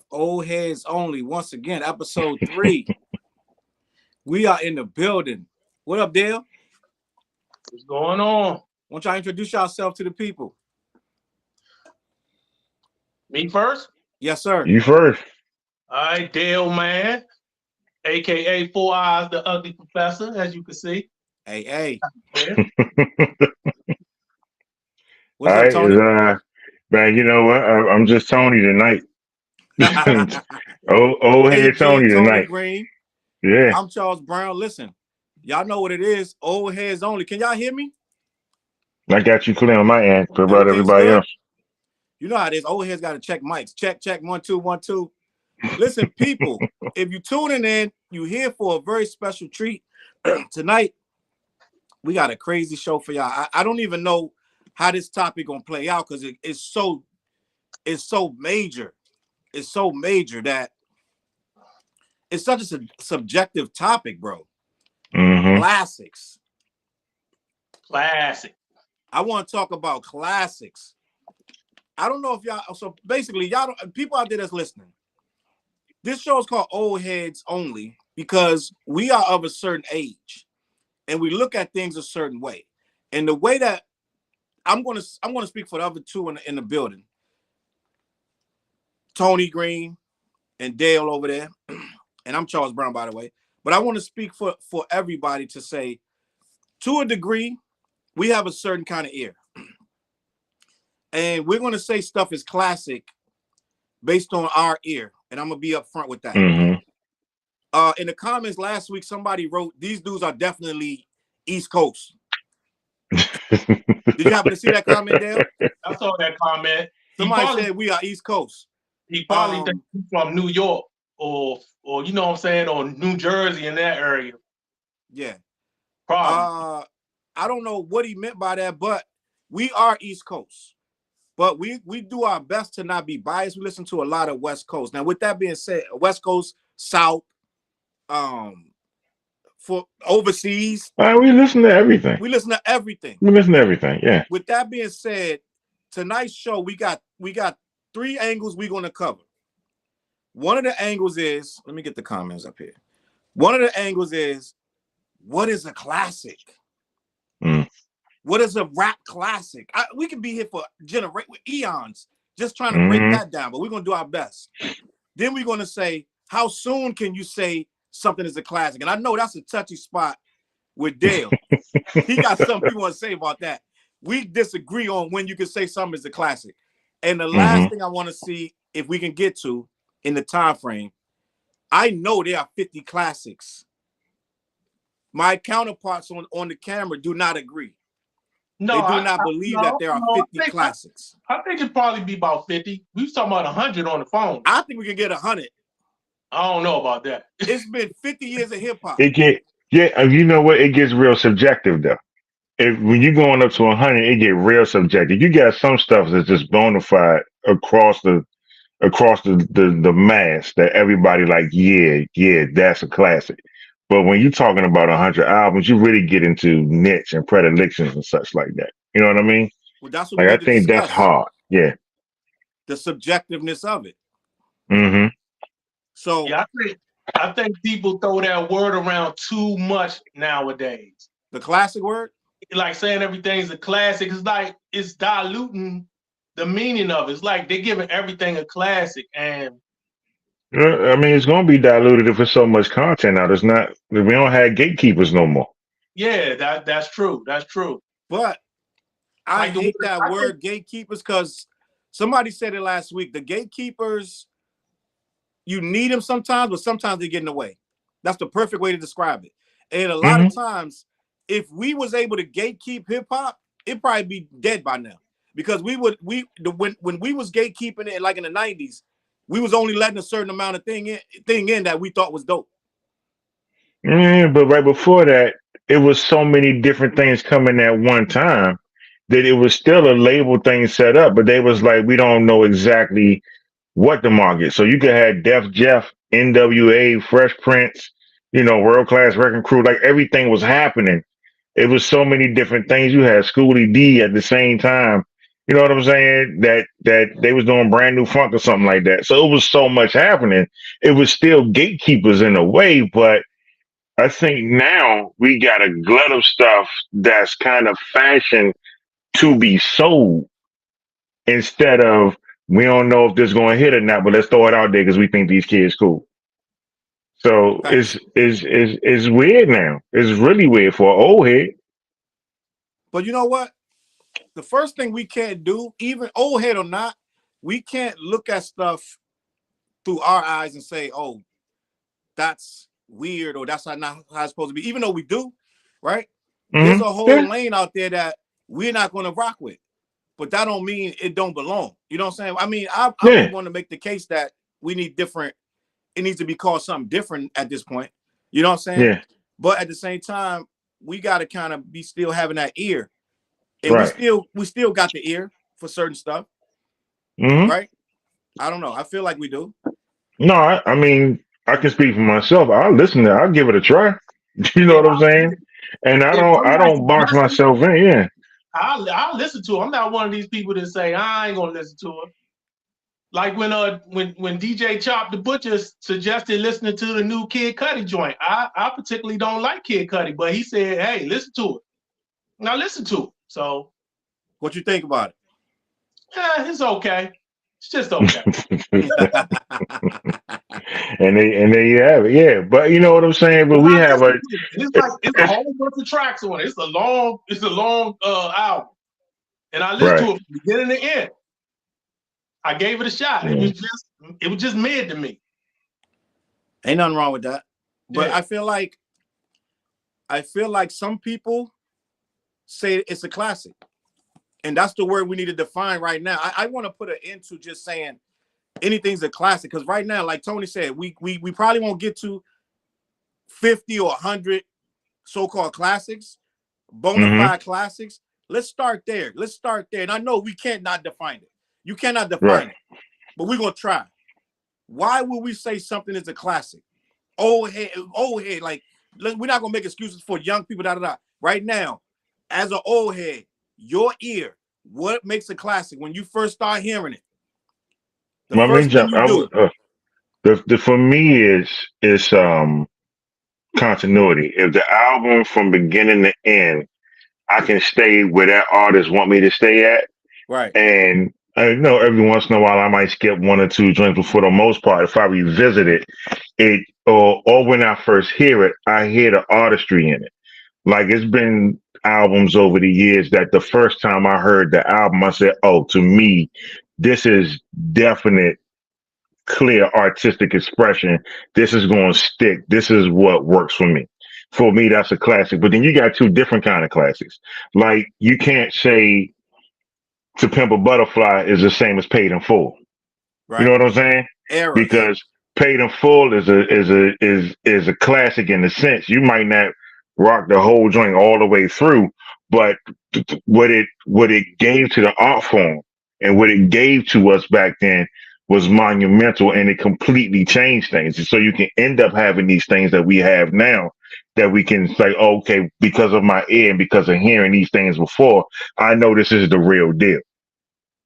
Old heads only. Once again, episode 3. We are in the building. What up, Dale? What's going on? Want y'all introduce yourself to the people? Me first? Yes, sir. You first. All right, Dale, man, aka Four Eyes, the Ugly Professor, as you can see. Hey. Yeah. What's All up, right, Tony? man. You know what? I'm just Tony tonight. old head Agent Tony Tony tonight. Green. Yeah, I'm Charles Brown. Listen, y'all know what it is. Old heads only. Can y'all hear me? I got you clear on my end. What about Everything's everybody good? else? You know how it is. Old heads got to check mics. Check. 1 2 1 2. Listen, people, if you tuning in, you here for a very special treat. Tonight, we got a crazy show for y'all. I don't even know how this topic gonna play out because it's so major. It's so major that it's such a subjective topic, bro. Mm-hmm. Classics. Classic. I want to talk about classics. I don't know if y'all. So basically, people out there that's listening. This show is called Old Heads Only because we are of a certain age, and we look at things a certain way. And the way that I'm gonna speak for the other two in the building, Tony Green and Dale over there, and I'm Charles Brown, by the way. But I want to speak for everybody to say, to a degree, we have a certain kind of ear, and we're gonna say stuff is classic based on our ear, and I'm gonna be upfront with that. Mm-hmm. In the comments last week, somebody wrote, "These dudes are definitely East Coast." Did you happen to see that comment, Dale? I saw that comment. Somebody said we are East Coast. He probably thinks he's from New York or you know what I'm saying, or New Jersey in that area. Yeah. Probably. I don't know what he meant by that, but we are East Coast. But we do our best to not be biased. We listen to a lot of West Coast. Now, with that being said, West Coast, South, for overseas. We listen to everything. We listen to everything. Yeah. With that being said, tonight's show, we got 3 angles we're going to cover. One of the angles is, let me get the comments up here. One of the angles is, what is a classic? What is a rap classic? We can be here for eons just trying to break that down, but we're going to do our best. Then we're going to say, how soon can you say something is a classic? And I know that's a touchy spot with Dale. He got something he want to say about that. We disagree on when you can say something is a classic. And the last thing I want to see if we can get to in the time frame, I know there are 50 classics. My counterparts on the camera do not agree. No, they do not believe that there are 50 classics. I think it'd probably be about 50. We was talking about 100 on the phone. I think we can get 100. I don't know about that. It's been 50 years of hip hop. You know what? It gets real subjective though. When you're going up to 100, it get real subjective. You got some stuff that's just bona fide across the mass that everybody like, yeah, that's a classic. But when you're talking about 100 albums, you really get into niche and predilections and such like that. You know what I mean? Well, that's what I think that's hard. Yeah. The subjectiveness of it. Mm-hmm. So yeah, I think people throw that word around too much nowadays. The classic word? Like saying everything's a classic. It's like it's diluting the meaning of it. It's like they're giving everything a classic, and I mean, it's going to be diluted if there's so much content out. We don't have gatekeepers no more. Yeah, that's true. That's true. But I hate that word gatekeepers because somebody said it last week. The gatekeepers, you need them sometimes, but sometimes they get in the way. That's the perfect way to describe it. And a lot of times, if we was able to gatekeep hip hop, it'd probably be dead by now. Because when we was gatekeeping it like in the 90s, we was only letting a certain amount of thing in that we thought was dope. Yeah, but right before that, it was so many different things coming at one time that it was still a label thing set up, but they was like, we don't know exactly what the market. So you could have Def Jeff, NWA, Fresh Prince, World Class Wrecking Crew, like everything was happening. It was so many different things. You had Schoolie D at the same time. You know what I'm saying? That they was doing brand new funk or something like that. So it was so much happening. It was still gatekeepers in a way, but I think now we got a glut of stuff that's kind of fashioned to be sold instead of we don't know if this is going to hit or not, but let's throw it out there because we think these kids cool. So Facts. it's weird now. It's really weird for an old head. But you know what? The first thing we can't do, even old head or not, we can't look at stuff through our eyes and say, "Oh, that's weird," or "That's not how it's supposed to be." Even though we do, right? There's a Yeah, whole lane out there that we're not going to rock with, but that don't mean it don't belong. You know what I'm saying? I mean, I would yeah, want to make the case that we need different. It needs to be called something different at this point. You know what I'm saying? yeah. But at the same time, we got to kind of be still having that ear, and Right. we still got the ear for certain stuff, hmm right? I don't know. I feel like we do. No, I mean, I can speak for myself. I'll listen to it. I'll give it a try. You know If what I'm saying? And if I somebody's don't box suggesting, myself in. Yeah. I'll listen to it. I'm not one of these people that say I ain't gonna listen to it. Like when DJ Chop the Butcher suggested listening to the new Kid Cudi joint. I particularly don't like Kid Cudi, but he said, "Hey, listen to it." Now listen to it. So What you think about yeah, it's okay. It's just okay. it? And they have it. Yeah. But you know what I'm saying? But But we I have listen a to it. And it's it, like it's a it's whole bunch of tracks on it. It's a long album. And I listened to right. it from beginning to end. I gave it a shot. Yeah. It was just mid to me. Ain't nothing wrong with that. But Yeah. I feel like some people say it's a classic. And that's the word we need to define right now. I want to put an end to just saying anything's a classic. Because right now, like Tony said, we probably won't get to 50 or 100 so-called classics, bona hmm fide classics. Let's start there. Let's start there. And I know we can't not define it. You cannot Right. define it, but we're going to try. Why would we say something is a classic? Old head. Like, we're not going to make excuses for young people. Right now, as an old head, your ear, what makes a classic when you first start hearing it? The Let me first thing jump. you do, The for me is continuity. If the album from beginning to end, I can stay where that artist want me to stay at. right? And I know every once in a while I might skip one or two drinks, but for the most part, if I revisit it, or when I first hear it, I hear the artistry in it. Like it's been albums over the years that the first time I heard the album, I said, "Oh, to me, this is definite, clear artistic expression. This is going to stick. This is what works for me." For me, that's a classic. But then you got two different kind of classics. Like you can't say To Pimp a Butterfly is the same as Paid in Full. You know Right? what I'm saying? Eras, Because Paid in Full is a classic in the sense you might not rock the whole joint all the way through, but what it gave to the art form and what it gave to us back then was monumental, and it completely changed things. And so you can end up having these things that we have now that we can say, oh, okay, because of my ear and because of hearing these things before, I know this is the real deal.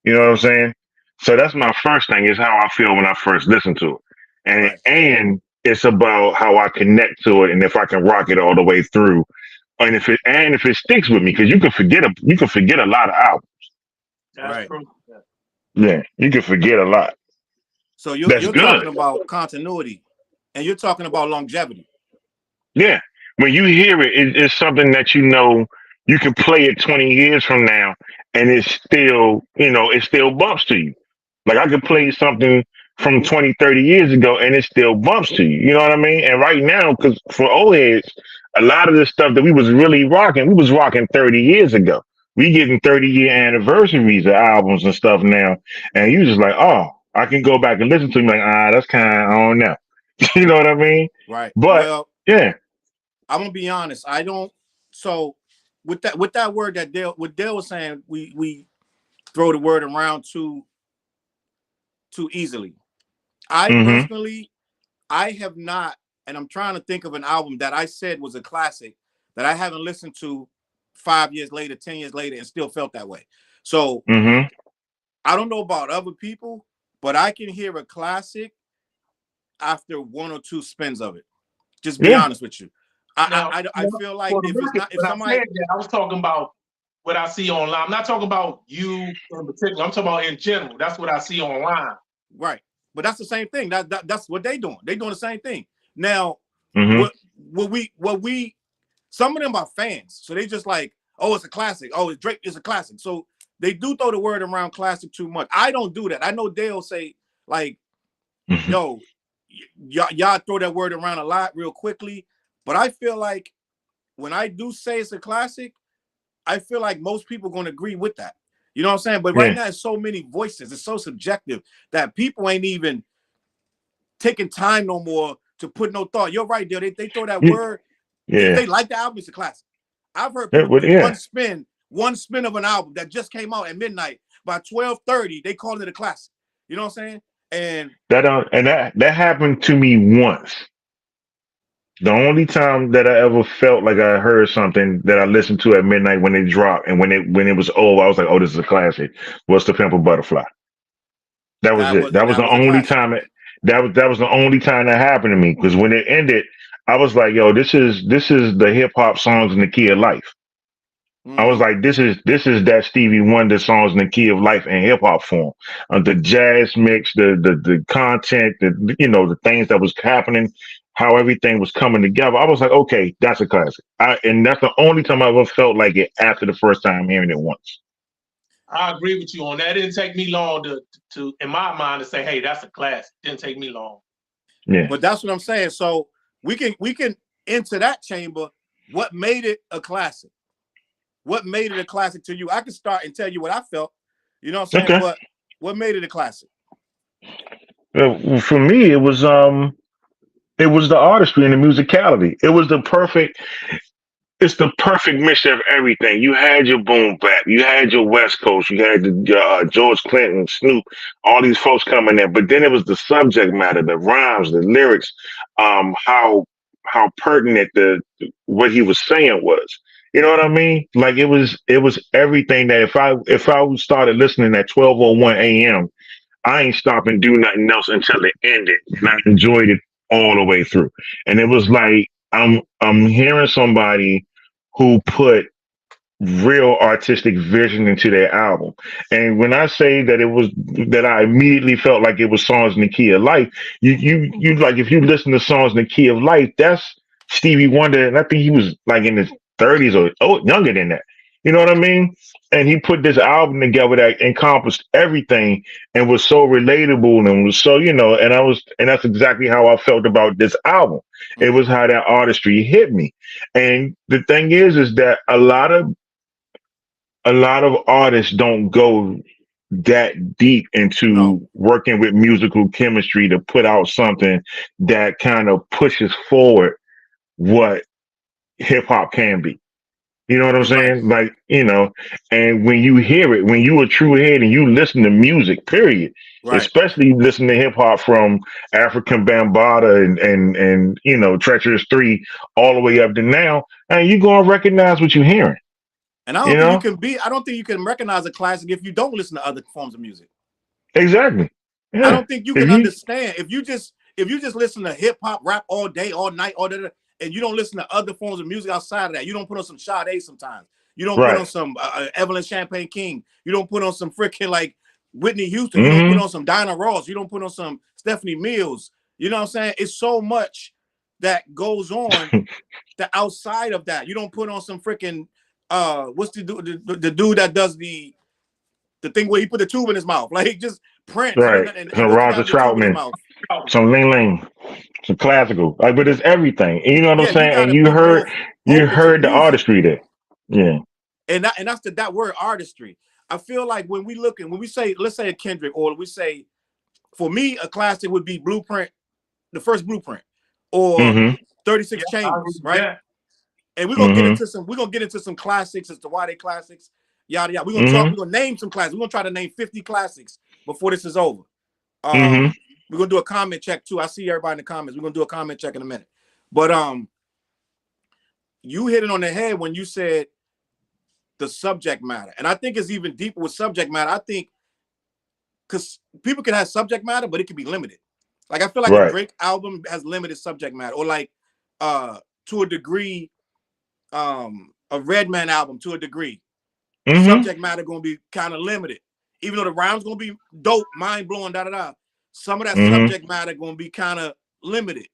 You know what I'm saying? So that's my first thing is how I feel when I first listen to it. right? And it's about how I connect to it and if I can rock it all the way through. And if it sticks with me, because you can forget a lot of albums. That's Right. true. Yeah, you can forget a lot. So That's you're talking good. about continuity, and you're talking about longevity, Yeah. When you hear it, it's something that you know you can play it 20 years from now and it's still, it still bumps to you. Like I could play something from 20, 30 years ago and it still bumps to you. You know what I mean? And right now, because for old heads, a lot of the stuff that we was really rocking, we was rocking 30 years ago. We getting 30-year anniversaries of albums and stuff now. And you just like, oh, I can go back and listen to them like, that's kind of, I don't know. You know what I mean? right? But Well, yeah. I'm gonna be honest. I don't. So with that word that Dale was saying, we throw the word around too easily. I hmm personally, I have not, and I'm trying to think of an album that I said was a classic that I haven't listened to 5 years later, 10 years later, and still felt that way. So Mm-hmm. I don't know about other people, but I can hear a classic after 1 or 2 spins of it. Just be Yeah. honest with you. I feel like for the if it's record, not, if when I somebody, said that, I was talking about what I see online. I'm not talking about you in particular. I'm talking about in general. That's what I see online. right, but that's the same thing. That's what they doing. They doing the same thing. Now, Mm-hmm. what we some of them are fans, so they just like, oh, it's a classic. Oh, it's Drake, it's a classic. So they do throw the word around classic too much. I don't do that. I know they'll say like, Mm-hmm. yo, y'all throw that word around a lot real quickly, but I feel like when I do say it's a classic, I feel like most people are going to agree with that. You know what I'm saying? But right Yeah. now, it's so many voices. It's so subjective that people ain't even taking time no more to put no thought. You're right, there. They throw that word. If Yeah. they like the album, it's a classic. I've heard Yeah. people But do yeah. one spin of an album that just came out at midnight. By 12:30, they called it a classic. You know what I'm saying? And That happened to me once. The only time that I ever felt like I heard something that I listened to at midnight when it dropped and when it was over, I was like, "Oh, this is a classic." Was "To Pimp a Butterfly." That was it. That was that the was a only classic. time that was the only time that happened to me. Because when it ended, I was like, "Yo, this is the hip hop songs in the key of life." I was Mm-hmm. like, this is that Stevie Wonder songs in the key of life in hip hop form. The jazz mix, the content, the things that was happening, how everything was coming together. I was like, okay, that's a classic. And that's the only time I ever felt like it after the first time hearing it once. I agree with you on that. It didn't take me long to in my mind to say, hey, that's a classic. It didn't take me long. Yeah. But that's what I'm saying. So we can enter that chamber. What made it a classic? What made it a classic to you? I can start and tell you what I felt. You know what I'm saying? Okay. But what made it a classic? For me, it was the artistry and the musicality. It was the perfect. It's the perfect mixture of everything. You had your boom bap, you had your West Coast, you had the George Clinton, Snoop, all these folks coming in. But then it was the subject matter, the rhymes, the lyrics, how pertinent the what he was saying was. You know what I mean? Like it was everything that if I started listening at 12:01 a.m., I ain't stop and do nothing else until it ended, and I enjoyed it all the way through. And it was like I'm hearing somebody who put real artistic vision into their album. And when I say that I immediately felt like it was songs in the key of life, you like if you listen to songs in the key of life, that's Stevie Wonder, and I think he was like in his 30s or younger than that. You know what I mean? And he put this album together that encompassed everything and was so relatable and was so, and that's exactly how I felt about this album. It was how that artistry hit me. And the thing is that a lot of artists don't go that deep No, into working with musical chemistry to put out something that kind of pushes forward what hip hop can be. You know what I'm you're right. saying? Like, and when you hear it, when you a true head and you listen to music, period, Right. especially listen to hip hop from African Bambaataa and Treacherous 3 all the way up to now, and you gonna recognize what you're hearing, And I you don't think you know? can be. I don't think you can recognize a classic if you don't listen to other forms of music. Exactly. I Yeah. don't think you If can you understand if you just listen to hip hop, rap all day, all night, all that, and you don't listen to other forms of music outside of that. You don't put on some Sade sometimes. You don't put on right. some Evelyn Champagne King. You don't put on some freaking like Whitney Houston. You don't put Hmm. on some Dinah Ross. You don't put on some Stephanie Mills. You know what I'm saying? It's so much that goes on that outside of that. You don't put on some freaking what's the dude that does the thing where he put the tube in his mouth, like just Prince, Right. and Some what's the Roger guy with the tube in his Troutman, mouth? some Ling Ling, some classical. Like, but it's everything. And you know what I'm Yeah, you saying? got And to you be heard both you open to the heard the music, artistry there. Yeah. and that's that word artistry. I feel like when we say, let's say a Kendrick, or we say, for me, a classic would be Blueprint, the first Blueprint, or Hmm. 36 Yeah, I agree Chambers, with right? that. And Hmm. we're gonna get into some classics as to why they classics, yada yada. Hmm. We're gonna name some classics. We're gonna try to name 50 classics before this is over. Hmm. We're gonna do a comment check too. I see everybody in the comments. We're gonna do a comment check in a minute. But you hit it on the head when you said the subject matter. And I think it's even deeper with subject matter. I think because people can have subject matter, but it can be limited. Like I feel like a Drake album has limited subject matter, or like to a degree, a Redman album to a degree. Subject matter gonna be kind of limited. Even though the rhymes gonna be dope, mind blowing, some of that subject matter gonna be kind of limited.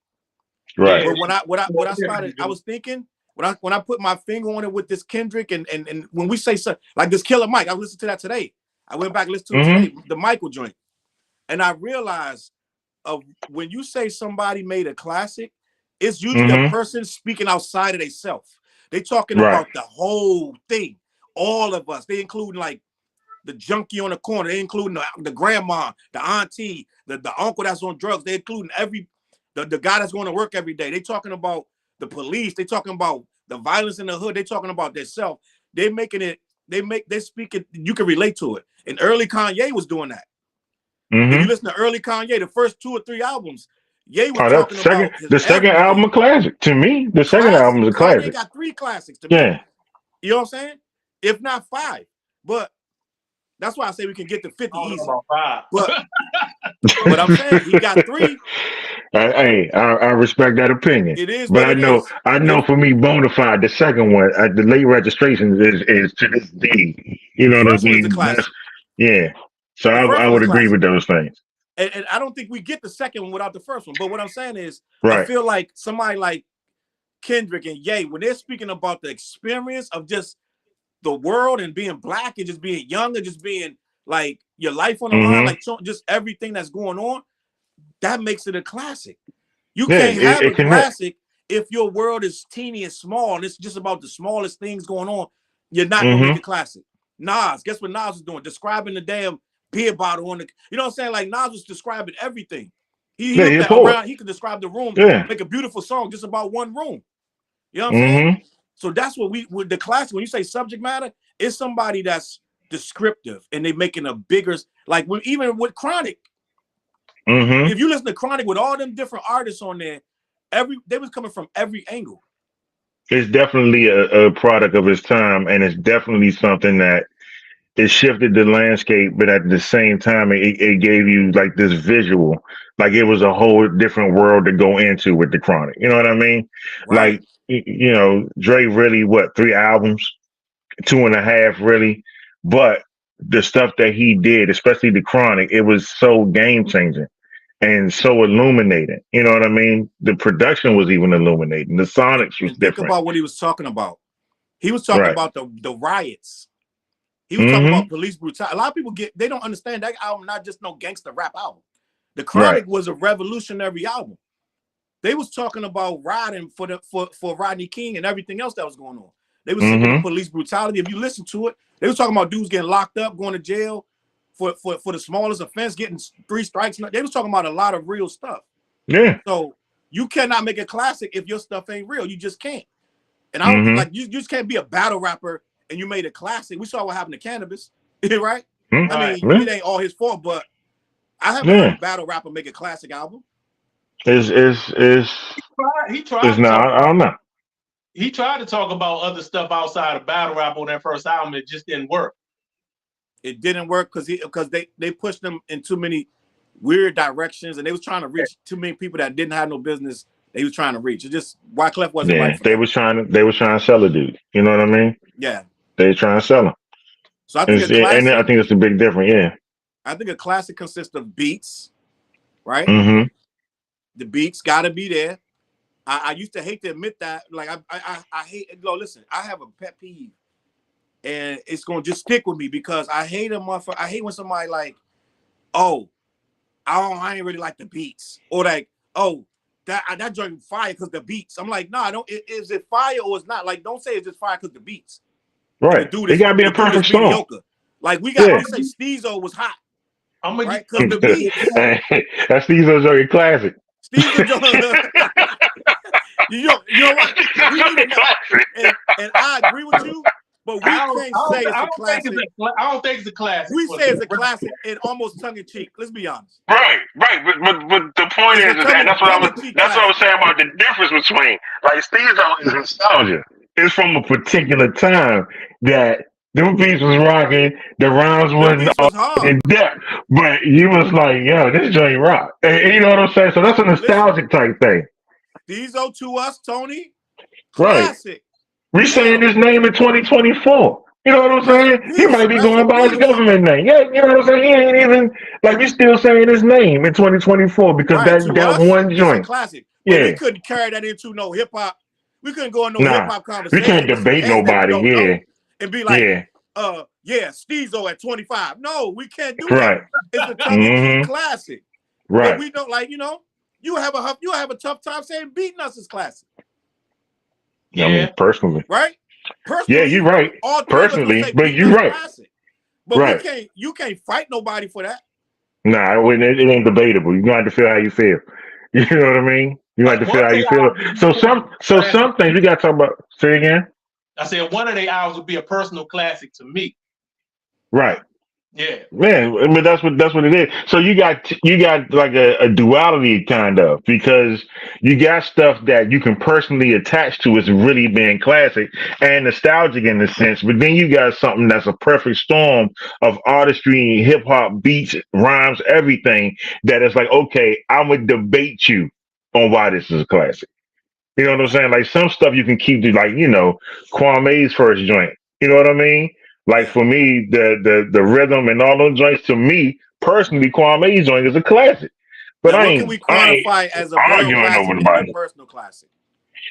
Right. But when I started, I was thinking when I put my finger on it with this Kendrick and when we say something like this Killer Mike, I listened to that today. I went back and listened to it today, the Michael joint, and I realized when you say somebody made a classic, it's usually a person speaking outside of themselves. They talking about the whole thing, all of us. They including like the junkie on the corner. They including the grandma, the auntie, the uncle that's on drugs. They including the guy that's going to work every day. They talking about the police. They talking about the violence in the hood. They talking about themselves. They making it. They speak it. You can relate to it. And early Kanye was doing that. If you listen to early Kanye, the first 2 or 3 albums, Ye was talking about the second album a classic to me. The second album is a classic. Kanye got 3 classics to me. Yeah. You know what I'm saying? If not 5. But that's why I say we can get to 50 easy. But I'm saying he got 3. Hey, I respect that opinion. It is, but I know for me, Bonafide, the second one, the late registration is to this day. You know what I mean? Yeah. So I would agree with those things. And I don't think we get the second one without the first one. But what I'm saying is, I feel like somebody like Kendrick and Ye, when they're speaking about the experience of just the world and being black and just being young and just being like your life on the line, like just everything that's going on, that makes it a classic. You can't have a classic if your world is teeny and small and it's just about the smallest things going on. You're not gonna make a classic. Nas, guess what Nas was doing? Describing the damn beer bottle on the, you know what I'm saying? Like Nas was describing everything. He could describe the room, make a beautiful song just about one room. You know what I'm saying? So that's what with the classic, when you say subject matter, it's somebody that's descriptive and they making a bigger, like even with Chronic. If you listen to Chronic with all them different artists on there, they was coming from every angle. It's definitely a product of its time, and it's definitely something that it shifted the landscape, but at the same time, it gave you like this visual, like it was a whole different world to go into with the Chronic. You know what I mean? Right. Like, you know, Dre really, 3 albums, 2.5 really, but the stuff that he did, especially the Chronic, it was so game changing and so illuminating. You know what I mean? The production was even illuminating. The sonics was different. Think about what he was talking about. He was talking about the riots. He was talking about police brutality. A lot of people they don't understand that album, not just no gangster rap album. The Chronic was a revolutionary album. They was talking about riding for Rodney King and everything else that was going on. They was saying police brutality. If you listen to it, they was talking about dudes getting locked up, going to jail for the smallest offense, getting 3 strikes. They was talking about a lot of real stuff. Yeah. So you cannot make a classic if your stuff ain't real. You just can't. And I don't like you just can't be a battle rapper and you made a classic. We saw what happened to Cannabis, right? I mean, it ain't all his fault, but I haven't heard a battle rapper make a classic album. He tried. I don't know. He tried to talk about other stuff outside of battle rap on that first album. It just didn't work. It didn't work because they pushed him in too many weird directions, and they was trying to reach too many people that didn't have no business. They was trying to reach. It just Wyclef wasn't right. They was trying to sell a dude. You know what I mean? Yeah. They were trying to sell him. So I think and I think it's a big difference. Yeah. I think a classic consists of beats, right? The beats got to be there. I used to hate to admit that. Like I hate. Listen, I have a pet peeve, and it's gonna just stick with me because I hate a motherfucker. I hate when somebody like, oh, I ain't really like the beats, or like, oh, that joint fire because the beats. I'm like, nah, don't. Is it fire or it's not? Like, don't say it's just fire because the beats. Right. It gotta be a perfect song. Mediocre. Like we got to say Steezo was hot. I'm gonna right because the beats. That Steezo's a classic. Steezo. You know what? We need to know. And I agree with you, but we can't say it's a classic. I don't think it's a classic. We say it's a classic and almost tongue in cheek. Let's be honest. Right. But the point is that that's what I was saying about the difference between like Steezo is nostalgia. It's from a particular time that Them beats was rocking. The rhymes Them wasn't beats all was hard. in depth, but you was like, yo, this joint rock. And you know what I'm saying? So that's a Listen, nostalgic type thing. these are to us, Tony, Right. classic. We saying Now, his name in 2024. You know what I'm rest in saying? He peace. might be Rest in going by his peace. government name. Yeah, you know what I'm saying? He ain't even like we still saying his name in 2024 because Right. that To that us, one it's a joint. classic. But we Yeah. couldn't carry that into no hip hop. We couldn't go in no hip Nah. hop We can't conversation with some debate cats that we nobody. don't Yeah. know and be like, Yeah. yeah, Steezo at 25. No, we can't do that. Right. It's a tongue-in-cheek Mm-hmm. classic. But Right. we don't like, you have a tough time saying beating us is classic, I mean, Yeah. personally. right? Yeah, you're Personally, right. all three of us gonna Personally, say but beating you're us right. classic. But Right. you can't fight nobody for that. Nah, it ain't debatable. You got to feel how you feel. You know what I mean? You got Like to one feel of how their you feel. albums would be Some things you got to talk about. Say again. I said one of their albums would be a personal classic to me. Right. Yeah. Man, but that's what it is. So you got like a duality kind of because you got stuff that you can personally attach to as really being classic and nostalgic in a sense, but then you got something that's a perfect storm of artistry, hip hop, beats, rhymes, everything that is like, okay, I'm gonna debate you on why this is a classic. You know what I'm saying? Like some stuff you can keep to like, Kwame's first joint. You know what I mean? Like Yeah. for me, the rhythm and all those joints to me personally, Kwame's joint is a classic. But Now, I what can ain't we I ain't quantify as a world arguing over classic and a nobody. personal classic?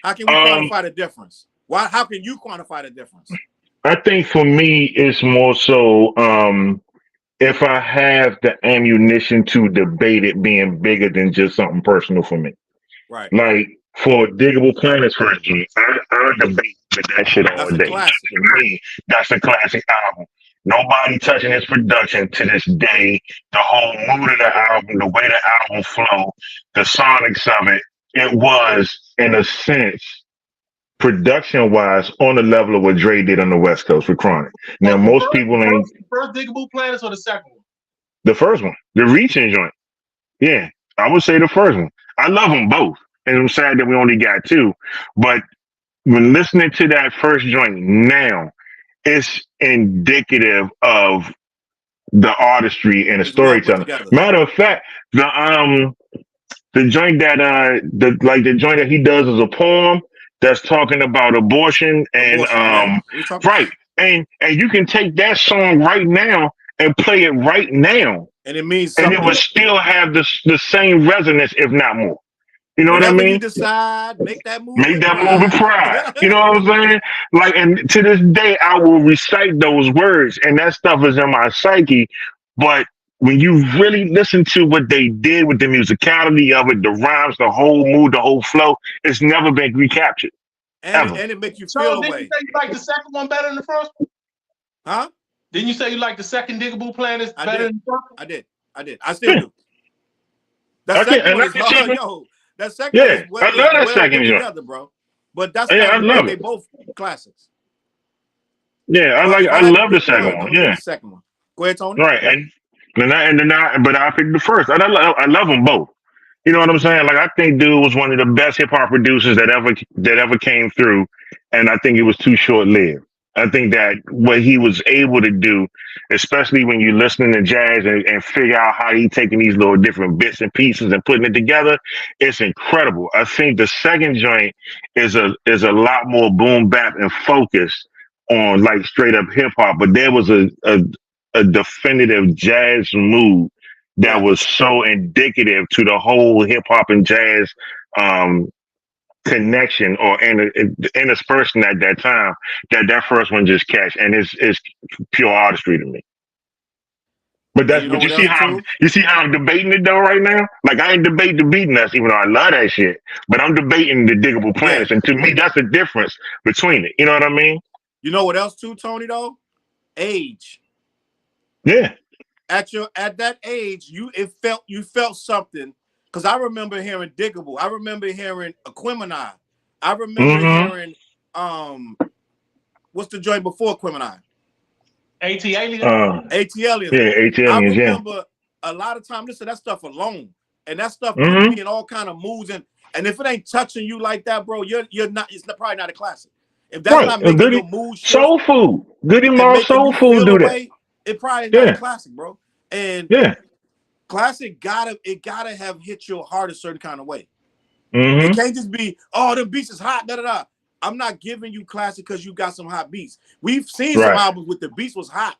How can we Um, quantify the difference? Why? How can you quantify the difference? I think for me it's more so if I have the ammunition to debate it being bigger than just something personal for me. Right. Like for Diggable Planets, for instance, I debate with that shit all That's a day. classic. To me, that's a classic album. Nobody touching his production to this day. The whole mood of the album, the way the album flow, the sonics of it, it was, in a sense, production wise, on the level of what Dre did on the West Coast with Chronic. Now, Well, most people ain't the first Diggable Planets or the second one? the first one, the reaching joint. Yeah, I would say the first one. I love them both. And I'm sad that we only got two. But when listening to that first joint now, it's indicative of the artistry and the It's well put storytelling. together. Matter of fact, the joint that the joint that he does is a poem that's talking about abortion and Abortion. Yeah. We talking, right. And you can take that song right now and play it right now and it means and it would something. still have the same resonance, if not more. You know what I Whatever you mean? decide, make that move Make with that move with pride. pride. You know what I'm saying? Like, and to this day, I will recite those words, and that stuff is in my psyche. But when you really listen to what they did with the musicality of it, the rhymes, the whole mood, the whole flow, it's never been recaptured and ever. it make you So feel didn't you away. say you like the second one better than the first one? Huh? Didn't you say you like the second Diggable Planets I better did. than the first one? I did. I still do. That I can, second and one I is can see, yo. That second one yeah, I is love that well second put joint. together, bro. But that's Yeah, not I debate. love They it. both classics. Yeah, All right, I while that love the debate second going, one. I'm gonna give you Yeah, the second one. Go ahead, Tony. right. But I picked the first. I love them both. You know what I'm saying? Like I think dude was one of the best hip hop producers that ever came through, and I think it was too short lived. I think that what he was able to do, especially when you're listening to jazz and figure out how he taking these little different bits and pieces and putting it together, it's incredible. I think the second joint is a lot more boom bap and focused on like straight up hip hop, but there was a definitive jazz mood that Yeah. was so indicative to the whole hip hop and jazz um, connection or interspersion at that time that first one just catch and it's pure artistry to me. But And that's you know but you what see else how too? I'm debating it though right now. Like I ain't debating the beating us, even though I love that shit. But I'm debating the Diggable Yeah. Planets, and to me that's the difference between it. You know what I mean? You know what else too, Tony? Though age. Yeah. At that age, you felt something. Because I remember hearing Diggable. I remember hearing Aquemini. I remember Mm-hmm. hearing what's the joint before Aquemini? AT Alien? ATLians. Yeah, I ATLians, yeah. remember a lot of time listen to that stuff alone. And that stuff put Mm-hmm. me in all kind of moods. And if it ain't touching you like that, bro, you're not, it's probably not a classic. If that's Right. not making your mood shift Soul food. Goody and Mob making soul you food feel do a that. way, it probably is not a Yeah. classic, bro. And Yeah. classic gotta have hit your heart a certain kind of way. Mm-hmm. It can't just be, oh, the beats is hot, da da da. I'm not giving you classic because you got some hot beats. We've seen some albums with the beats was hot.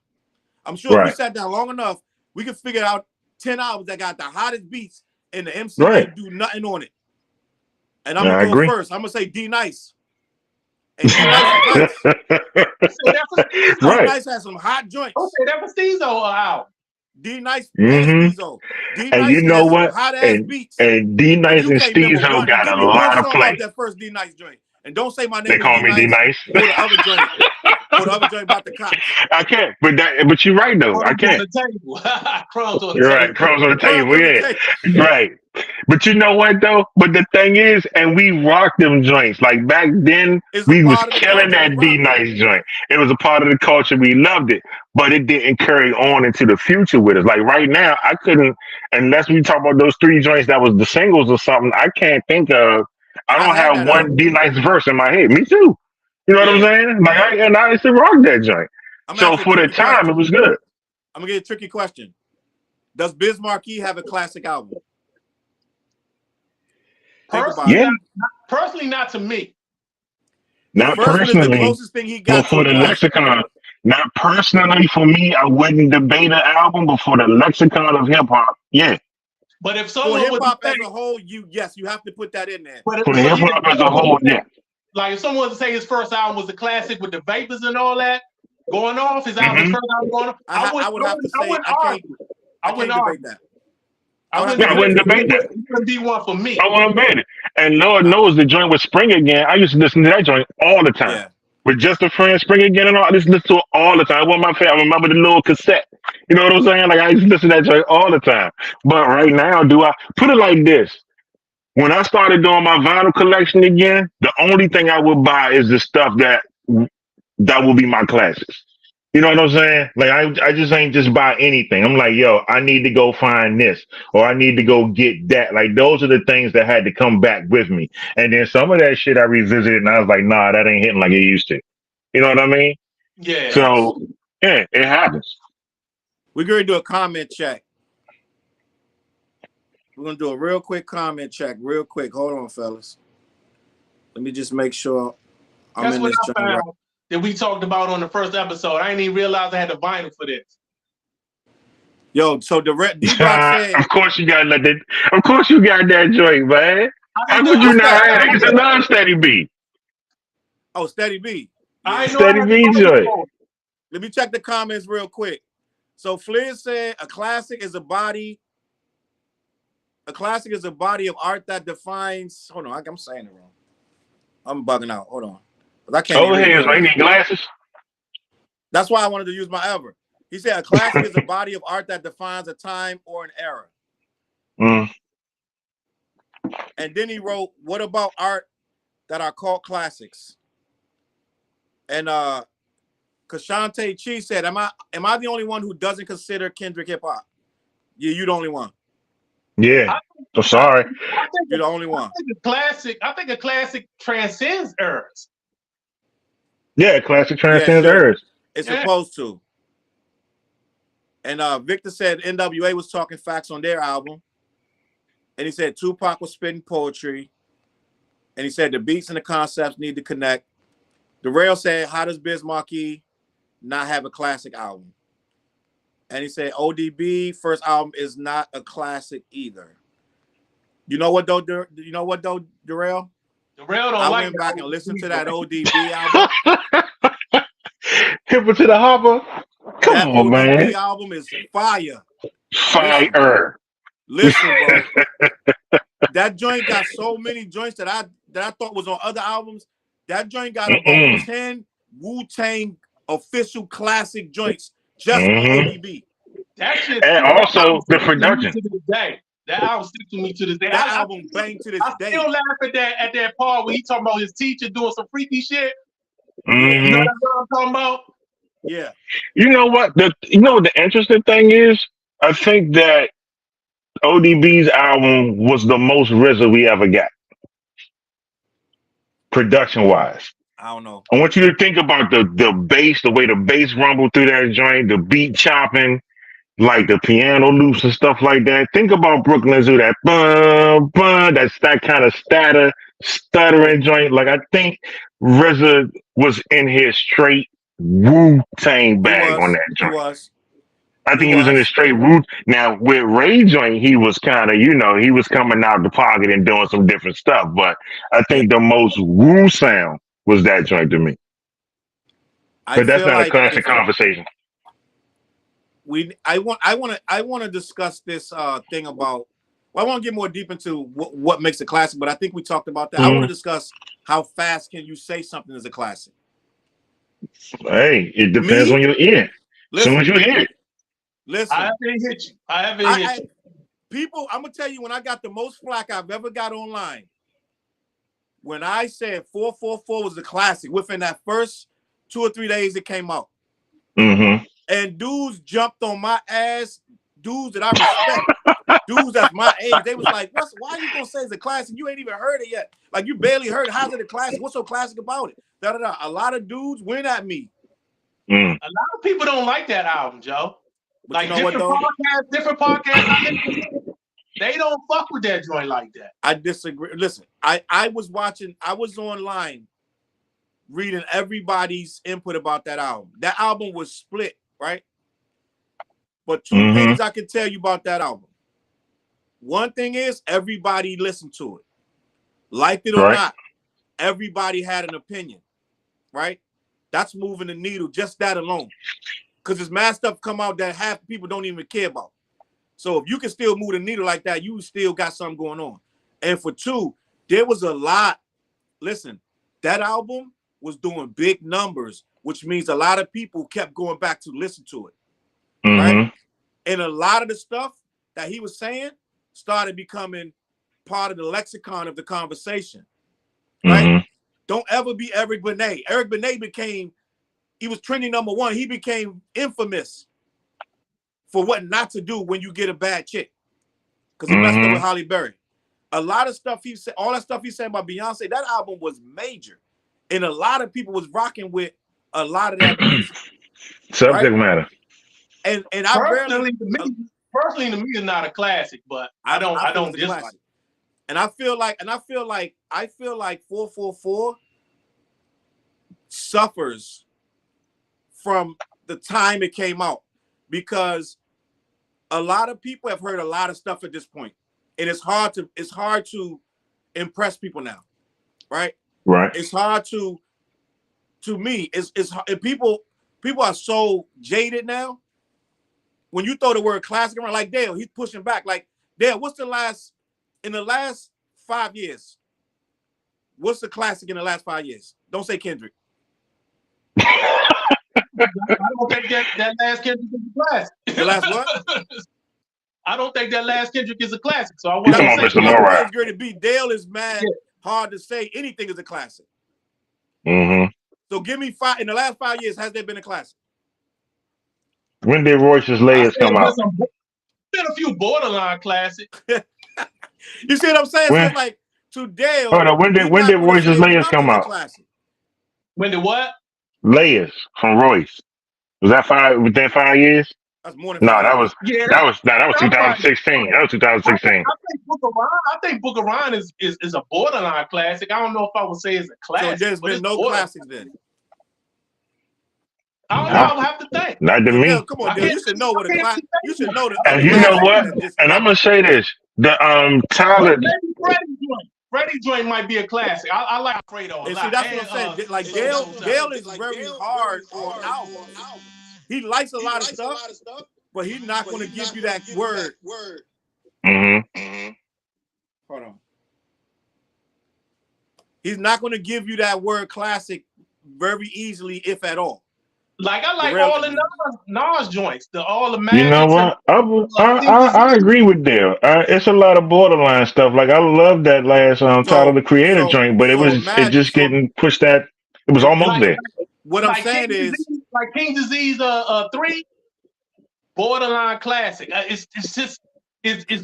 I'm sure if we sat down long enough, we could figure out 10 albums that got the hottest beats and the MC ain't do nothing on it. And I'm gonna go first. I'm gonna say D Nice. And D Nice is nice. D Nice has some hot joints. Okay, that was Steezo album. D Nice and Steezo. D And Nice you know has some what? hot ass beats. And D Nice and Steezo got Give a me one lot of song play. off that first D Nice joint. And don't say my name They is call me D Nice. Or the other joint. Or the other joint about the cops. I can't. But you're right though. I can't. Crumbs on the You're table. right. Crumbs on the table. Yeah. Right. But you know what though? But the thing is, and we rocked them joints. Like back then, we was killing that D Nice joint. It was a part of the culture. We loved it, but it didn't carry on into the future with us. Like right now, I couldn't, unless we talk about those 3 joints that was the singles or something. I can't think of. I don't have one D Nice verse in my head. Me too. You know what I'm saying? Like I used to rock that joint. So for the time, it was good. I'm gonna get a tricky question. Does Biz Markie have a classic album? Personally, not to me. Not personally. The closest thing he got for the lexicon. Not personally for me, I wouldn't debate an album, but for the lexicon of hip hop, yeah. But if someone for hip hop as a whole, you have to put that in there. For the hip hop as a whole, yeah. Like if someone was to say his first album was a classic with the Vapors and all that going off, his album first album going off, I would have to say I wouldn't debate that. I wouldn't debate that. It wouldn't be one for me. I wouldn't debate it. And Lord knows the joint with Spring Again. I used to listen to that joint all the time. Yeah. With Just a Friend, Spring Again, and all. I just listen to it all the time. It wasn't my favorite. I remember the little cassette. You know what I'm saying? Like I used to listen to that joint all the time. But right now, do I put it like this? When I started doing my vinyl collection again, the only thing I would buy is the stuff that will be my classics. You know what I'm saying? Like I just ain't just buy anything. I'm like, yo, I need to go find this or I need to go get that. Like those are the things that had to come back with me. And then some of that shit I revisited and I was like, nah, that ain't hitting like it used to. You know what I mean? Yeah. So yeah, it happens. We're going to do a comment check. We're going to do a real quick comment check. Real quick. Hold on, fellas. Let me just make sure I'm in this joint. That we talked about on the first episode. I didn't even realize I had a vinyl for this. Yo, so the said, of course you got that. Of course you got that joint, man. How could you not have it? It's another Steady B. Oh, Steady B. Yeah. Steady B joint. Let me check the comments real quick. So Flair said a classic is a body of art that defines. Hold on, I'm saying it wrong. I'm bugging out. Hold on. I can't. I need glasses. That's why I wanted to use my ever. He said a classic is a body of art that defines a time or an era. And then he wrote, "What about art that are called classics?" And Kashante Chi said, "Am I the only one who doesn't consider Kendrick hip hop?" Yeah, you're the only one. Yeah. I'm sorry. You're the only one. I think a classic transcends eras. Yeah, classic transcends eras. It's supposed to. And Victor said NWA was talking facts on their album. And he said Tupac was spitting poetry. And he said the beats and the concepts need to connect. The Rail said, how does Biz Markie not have a classic album? And he said ODB first album is not a classic either. You know what though, Darrell? Darrell don't I like went back and listened to that ODB album. Hipper to the hopper. Come on, man. That album is fire. Fire. Listen, bro. That joint got so many joints that I thought was on other albums. That joint got about 10 Wu-Tang official classic joints just on ODB. That shit. And also the production. That album sticks with me to this day. That album bang to this day. I still laugh at that part when he talking about his teacher doing some freaky shit. Mm-hmm. You know what I'm talking about? Yeah. You know what? The interesting thing is, I think that ODB's album was the most RZA we ever got, production wise. I don't know. I want you to think about the bass, the way the bass rumbled through that joint, the beat chopping, like the piano loops and stuff like that. Think about Brooklyn Zoo, that bum bum, that's that kind of stuttering joint. Like I think RZA was in his straight Wu-Tang He bag on was. that He joint. was. I He think he was in his was. straight Wu. Now with Ray joint, he was kind of, he was coming out the pocket and doing some different stuff. But I Yeah. think the most Wu sound was that joint to me. I But that's feel not a like classic if conversation. I want to discuss this thing about. Well, I want to get more deep into what makes a classic, but I think we talked about that. I want to discuss how fast can you say something is a classic. Hey, it depends Me? on your ear. As soon as Listen, you hear it. listen. I haven't hit you. I haven't hit you. People, I'm gonna tell you when I got the most flack I've ever got online. When I said 444 was a classic, within that first 2 or 3 days it came out. Mm-hmm. And dudes jumped on my ass, dudes that I respect, dudes that's my age. They was like, why are you gonna say it's a classic? You ain't even heard it yet. Like you barely heard it. How's it a classic? What's so classic about it? Da, da, da. A lot of dudes went at me. Mm. A lot of people don't like that album, Joe. But like you know different podcasts I listen to, they don't fuck with that joint like that. I disagree. Listen, I was online reading everybody's input about that album. That album was split, right? But two things I can tell you about that album. One thing is everybody listened to it. Liked it or not, everybody had an opinion, right? That's moving the needle, just that alone. Because there's mad stuff come out that half people don't even care about. So if you can still move the needle like that, you still got something going on. And for two, there was a lot. Listen, that album was doing big numbers, which means a lot of people kept going back to listen to it, right? And a lot of the stuff that he was saying started becoming part of the lexicon of the conversation, right? Don't ever be Eric Benet. Eric Benet he was trending #1. He became infamous for what not to do when you get a bad chick, because he messed up with Halle Berry. A lot of stuff he said, all that stuff he said about Beyonce, that album was major. And a lot of people was rocking with a lot of that music. Subject matter. And personally to me it's not a classic, but I don't dislike it. And I feel like 444 suffers from the time it came out, because a lot of people have heard a lot of stuff at this point, and it's hard to impress people now, right? Right. It's hard to me. People are so jaded now. When you throw the word classic around, like Dale, he's pushing back. Like, Dale, in the last 5 years? What's the classic in the last 5 years? Don't say Kendrick. I don't think that last Kendrick is a classic. The last what? I don't think that last Kendrick is a classic. So I want to say Mr. Going to be Dale is mad. Hard to say anything is a classic. So give me 5 in the last 5 years. Has there been a classic? When did Royce's Layers come out? Been a few borderline classics. You see what I'm saying? So like to Dale. Oh no, when did Royce's Layers come out? When did what? Layers from Royce. Was that within 5 years? That's more than 5 years. That was 2016. That was 2016. I think Book of Rhyme is a borderline classic. I don't know if I would say it's a classic. So there's been no classics then. I don't know. I'll have to think. Not to me. Dale, come on, Dale. You should know what a classic. You should know the. And you know what? And I'm gonna say this: the Tyler. Freddie joint might be a classic. I like Fredo a lot. See, that's what I'm saying. Like Dale is very hard on albums. He likes a lot of stuff, but he's not going to give you that word. Hold on. He's not going to give you that word classic very easily, if at all. Like I like all the Nas joints, all the Magic. You know what? I agree with Dale. It's a lot of borderline stuff. Like I love that last Tyler the Creator joint, but it just getting pushed at. It was almost there. What I'm saying is, like King Disease 3, borderline classic. It's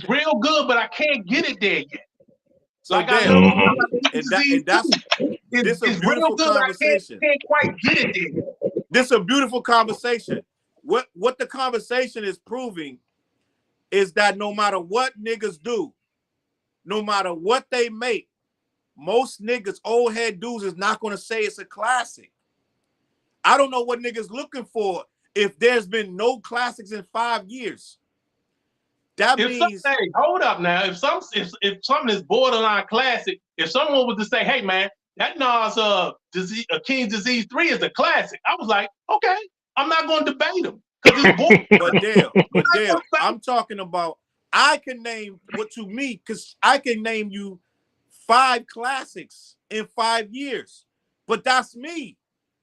real good, but I can't get it there yet. So like Dale, This a It's real beautiful good. conversation. I can't quite get it there. This is a beautiful conversation. What the conversation is proving is that no matter what niggas do, no matter what they make, most niggas, old head dudes, is not going to say it's a classic. I don't know what niggas looking for if there's been no classics in 5 years. That means, hey, hold up now. If something is borderline classic, if someone was to say, "Hey man, that Nas King's Disease 3 is a classic," I was like, "Okay, I'm not going to debate him because it's but Dale, I'm talking about. I can name because I can name you 5 classics in 5 years, but that's me.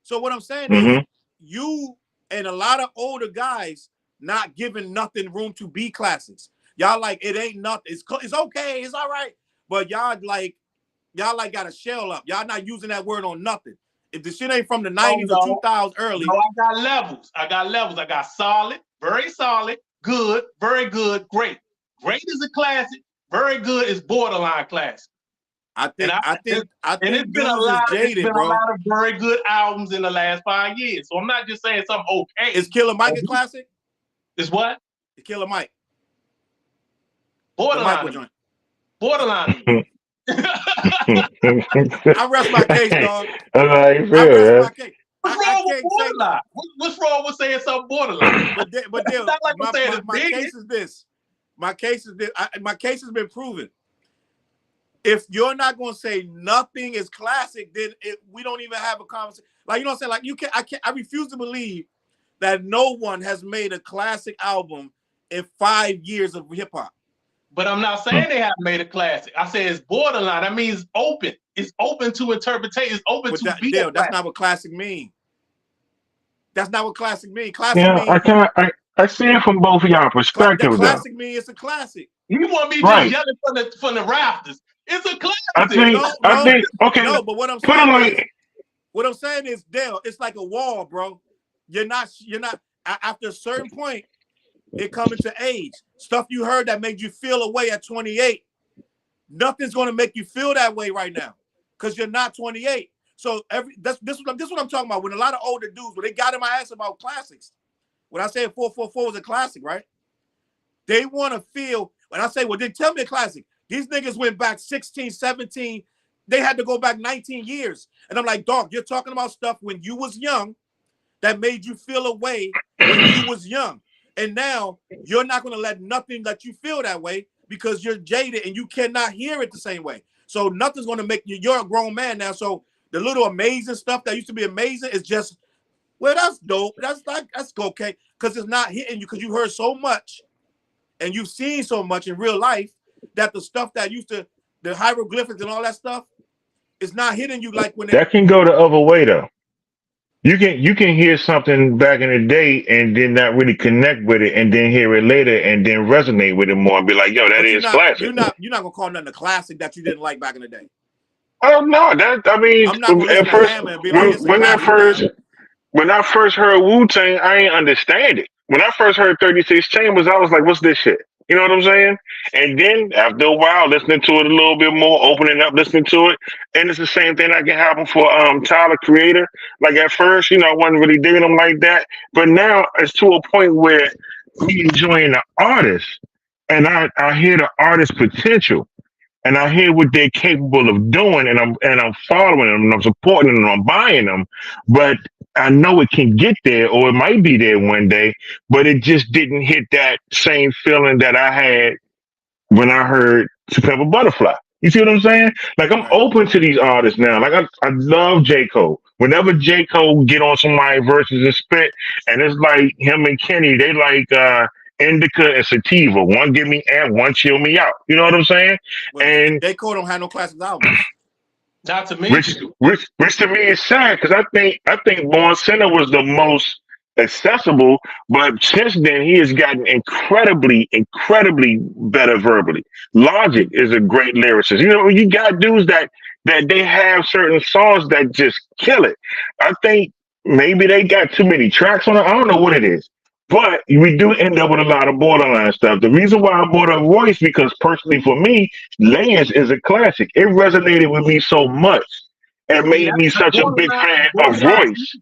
So what I'm saying is, you and a lot of older guys not giving nothing room to be classics. Y'all like it ain't nothing. It's okay. It's all right. But y'all like got a shell up. Y'all not using that word on nothing. If the shit ain't from the 90s or 2000s early. No, I got levels. I got solid, very solid, good, very good, great. Great is a classic. Very good is borderline classic. I think it's been a lot of very good albums in the last 5 years. So I'm not just saying something okay. Is Killer Mike a classic? Is what? The Killer Mike. Borderline. Borderline. I rest my case, dog. I rest my case. What's wrong with saying something borderline? But my case is this. My case has been proven. If you're not going to say nothing is classic, then we don't even have a conversation. Like, you know what I'm saying? Like, I refuse to believe that no one has made a classic album in 5 years of hip hop. But I'm not saying they haven't made a classic. I say it's borderline. That means open. It's open to interpretation. It's open to be a classic. That's not what classic means. That's not what classic means. Classic means, I see it from both of y'all perspectives. Classic means it's a classic. You want me just yelling from the rafters? It's a classic. I think okay. No, but what I'm saying is, Dale, it's like a wall, bro. You're not after a certain point, it comes into age. Stuff you heard that made you feel a way at 28. Nothing's gonna make you feel that way right now, because you're not 28. So this is what I'm talking about. When a lot of older dudes, when they got in my ass about classics, when I say 444 was a classic, right? They want to feel, when I say, well, then tell me a classic. These niggas went back 16, 17. They had to go back 19 years. And I'm like, dog, you're talking about stuff when you was young that made you feel a way when you was young. And now you're not going to let nothing let you feel that way because you're jaded and you cannot hear it the same way. So nothing's going to make you're a grown man now. So the little amazing stuff that used to be amazing is just, well, that's dope. That's okay. Because it's not hitting you because you heard so much and you've seen so much in real life that the stuff that used to, the hieroglyphics and all that stuff, is not hitting you like when that can go the other way though. You can hear something back in the day and then not really connect with it, and then hear it later and then resonate with it more and be like, "Yo, that is classic." You're not gonna call nothing a classic that you didn't like back in the day. Oh no, I mean, I'm not gonna at first when I first heard Wu-Tang, I ain't understand it. When I first heard 36 Chambers, I was like, "What's this shit?" You know what I'm saying? And then after a while, listening to it a little bit more, opening up, listening to it, and it's the same thing that can happen for Tyler Creator. Like at first, I wasn't really digging them like that, but now it's to a point where me enjoying the artist, and I hear the artist's potential, and I hear what they're capable of doing, and I'm following them, and I'm supporting them, and I'm buying them, but I know it can get there, or it might be there one day, but it just didn't hit that same feeling that I had when I heard To Pimp a Butterfly. You see what I'm saying? Like, I'm open to these artists now. Like, I love J. Cole. Whenever J. Cole get on somebody versus and spit, and it's like him and Kenny, they like indica and sativa. One give me amp, one chill me out. You know what I'm saying? Well, and J. Cole don't have no classic albums. Not to me. Which to me is sad, because I think Born Sinner was the most accessible, but since then he has gotten incredibly better verbally. Logic is a great lyricist. You got dudes that they have certain songs that just kill it. I think maybe they got too many tracks on it. I don't know what it is. But we do end up with a lot of borderline stuff. The reason why I brought up Royce, because personally for me, Lance is a classic. It resonated with me so much and See, made me such a big fan of Royce.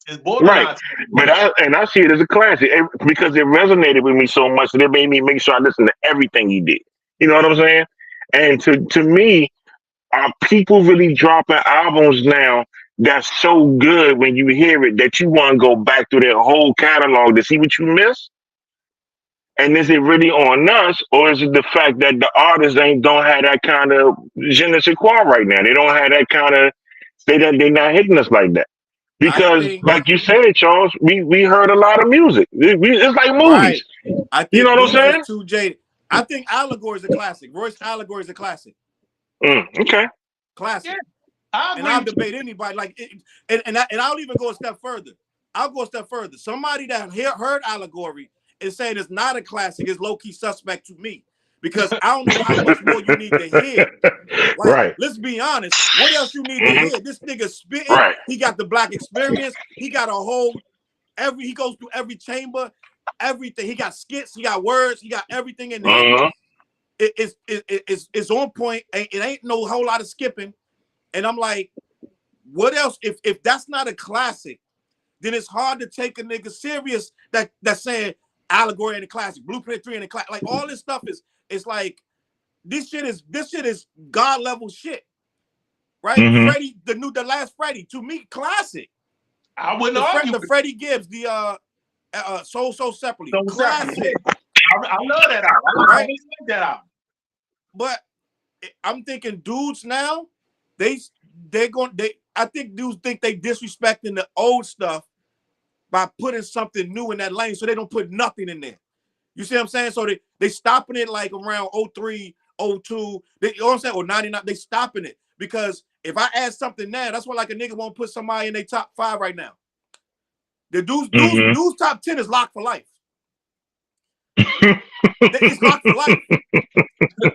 It's borderline. Right. But I see it as a classic because it resonated with me so much that it made me make sure I listen to everything he did. You know what I'm saying? And to me, are people really dropping albums now that's so good when you hear it that you want to go back through their whole catalog to see what you missed? And is it really on us, or is it the fact that the artists don't have that kind of je ne sais quoi right now? They don't have that kind of they're not hitting us like that. Because, like you said, Charles, we heard a lot of music. It's like movies. Right. I think you know what I'm saying? Too jaded. I think Allegory is a classic. Royce Allegory is a classic. Okay. Classic. Yeah, and I'll debate anybody. Like, and I'll even go a step further. I'll go a step further. Somebody that heard Allegory is saying it's not a classic is low-key suspect to me. Because I don't know how much more you need to hear. Like, right. Let's be honest. What else you need to hear? This nigga spitting. Right. He got the black experience. He got a whole he goes through every chamber, everything. He got skits. He got words. He got everything in there. It's on point. It ain't no whole lot of skipping. And I'm like, what else? If that's not a classic, then it's hard to take a nigga serious that's saying Allegory in the classic, Blueprint 3 in the classic. Like all this stuff is. It's like this shit is God level shit, right? Freddie, the last Freddie, to me, classic. I wouldn't argue. The Freddie Gibbs, the Soul Separately, classic. I love that album. I like that album. But I'm thinking dudes now, I think dudes think they disrespecting the old stuff by putting something new in that lane, so they don't put nothing in there. You see what I'm saying? So they stopping it like around 03, 02, you know what I'm saying? Or 99, they stopping it. Because if I add something now, that's why like a nigga won't put somebody in their top 5 right now. The dude's top 10 is locked for life. It's locked for life.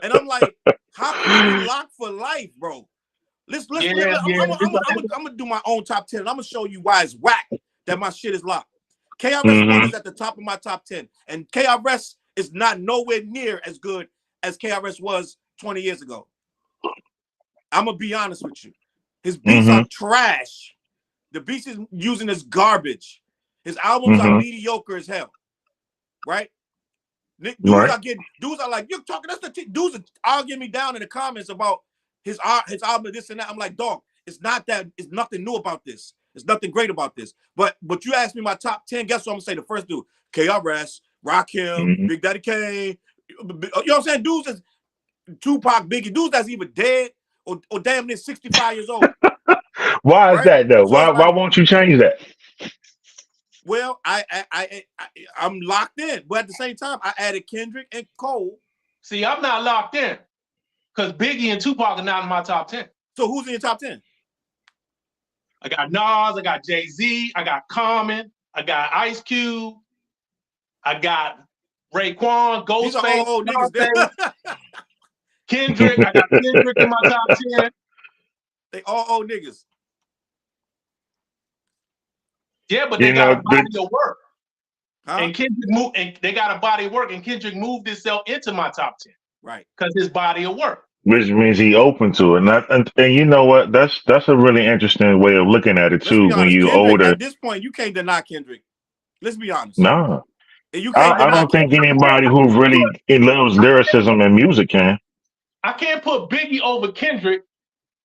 And I'm like, how can you be locked for life, bro? I'm gonna do my own top 10 and I'm gonna show you why it's whack that my shit is locked. KRS-One is at the top of my top 10, and KRS is not nowhere near as good as KRS was 20 years ago. I'm gonna be honest with you. His beats are trash. The beats he's using is garbage. His albums are mediocre as hell. Right? Dudes are like, you're talking. Dudes are arguing me down in the comments about his album, this and that. I'm like, dog, it's not that. It's nothing new about this. There's nothing great about this. But you asked me my top 10. Guess what I'm gonna say? The first dude, KRS, Rakim, Big Daddy Kane. You know what I'm saying? Dudes is Tupac, Biggie. Dudes that's either dead or damn near 65 years old. Why is that though? So why won't you change that? Well, I'm locked in, but at the same time, I added Kendrick and Cole. See, I'm not locked in because Biggie and Tupac are not in my top 10. So who's in your top 10? I got Nas, I got Jay-Z, I got Common, I got Ice Cube, I got Raekwon, Ghostface, Kendrick, I got Kendrick in my top 10. They all old niggas. Yeah, but they got a body of work. Huh? And Kendrick moved, and they got a body of work, and Kendrick moved himself into my top 10. Right. Because his body of work. Which means he open to it. And you know what? That's a really interesting way of looking at it too. When you older, at this point, you can't deny Kendrick. Let's be honest. No, I don't think anybody who really loves lyricism and music can. I can't put Biggie over Kendrick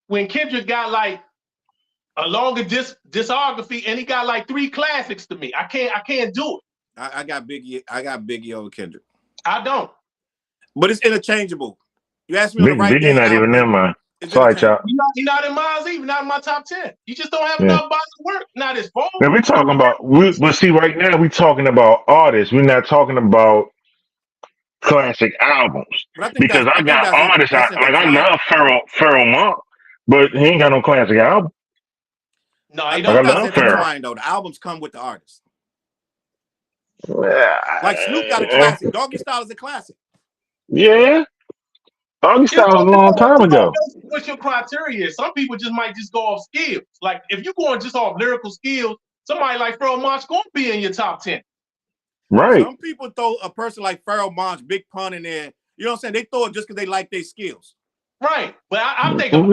when Kendrick got like a longer discography and he got like 3 classics to me. I can't do it. I got Biggie over Kendrick. I don't. But it's interchangeable. You asked me on the right Biggie not even in mine. Sorry, Chop. He's not in mine either. Not in my top 10. You just don't have enough body of work. Not his phone. Now we're talking about. But see, right now we're talking about artists. We're not talking about classic albums. Because I got artists. I love Pharoah Monk, but he ain't got no classic album. No, I don't. Though the albums come with the artist. Like Snoop got a classic. Doggy Style is a classic. Yeah. Doggy Style was a long time ago. What's your criteria? Some people might just go off skills. Like if you're going just off lyrical skills, somebody like Pharoah Monch gonna be in your top 10. Right. Some people throw a person like Pharoah Monch, Big Pun in there. You know what I'm saying? They throw it just because they like their skills. Right. But I'm thinking of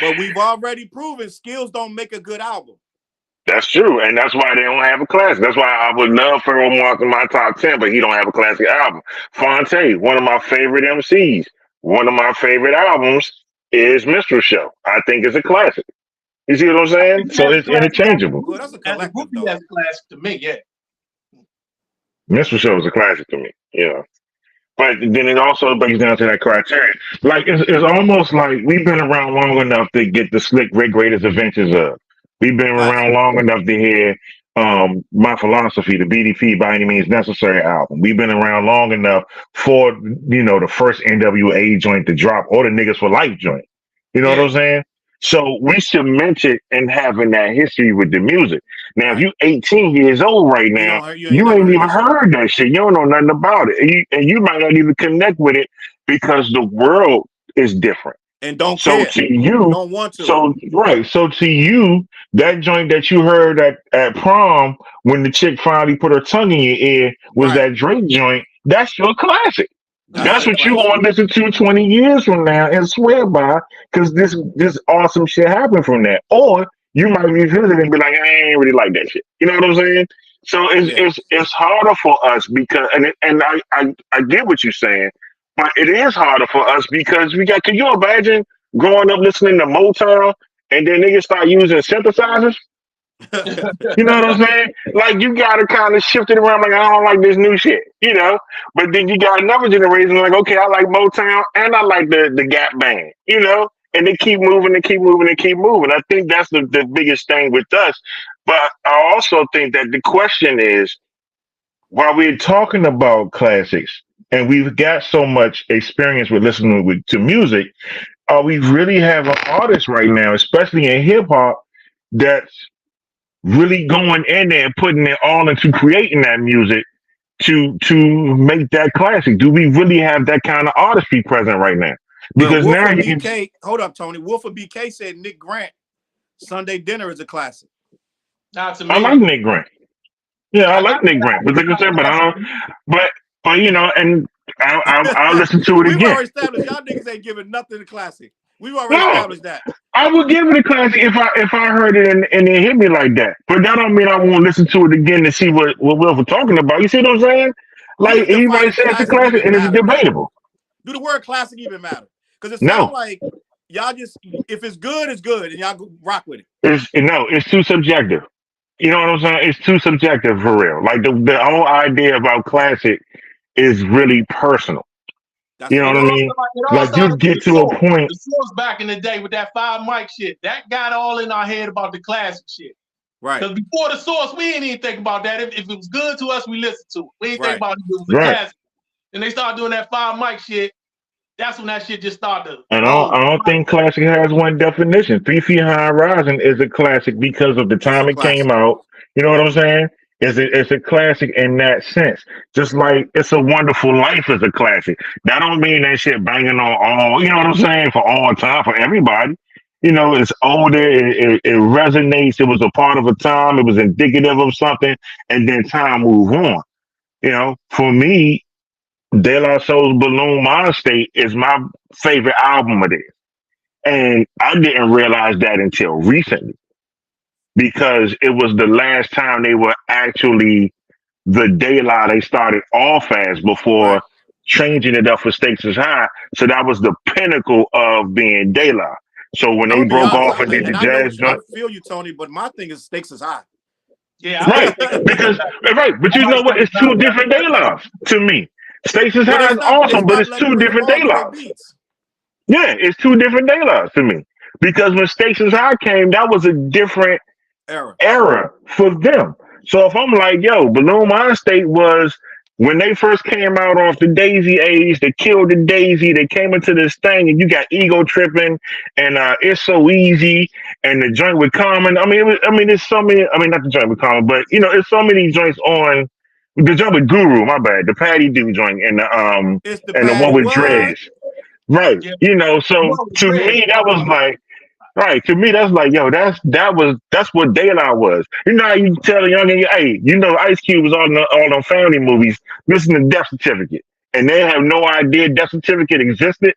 But we've already proven skills don't make a good album. That's true, and that's why they don't have a classic. That's why I would love Pharoah Monch in my top 10, but he don't have a classic album. Fonte, one of my favorite MCs, one of my favorite albums is Minstrel Show. I think it's a classic. You see what I'm saying? So it's interchangeable. Well, that's a as a collective, groupie, though. that's classic to me. Yeah. Minstrel Show is a classic to me, you know. But then it also breaks down to that criteria. Like it's almost like we've been around long enough to get the Slick Rick Greatest Adventures of. We've been around long enough to hear My Philosophy, the BDP by Any Means Necessary album. We've been around long enough for the first NWA joint to drop or the Niggas for Life joint. You know what I'm saying? So we cemented in having that history with the music. Now, if you 18 years old right now, you ain't even heard that shit. You don't know nothing about it. And you might not even connect with it because the world is different. And don't so care. To you, don't want to. So right. So to you, that joint that you heard at prom when the chick finally put her tongue in your ear was that Drake joint. That's your classic. That's what you want to listen to 20 years from now and swear by, because this awesome shit happened from that. Or you might revisit it and be like, I ain't really like that shit. You know what I'm saying? So it's harder for us because and I get what you're saying, but it is harder for us because can you imagine growing up listening to Motown and then niggas start using synthesizers? You know what I'm saying? Like you gotta kind of shift it around. Like I don't like this new shit, But then you got another generation like, okay, I like Motown and I like the Gap Band, And they keep moving and keep moving and keep moving. I think that's the biggest thing with us. But I also think that the question is, while we're talking about classics and we've got so much experience with listening to music, we really have an artist right now, especially in hip hop, that's really going in there and putting it all into creating that music to make that classic. Do we really have that kind of artistry present right now? Because Wolf now BK, hold up, Tony. Wolf of BK said Nick Grant, Sunday Dinner is a classic. Not to me. I like Nick Grant. Yeah, I like Nick Grant, but like I said, but and I'll listen to it again. We've already established y'all niggas ain't giving nothing a classic. We've already established that. I would give it a classic if I heard it and it hit me like that. But that don't mean I won't listen to it again to see what Wilf was talking about. You see what I'm saying? Like everybody says it's a classic and it's debatable. Do the word classic even matter? Because it sounds like y'all just, if it's good, it's good, and y'all rock with it. It's too subjective. You know what I'm saying? It's too subjective for real. Like the whole idea about classic is really personal. You know what I mean? Like you get to a point. The Source back in the day with that 5 mic shit, that got all in our head about the classic shit. Right. Because before the Source, we didn't even think about that. If it was good to us, we listened to it. We didn't think about it was a classic. And they started doing that 5 mic shit. That's when that shit just started. And I don't think classic has one definition. 3 Feet High Rising is a classic because of the time it came out. You know what I'm saying? It's a classic in that sense. Just like It's a Wonderful Life is a classic. That don't mean that shit banging on all, you know what I'm saying, for all time, for everybody. It's older, it resonates, it was a part of a time, it was indicative of something, and then time moved on. For me, De La Soul's Balloon Mind State is my favorite album of theirs. And I didn't realize that until recently, because it was the last time they were actually the De La they started off as before changing it up for Stakes is High. So that was the pinnacle of being De La. So when they broke off and did the jazz joint. I feel you, Tony, but my thing is Stakes is High. Yeah, but you know what? It's two different De La's to me. Stakes is High is awesome, but it's two different De La's. Yeah, it's two different De La's to me. Because when Stakes is High came, that was a different era for them. So if I'm like, yo, Balloon Mind State was when they first came out off the Daisy age, they killed the Daisy, they came into this thing, and you got Ego Tripping and It's So Easy and the joint with Common. There's so many. Not the joint with Common, but it's so many joints on the joint with Guru. My bad, the Patty Do joint and the one with Dreads. Right. Yeah. So to me that was like. Right, to me that's like, yo, that's what De La was. How you tell a young nigga, hey, Ice Cube was all them family movies, missing the Death Certificate, and they have no idea Death Certificate existed.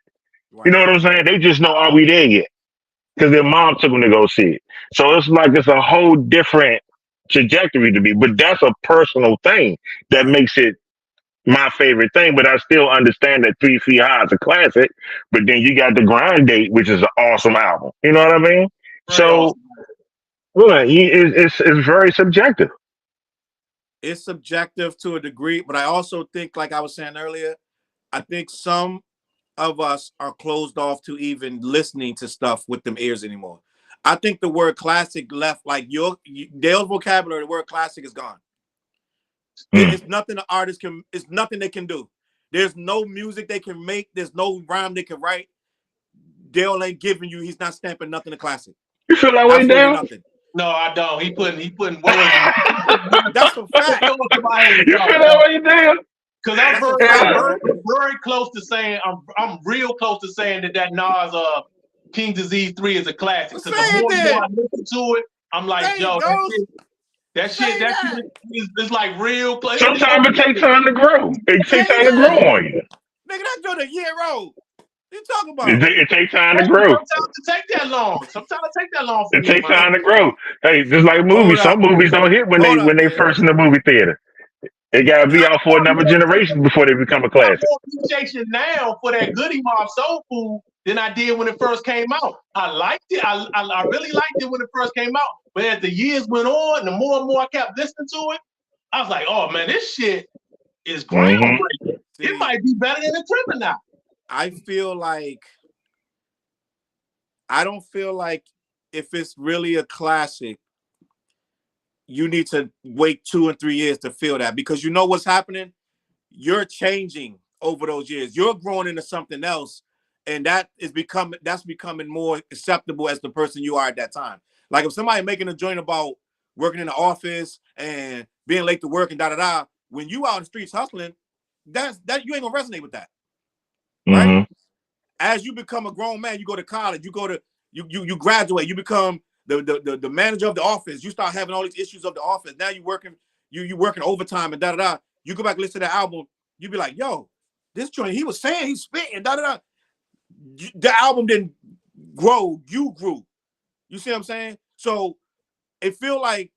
Right. You know what I'm saying? They just know, are we there yet? Because their mom took them to go see it. So it's like it's a whole different trajectory to be. But that's a personal thing that makes it my favorite thing. But I still understand that 3 Feet High is a classic. But then you got the Grind Date, which is an awesome album. You know what I mean? Very So awesome. well, it's very subjective. It's subjective to a degree, but I also think, like I was saying earlier, I think some of us are closed off to even listening to stuff with them ears anymore. I think the word classic left, like Dale's vocabulary, the word classic is gone. It's nothing the artist can, it's nothing they can do. There's no music they can make. There's no rhyme they can write. Dale ain't giving you, he's not stamping nothing a classic. You feel that way, Absolutely Dale? nothing. No, I don't. He putting words. That's a fact. You feel that way, Dale? Because I'm very close to saying, I'm real close to saying that Nas King Disease 3 is a classic. Because the more I listen to it, I'm like, yo, that shit is like real. Sometimes it takes time to grow. It takes time to grow on you. Nigga, that's doing a year old. What you talking about? It takes time to grow. Sometimes it take that long. Sometimes it take that long. It takes time to grow. Hey, just like movies, some movies don't hit when they first in the movie theater. They gotta be out for another generation before they become a classic. I have more appreciation now for that Goody Mob Soul Food than I did when it first came out. I liked it. I really liked it when it first came out. But as the years went on, and the more and more I kept listening to it, I was like, oh man, this shit is groundbreaking. It might be better than the Criminal. I don't feel like if it's really a classic, you need to wait 2 and 3 years to feel that, because you know what's happening? You're changing over those years. You're growing into something else, and that's becoming more acceptable as the person you are at that time. Like if somebody making a joint about working in the office and being late to work and da-da-da, when you out in the streets hustling, that you ain't gonna resonate with that. Right? Mm-hmm. As you become a grown man, you go to college, you graduate, you become the manager of the office. You start having all these issues of the office. Now you working overtime and da-da-da. You go back and listen to that album, you be like, yo, this joint, he was saying, he's spitting, da-da-da. The album didn't grow, you grew. You see what I'm saying? So it feel like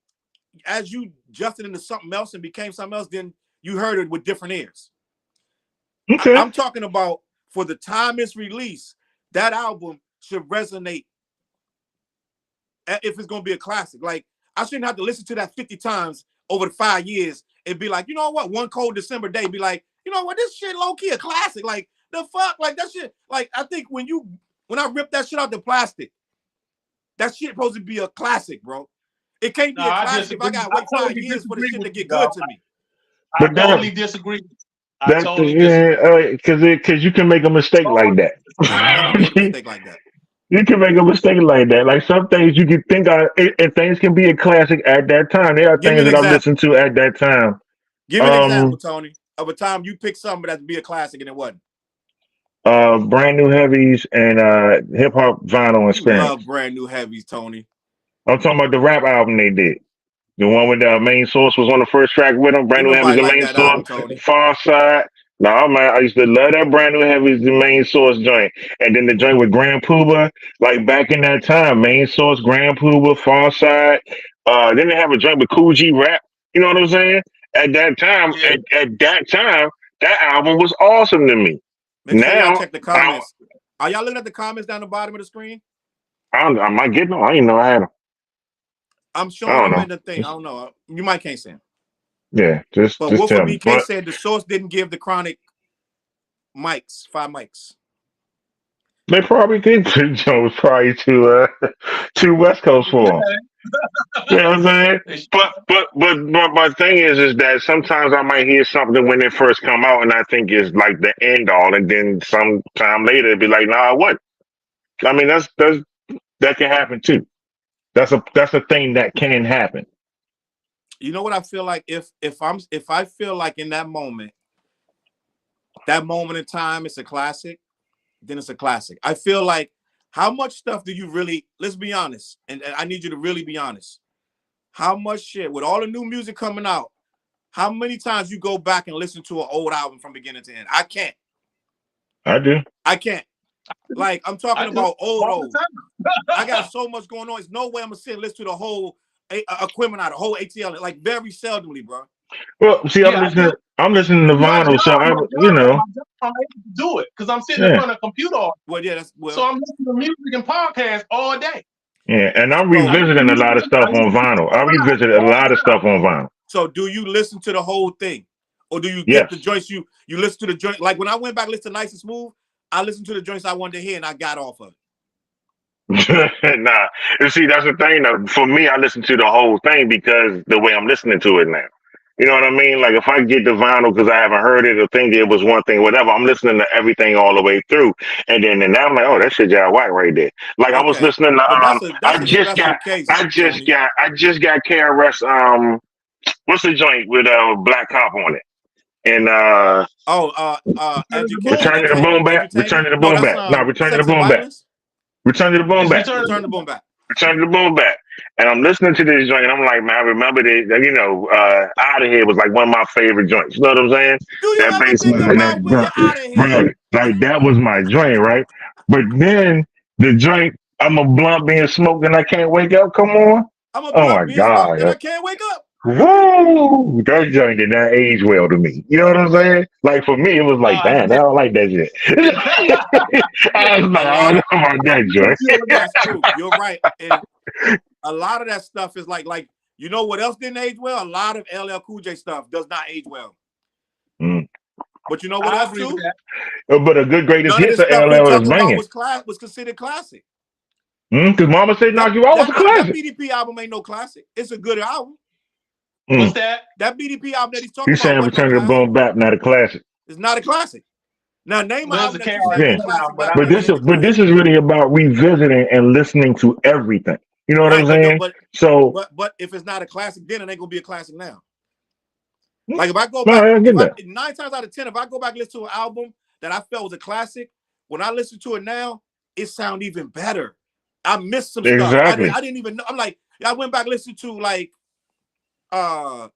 as you adjusted into something else and became something else, then you heard it with different ears. Okay. I'm talking about for the time it's released, that album should resonate if it's going to be a classic. Like, I shouldn't have to listen to that 50 times over the 5 years and be like, you know what, one cold December day, be like, you know what, this shit low-key a classic. Like, the fuck? Like, that shit, like, I think when I rip that shit out the plastic, that shit supposed to be a classic, bro. It can't be a classic if I got to wait 5 years for the shit to get good to me. I totally disagree. Because you can make a mistake like that. You can make a mistake like that. Like some things you can think of, and things can be a classic at that time. There are things that I listened to at that time. Give me an example, Tony, of a time you picked something that'd be a classic and it wasn't. Brand New Heavies and Hip Hop Vinyl Experience. Love Brand New Heavies, Tony. I'm talking about the rap album they did. The one with the main source was on the first track with them. Brand New Heavies, the main source. Far Side. No, man, I used to love that Brand New Heavies, the main source joint. And then the joint with Grand Puba, like back in that time, main source, Grand Puba, Far Side. Then they have a joint with Cool G Rap. You know what I'm saying? At that time, at that time, that album was awesome to me. Make sure y'all check the comments. Are y'all looking at the comments down the bottom of the screen? Am I getting them? I didn't know I had them. I'm showing them in the thing. I don't know. You might can't see them. Yeah, just Wolford BK said the source didn't give the Chronic mics, 5 mics. They probably did. Joe was probably too West Coast for them. You know what I'm saying? But my thing is that sometimes I might hear something when it first come out and I think it's like the end all, and then sometime later it'd be like, nah, what? I mean, that can happen too. That's a thing that can happen. You know what I feel like? If I feel like in that moment in time, it's a classic, then it's a classic. I feel like, how much stuff do you really, let's be honest, and I need you to really be honest. How much shit, with all the new music coming out, How many times you go back and listen to an old album from beginning to end? I can't. I do. I can't. Like, I'm talking about old. I got so much going on. There's no way I'm gonna sit and listen to the whole Aquemini, the whole ATL, like very seldomly, bro. Well, see, I'm listening to vinyl, so I'm able to do it because I'm sitting in front of a computer. Well, yeah, so I'm listening to music and podcasts all day. Yeah, and I'm revisiting a lot of stuff on vinyl. I revisited a lot of stuff on vinyl. So, do you listen to the whole thing, or do you get the joints? You listen to the joint. Like when I went back, listen to Nice and Smooth, I listened to the joints I wanted to hear, and I got off of it. Nah, you see, that's the thing. Though. For me, I listen to the whole thing because the way I'm listening to it now. You know what I mean? Like if I get the vinyl because I haven't heard it or think it was one thing, whatever, I'm listening to everything all the way through. And then I'm like, oh, that shit got white right there. Like I was listening to I just got KRS what's the joint with Black Cop on it? And Return to the Boom Back. Return to the Boom Back. No, Return to the Boom Back. Return to the Boom Back. Return to the Boom Back. Return to the Boom Back. And I'm listening to this joint, and I'm like, man, I remember this. You know, Out of Here was like one of my favorite joints. You know what I'm saying? Do you ever think about when you're Out of Here? Like that was my joint, right? But then the joint, I'm a blunt being smoked and I can't wake up. Come on. I'm a blunt being smoked and I can't wake up. Whoa, that joint did not age well to me. You know what I'm saying? Like for me, it was like, damn, I don't like that shit. I was like, I don't know about that joint. That's true. You're right. And a lot of that stuff is like, you know what else didn't age well? A lot of LL Cool J stuff does not age well. But you know what else too? But a good greatest hits of LL is banging. Was considered classic. Because Mama Said Knock You Out was a classic. That BDP album ain't no classic. It's a good album. What's that? That BDP album that he's talking about. You're saying Return to the Boom Back, not a classic. It's not a classic. Now name an album but this is really about revisiting and listening to everything. You know what I'm saying? But if it's not a classic, then it ain't gonna be a classic now. Like if I go back, 9 times out of 10, if I go back and listen to an album that I felt was a classic, when I listen to it now, it sounds even better. I missed some stuff. I didn't even know. I'm like, I went back and listened to like a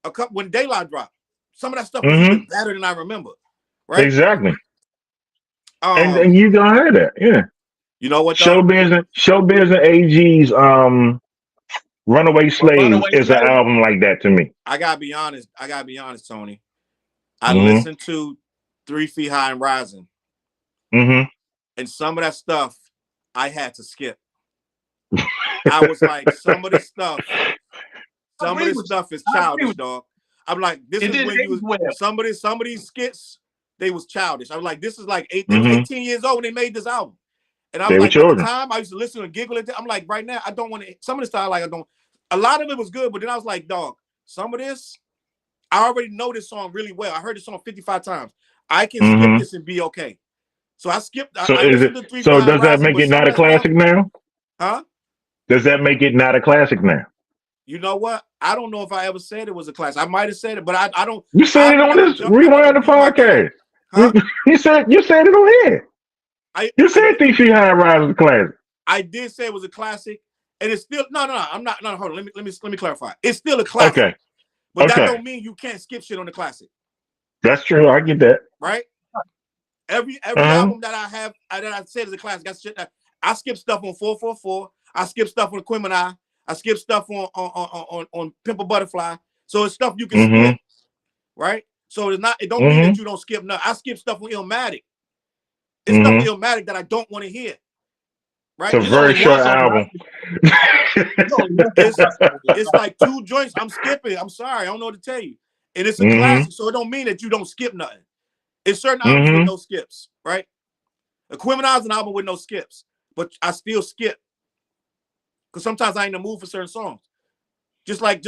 couple when Daylight dropped. Some of that stuff was even better than I remember. Right? Exactly. And you gonna hear that, yeah. You know what? Showbiz and AG's Runaway Slave is an album like that to me. I gotta be honest, Tony. I listened to 3 Feet High and Rising. And some of that stuff I had to skip. I was like, some of this stuff is childish, dog. I'm like, this is when you was some of these skits, they was childish. I was like, this is like 18 years old when they made this album. And I was like, at the time, I used to listen and giggle at that. I'm like, right now, I don't want to. Some of the style, like, I don't. A lot of it was good, but then I was like, dog, some of this, I already know this song really well. I heard this song 55 times. I can skip this and be okay. So I skipped. So does that make it not a classic now? Huh? Does that make it not a classic now? You know what? I don't know if I ever said it was a classic. I might have said it, but I don't. You said it on this Rewind the podcast. Huh? You said it on here. You said 3 Feet High and Rise was a classic. I did say it was a classic, and it's still no. I'm not. No, hold on. Let me clarify. It's still a classic. Okay. But that don't mean you can't skip shit on the classic. That's true. I get that. Right. Every album that I have that I said is a classic. That's shit. I skip stuff on 444. I skip stuff on Aquemini. I skip stuff on Pimp a Butterfly. So it's stuff you can skip. Right. So it's not. It don't mean that you don't skip. No, I skip stuff on Illmatic. It's stuff Illmatic that I don't want to hear. Right? It's a very short album. It's like 2 joints. I'm skipping. I'm sorry. I don't know what to tell you. And it's a classic, so it don't mean that you don't skip nothing. It's certain albums with no skips, right? Aquemini's an album with no skips, but I still skip. Because sometimes I ain't in the mood for certain songs. Just like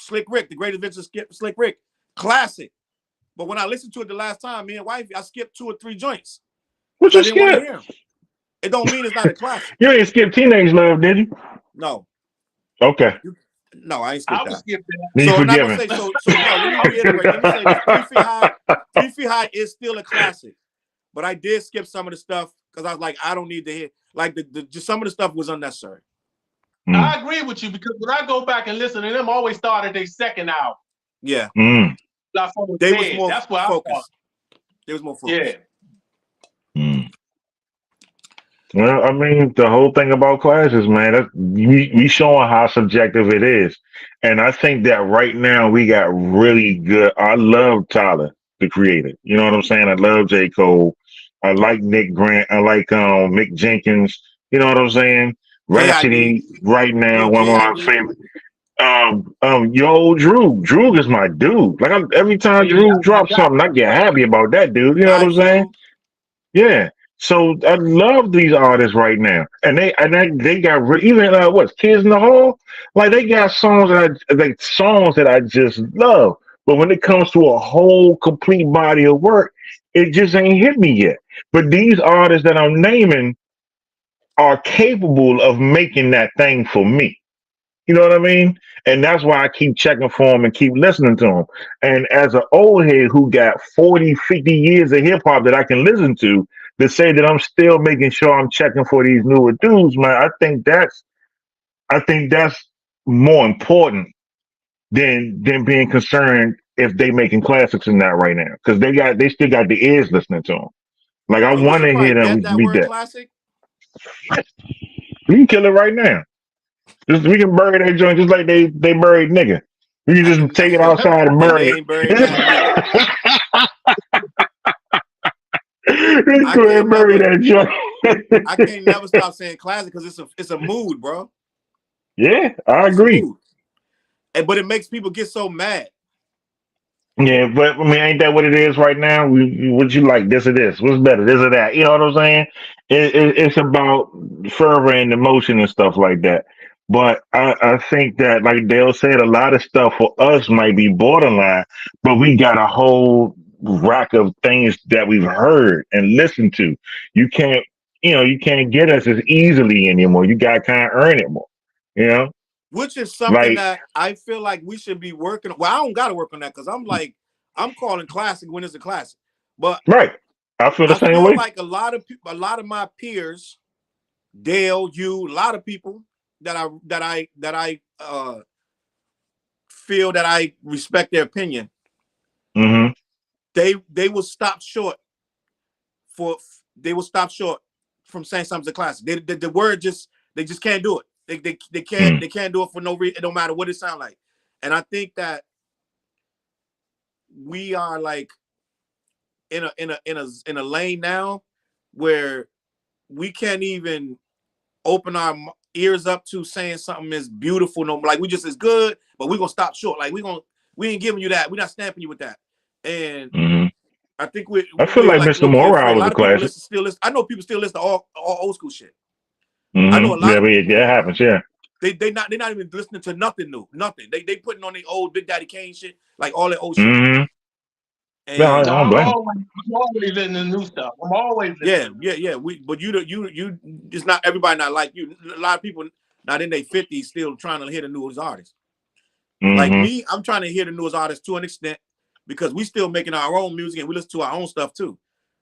Slick Rick, The Great Adventures of Slick Rick. Classic. But when I listened to it the last time, me and wifey, I skipped 2 or 3 joints. What you skip? It don't mean it's not a classic. You ain't skip Teenage Love, did you? No. Okay. No, I ain't skipped that. I would skip that. So I'm not gonna say no, let me reiterate. Let me say this. 3 Feet High is still a classic. But I did skip some of the stuff because I was like, I don't need to hear. Like just some of the stuff was unnecessary. I agree with you because when I go back and listen to them, always start at their second album. Yeah. Mm. They was more That's what I thought. focused. They was more focused. Yeah. Mm. Well, I mean, the whole thing about classes, man, we showing how subjective it is. And I think that right now we got really good. I love Tyler, the creator. You know what I'm saying? I love J. Cole. I like Nick Grant. I like Mick Jenkins. You know what I'm saying? KID. Rhapsody right You now, know one of my KID. favorite. Yo, Drew. Drew is my dude. Like every time Yeah, Drew that's my drops guy. something, I get happy about that dude. You know what Hi I'm saying? Drew. Yeah. So I love these artists right now, and they got even what's Kids in the Hall, like they got songs that I just love. But when it comes to a whole complete body of work, it just ain't hit me yet. But these artists that I'm naming are capable of making that thing for me. You know what I mean? And that's why I keep checking for them and keep listening to them. And as an old head who got 40, 50 years of hip hop that I can listen to say that I'm still making sure I'm checking for these newer dudes, man, I think that's more important than being concerned if they making classics in that right now. Because they still got the ears listening to them. Like I Yo, we want should to probably hear them bet that beat word that. classic. We can kill it right now. We can bury that joint just like they buried nigga. We can just take it outside and And they bury ain't buried that neither. it. Let's I go ahead and can't bury never that joint. I can't never stop saying classic because it's a mood, bro. Yeah, I It's a agree. mood. But it makes people get so mad. Yeah, but I mean, ain't that what it is right now? What you like, this or this? What's better, this or that? You know what I'm saying? It's about fervor and emotion and stuff like that. But I think that, like Dale said, a lot of stuff for us might be borderline, but we got a whole rack of things that we've heard and listened to. You can't, you can't get us as easily anymore. You got to kind of earn it more. You know, Which is something like that I feel like we should be working on. Well, I don't gotta work on that because I'm calling classic when it's a classic. But right. I feel the I same feel way. like a lot of my peers, Dale, you, a lot of people that I feel that I respect their opinion, Hmm. they will stop short for they will stop short from saying something's a classic. The word they just can't do it. They can't do it for no reason. It don't matter what it sounds like. And I think that we are like in a lane now where we can't even open our ears up to saying something is beautiful. No, like we just as good, but we're gonna stop short. Like we ain't giving you that. We're not stamping you with that. And Hmm. I think I feel we're like like Mr. low key afraid. Morale A was lot a of people classic. listen. I know people still listen to all old school shit. I know a Mm-hmm. lot Yeah, of but people. that happens. Yeah. They're not even listening to nothing new. Nothing. They putting on the old Big Daddy Kane shit, like all that old shit. Mm-hmm. No, I And No, don't blame him. I'm always in the new stuff. I'm always listening. yeah. But you, it's not everybody not like you. A lot of people not in their 50s still trying to hear the newest artists. Like Mm-hmm. me, I'm trying to hear the newest artists to an extent because we still making our own music and we listen to our own stuff too.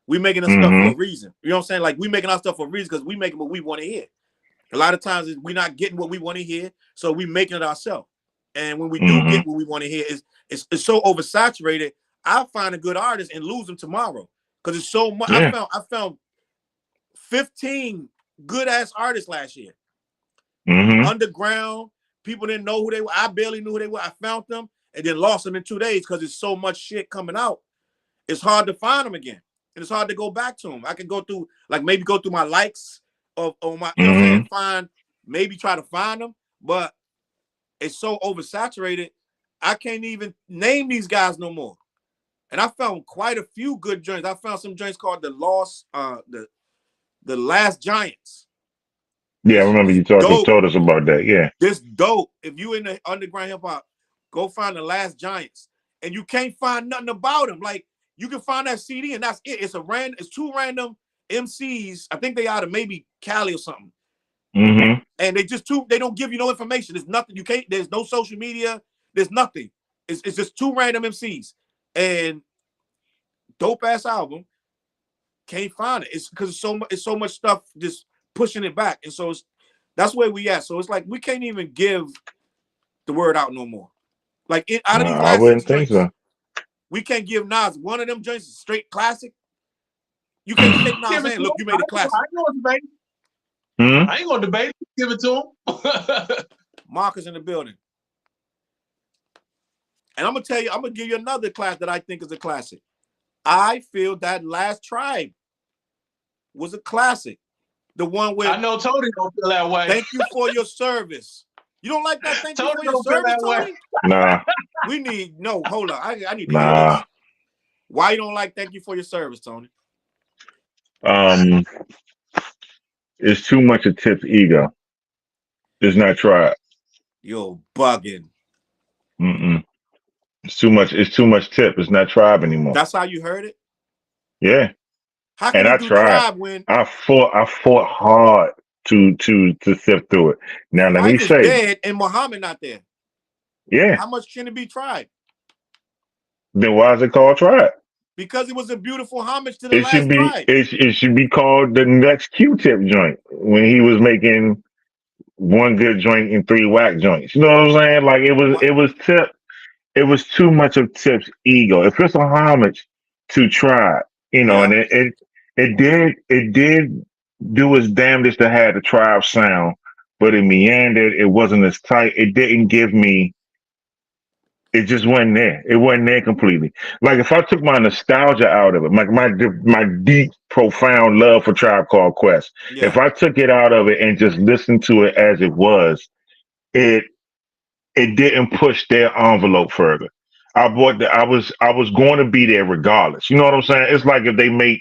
We making us stuff for Mm-hmm. a reason. You know what I'm saying? Like we making our stuff for a reason because we making what we want to hear. A lot of times we're not getting what we want to hear, so we making it ourselves. And when we do Mm-hmm. get what we want to hear, it's so oversaturated. I find a good artist and lose them tomorrow because it's so much. Yeah. I found 15 good ass artists last year. Mm-hmm. Underground, people didn't know who they were. I barely knew who they were. I found them and then lost them in 2 days because there's so much shit coming out. It's hard to find them again. And it's hard to go back to them. I can go through, like maybe go through my likes of my, you know what I'm Mm-hmm. saying, maybe try to find them, but it's so oversaturated. I can't even name these guys no more. And I found quite a few good joints. I found some joints called the Last Giants. Yeah, I This remember this you dope. told us about that. Yeah. This dope. If you in the underground hip hop, go find the Last Giants. And you can't find nothing about them. Like you can find that CD and that's it. It's two random MCs. I think they out of maybe Cali or something. Mm-hmm. And they don't give you no information. There's nothing. There's no social media. There's nothing. It's just two random MCs. And dope ass album. Can't find it. It's because it's so much stuff just pushing it back. And so that's where we at. So it's like we can't even give the word out no more. Like out of these I last wouldn't 6 think joints, so. we can't give Nas one of them joints a straight classic. You can't shake Nas' Give it hand. to Look, him. you made it classic. I ain't gonna debate. Hmm? I ain't gonna debate. Give it to him. Marcus in the building. And I'm gonna give you another class that I think is a classic. I feel that Last Tribe was a classic. The one with I know Tony don't feel that way. thank you for your service. You don't like that? Thank you Tony for your don't feel service, that way. Tony? Nah, We need hold on. I need to hear nah. this. Why you don't like thank you for your service, Tony? It's too much of Tip's ego. It's not Tribe. You're bugging. Mm-mm. It's too much. It's too much Tip. It's not Tribe anymore. That's how you heard it? Yeah, How can and you I do tried. Tribe when I fought hard to sift through it. Now let me Fife is say, dead and Muhammad not there? yeah. How much can it be Tribe? Then why is it called Tribe? Because it was a beautiful homage to the It should last be Tribe. it should be called the next Q-Tip joint when he was making one good joint and three whack joints. You know what I'm saying? Like it was Tip. It was too much of Tip's ego. If it's a homage to Tribe, Yeah. and it did do its damnedest to have the Tribe sound, but it meandered. It wasn't as tight. It didn't give me. It just wasn't there. It wasn't there completely. Like if I took my nostalgia out of it, my deep, profound love for Tribe Called Quest, Yeah. if I took it out of it and just listened to it as it was, it it didn't push their envelope further. I was going to be there regardless. You know what I'm saying? It's like if they make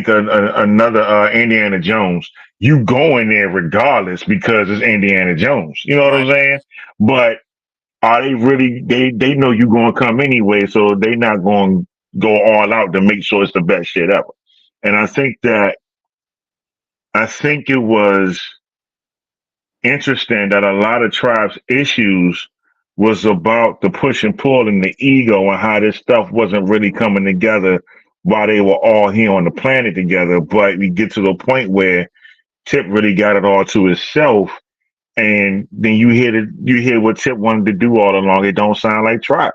another Indiana Jones, you go in there regardless because it's Indiana Jones. You know what I'm Right. saying? But are they really? They know you're going to come anyway, so they not going to go all out to make sure it's the best shit ever. And I think it was interesting that a lot of Tribe's issues was about the push and pull and the ego and how this stuff wasn't really coming together while they were all here on the planet together. But we get to the point where Tip really got it all to himself, and then you hear what Tip wanted to do all along. It don't sound like Tribe.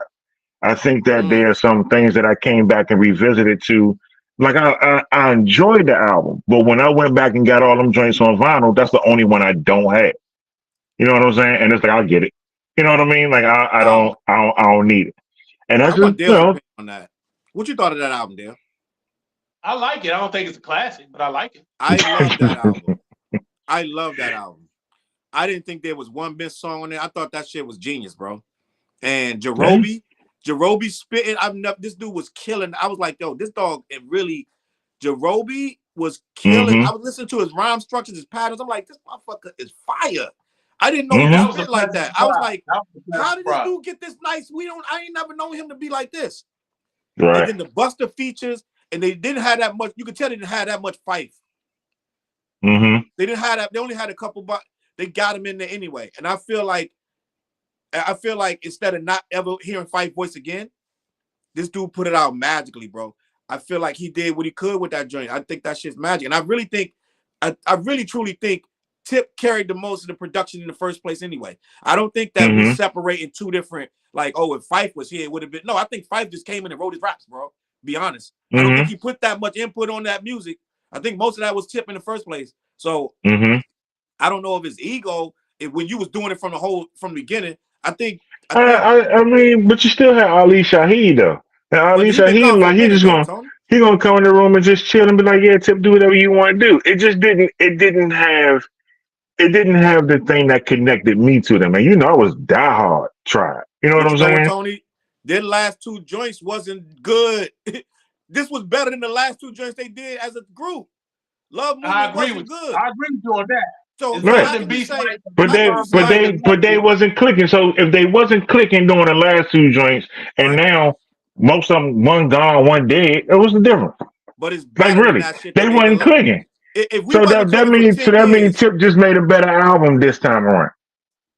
I think that there are some things that I came back and revisited to. Like I enjoyed the album, but when I went back and got all them joints on vinyl, that's the only one I don't have. You know what I'm saying? And it's like I'll get it. You know what I mean? Like I don't need it. And that's I just want Dale's opinion on that. What you thought of that album, Dale? I like it. I don't think it's a classic, but I like it. I love that album. I love that album. I didn't think there was one missed song on there. I thought that shit was genius, bro. And Jerobi spitting. This dude was killing. I was like, yo, this dog, it really, Jerobi was killing. Mm-hmm. I was listening to his rhyme structures, his patterns. I'm like, this motherfucker is fire. I didn't know he Mm-hmm. could spit like that. I was like, how did this surprise. dude get this nice? I ain't never known him to be like this. Right. And then the Buster features, and they didn't have that much. You could tell they didn't have that much Fife. Mm-hmm. They didn't have that. They only had a couple, but they got him in there anyway. And I feel like instead of not ever hearing Fife voice again, this dude put it out magically, bro. I feel like he did what he could with that joint. I think that shit's magic. And I really think, I really truly think Tip carried the most of the production in the first place anyway. I don't think that we separate in two different, like, oh, if Fife was here, it would have been. No, I think Fife just came in and wrote his raps, bro. Be honest. I don't think he put that much input on that music. I think most of that was Tip in the first place. So I don't know if his ego, when you was doing it from the beginning, I mean, but you still have Ali Shaheed though. And Ali he been Shaheed, gone for like a he's minute, just though, gonna Tony. he gonna come in the room and just chill and be like, yeah, Tip, do whatever you want to do. It didn't have the thing that connected me to them. And I was diehard Tribe. You know what But I'm you know what, saying? Tony? Their last two joints wasn't good. This was better than the last two joints they did as a group. Love Movement wasn't good. I agree with you on that. So It's Right. how can we say? But they wasn't clicking. So if they wasn't clicking during the last two joints, and now most of them one gone, one dead, it was the difference. But it's Like better than really, that shit they that they wasn't delivered. clicking. If we So wasn't that talking for 10 means years, Tip just made a better album this time around.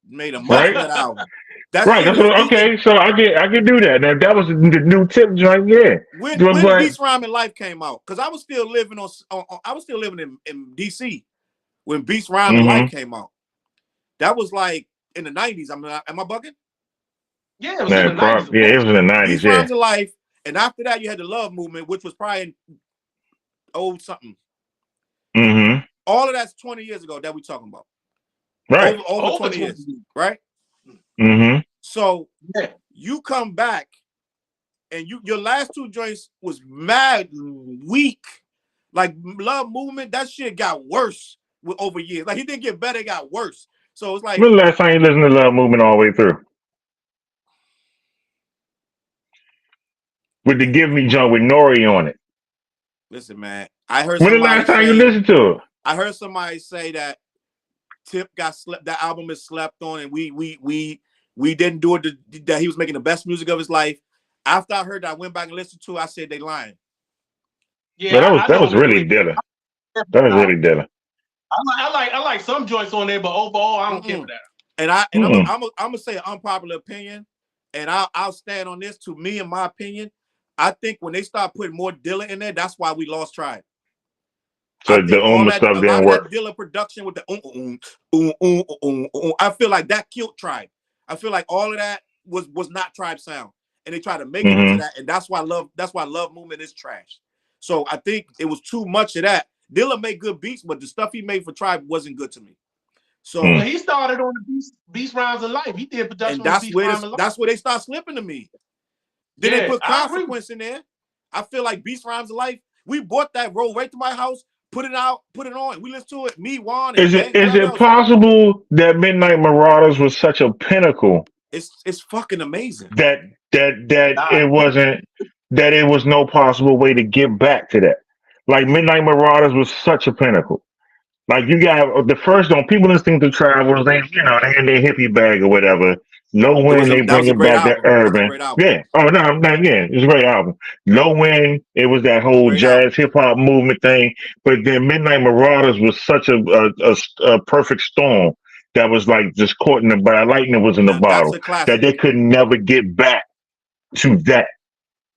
made a much Right? better album. That Right. shit That's was what, okay. So I can do that. Now if that was the new Tip joint, yeah. when But Beast Rhyme and Life came out, because I was still living in DC when Beast Rhyme and Life came out. That was like in the 90s. Am I bugging? Yeah, it was in the 90s. Yeah, it was in the 90s. Beast Yeah. Rhymes of Life, and after that you had the Love Movement, which was probably in old something. Mm-hmm. All of that's 20 years ago that we talking about. Right. Over 20 years, right? Mm-hmm. So yeah. You come back, and your last two joints was mad weak. Like Love Movement, that shit got worse over years. Like he didn't get better, it got worse. So it's like, when the last time you listened to Love Movement all the way through? With the Give Me jump with Nori on it. Listen, man, I heard when the last time you listened to it? I heard somebody say that Tip got slept. That album is slept on, and we didn't do it. That he was making the best music of his life. After I heard that, I went back and listened to it. I said they lying. Yeah, that was really Dilla. That was really Dilla. I like some joints on there, but overall, I don't care for that. And I'm gonna say an unpopular opinion, and I'll stand on this. To me, in my opinion, I think when they start putting more Dilla in there, that's why we lost Tribe. So the stuff didn't work. That Dilla production with the I feel like that killed Tribe. I feel like all of that was not Tribe sound, and they tried to make it into that, and that's why Love Movement is trash. So I think it was too much of that. Dilla made good beats, but the stuff he made for Tribe wasn't good to me. So he started on the Beast Rhymes of Life. He did production. And that's where they start slipping to me. Then they put Consequence in there. I feel like Beast Rhymes of Life. We bought that, roll right to my house, put it on. We listened to it. Me, Juan. Is it possible that Midnight Marauders was such a pinnacle? It's fucking amazing. That it was no possible way to get back to that. Like Midnight Marauders was such a pinnacle. Like you got the first one, people listening to Travelers, they in their hippie bag or whatever. Low Wind, they bring it back to urban. Yeah. Oh no, yeah, it's a great album. Low Wind, it was that whole jazz hip hop movement thing. But then Midnight Marauders was such a perfect storm that was like just caught in the bottle. Lightning was in the bottle. That they could never get back to that.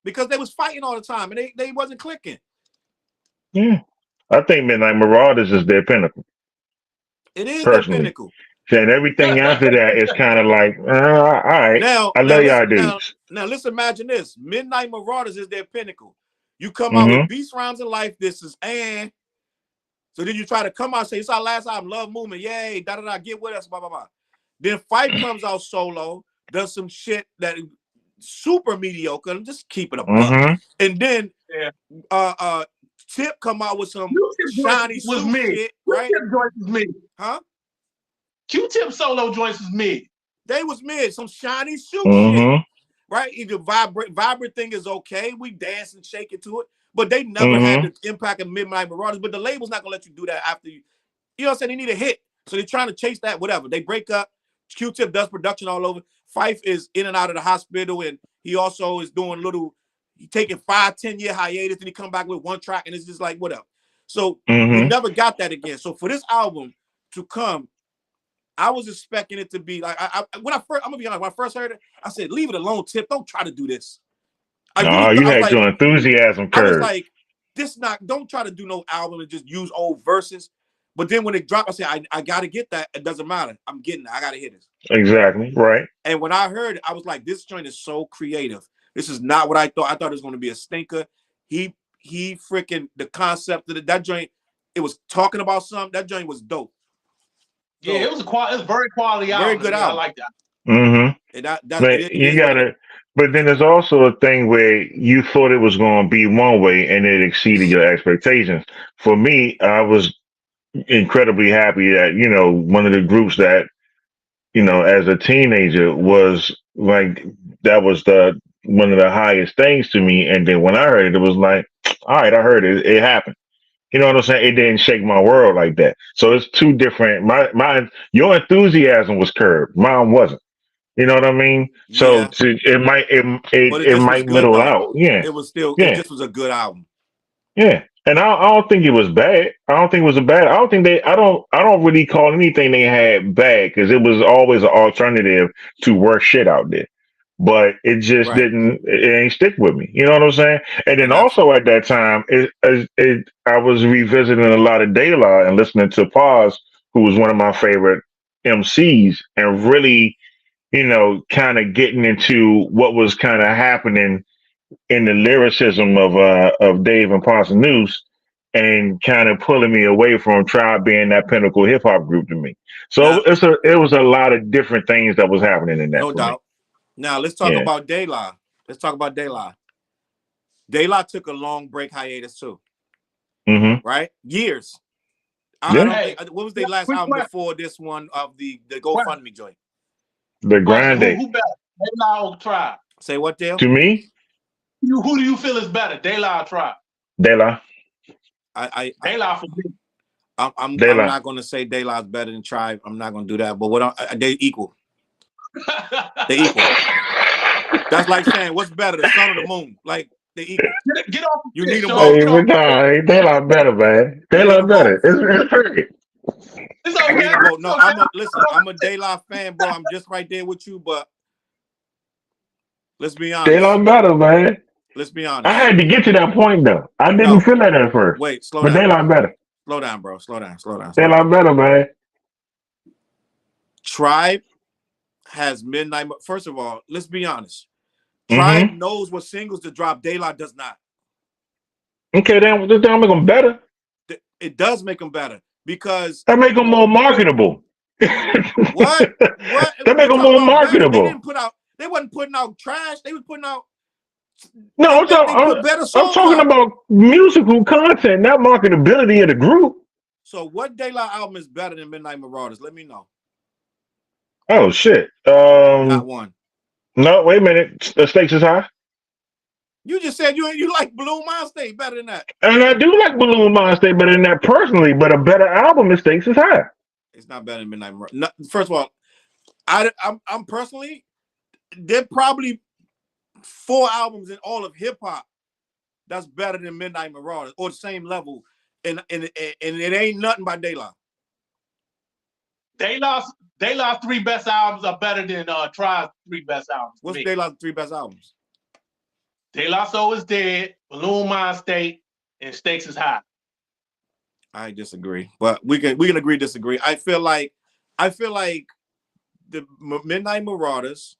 Because they was fighting all the time and they wasn't clicking. Yeah. I think Midnight Marauders is their pinnacle. It is their pinnacle. And everything after that is kind of like, all right. I love y'all dudes. Now let's imagine this. Midnight Marauders is their pinnacle. You come out with Beast Rhymes of Life. This is so then you try to come out and say, it's our last album, Love Movement. Yay, da-da-da, get with us, blah, blah, blah. Then Fife comes out solo, does some shit that is super mediocre. I'm just keeping a buck. And then Tip come out with some shiny shit, right? Q-Tip joints was mid. Huh? Q-Tip solo joints was mid. They was mid. Some shiny shoe shit, right? Either vibrant thing is okay. We dance and shake it to it, but they never had the impact of Midnight Marauders. But the label's not gonna let you do that after you. You know what I'm saying? They need a hit, so they're trying to chase that. Whatever. They break up. Q-Tip does production all over. Fife is in and out of the hospital, and he also is doing little. He taking 5-10 year hiatus, and he come back with one track, and it's just like whatever. So we never got that again. So for this album to come, I was expecting it to be like I'm gonna be honest. When I first heard it, I said, "Leave it alone, Tip. Don't try to do this." You had your enthusiasm curve. I was like, don't try to do no album and just use old verses. But then when it dropped, I said, I gotta get that. It doesn't matter. I'm getting it. I gotta hear this. Exactly. Right. And when I heard it, I was like, this joint is so creative. This is not what I thought. I thought it was going to be a stinker. He freaking the concept of that joint. It was talking about something. That joint was dope. So, it was a very quality album. Very good album. I like that. And but then there's also a thing where you thought it was going to be one way and it exceeded your expectations. For me, I was incredibly happy that one of the groups that as a teenager was like that was one of the highest things to me. And then when I heard it, it was like, all right, I heard it. It happened. You know what I'm saying? It didn't shake my world like that. So it's two different. Your enthusiasm was curbed. Mine wasn't. You know what I mean? So it might middle out. Yeah, it was still. It just was a good album. Yeah, and I don't think it was bad. I don't think it was a bad. I don't really call anything they had bad because it was always an alternative to worse shit out there. But it just didn't. It ain't stick with me. You know what I'm saying? And then also at that time, I was revisiting a lot of De La and listening to Paz, who was one of my favorite MCs, and really kind of getting into what was kind of happening in the lyricism of Dave and Parson and kind of pulling me away from Tribe being that pinnacle hip hop group to me. So Now, it was a lot of different things that was happening in that. No doubt. Now let's talk about De La. Let's talk about De La. De La took a long break hiatus too. Mm-hmm. Right? Years. Yeah. What was their last album before this one of the GoFundMe joint? The Grande. Who better? De La or Tribe? Say what, Dale? To me? Who do you feel is better? De La or Tribe? De La. De La for me. I'm not gonna say De La is better than Tribe. I'm not gonna do that. But they equal. They equal. That's like saying what's better, the sun or the moon? Like they equal. Get off. You need them both. both. De La better, man. De La better. It's perfect. It's okay. No, I'm a De La fan, bro. I'm just right there with you, but let's be honest. De La better, man. Let's be honest. I had to get to that point though. I didn't feel that at first. Wait, slow down. But De La better. Slow down, bro. Slow down. De La better, man. Tribe has Midnight. First of all, let's be honest. Tribe knows what singles to drop. De La does not. Okay, then make them better. It does make them better because that make them more marketable. What? That make them more marketable. They wasn't putting out trash. They was putting out. No, I'm talking about musical content, not marketability of the group. So, what De La album is better than Midnight Marauders? Let me know. Oh shit! Not one. No, wait a minute. The stakes is high. You just said you like Balloon Mind State better than that. And I do like Balloon Mind State better than that personally, but a better album, the stakes is high. It's not better than Midnight Marauders. No, first of all, I'm personally, they're probably 4 albums in all of hip hop that's better than Midnight Marauders or the same level, and it ain't nothing by De La. De La's 3 best albums are better than Tribe's 3 best albums. What's De La's 3 best albums? De La Soul is Dead, Balloon Mind State, and Stakes is High. I disagree, but we can agree disagree. I feel like the Midnight Marauders,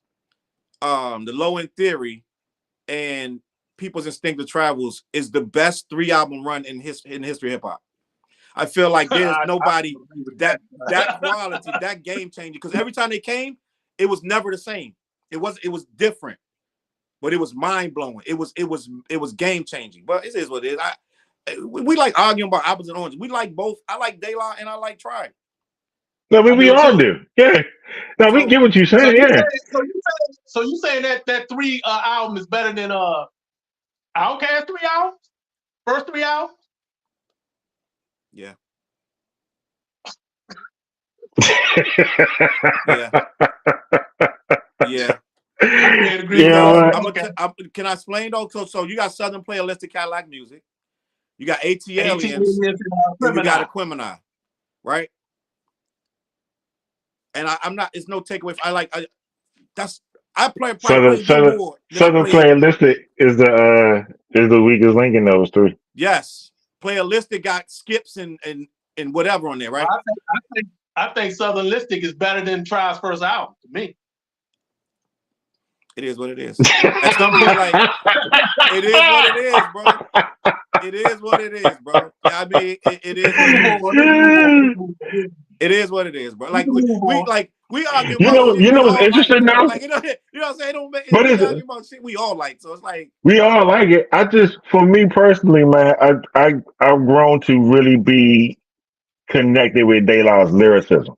the Low End Theory, and People's Instinctive Travels is the best 3-album run in history of hip hop. I feel like there's nobody that quality, that game changer. Because every time they came, it was never the same. It was different, but it was mind blowing. It was game changing. But it is what it is. We like arguing about apples and oranges. We like both. I like De La and I like Tribe. No, we all do. Yeah. No, we get what you're saying. So you saying that 3 album is better than Outkast 3 albums? First 3 albums? Yeah. Yeah. Can I explain though? So you got Southern Playalistic Cadillac Music, you got ATL, and you got Aquemini, right? And I'm not. It's no takeaway. I play Southern Playalistic is the weakest link in those 3. Yes, Playalistic got skips and whatever on there, right? I think Southern Listic is better than Tribe's first album to me. It is what it is. At some point, like, it is what it is, bro. It is what it is, bro. I mean, it is what it is. It is what it is, bro. Like we argue. You know what's interesting now? Like, you know what I'm saying? It don't make it about shit we all like. So it's like we all like it. For me personally, man, I've grown to really be connected with De La's lyricism.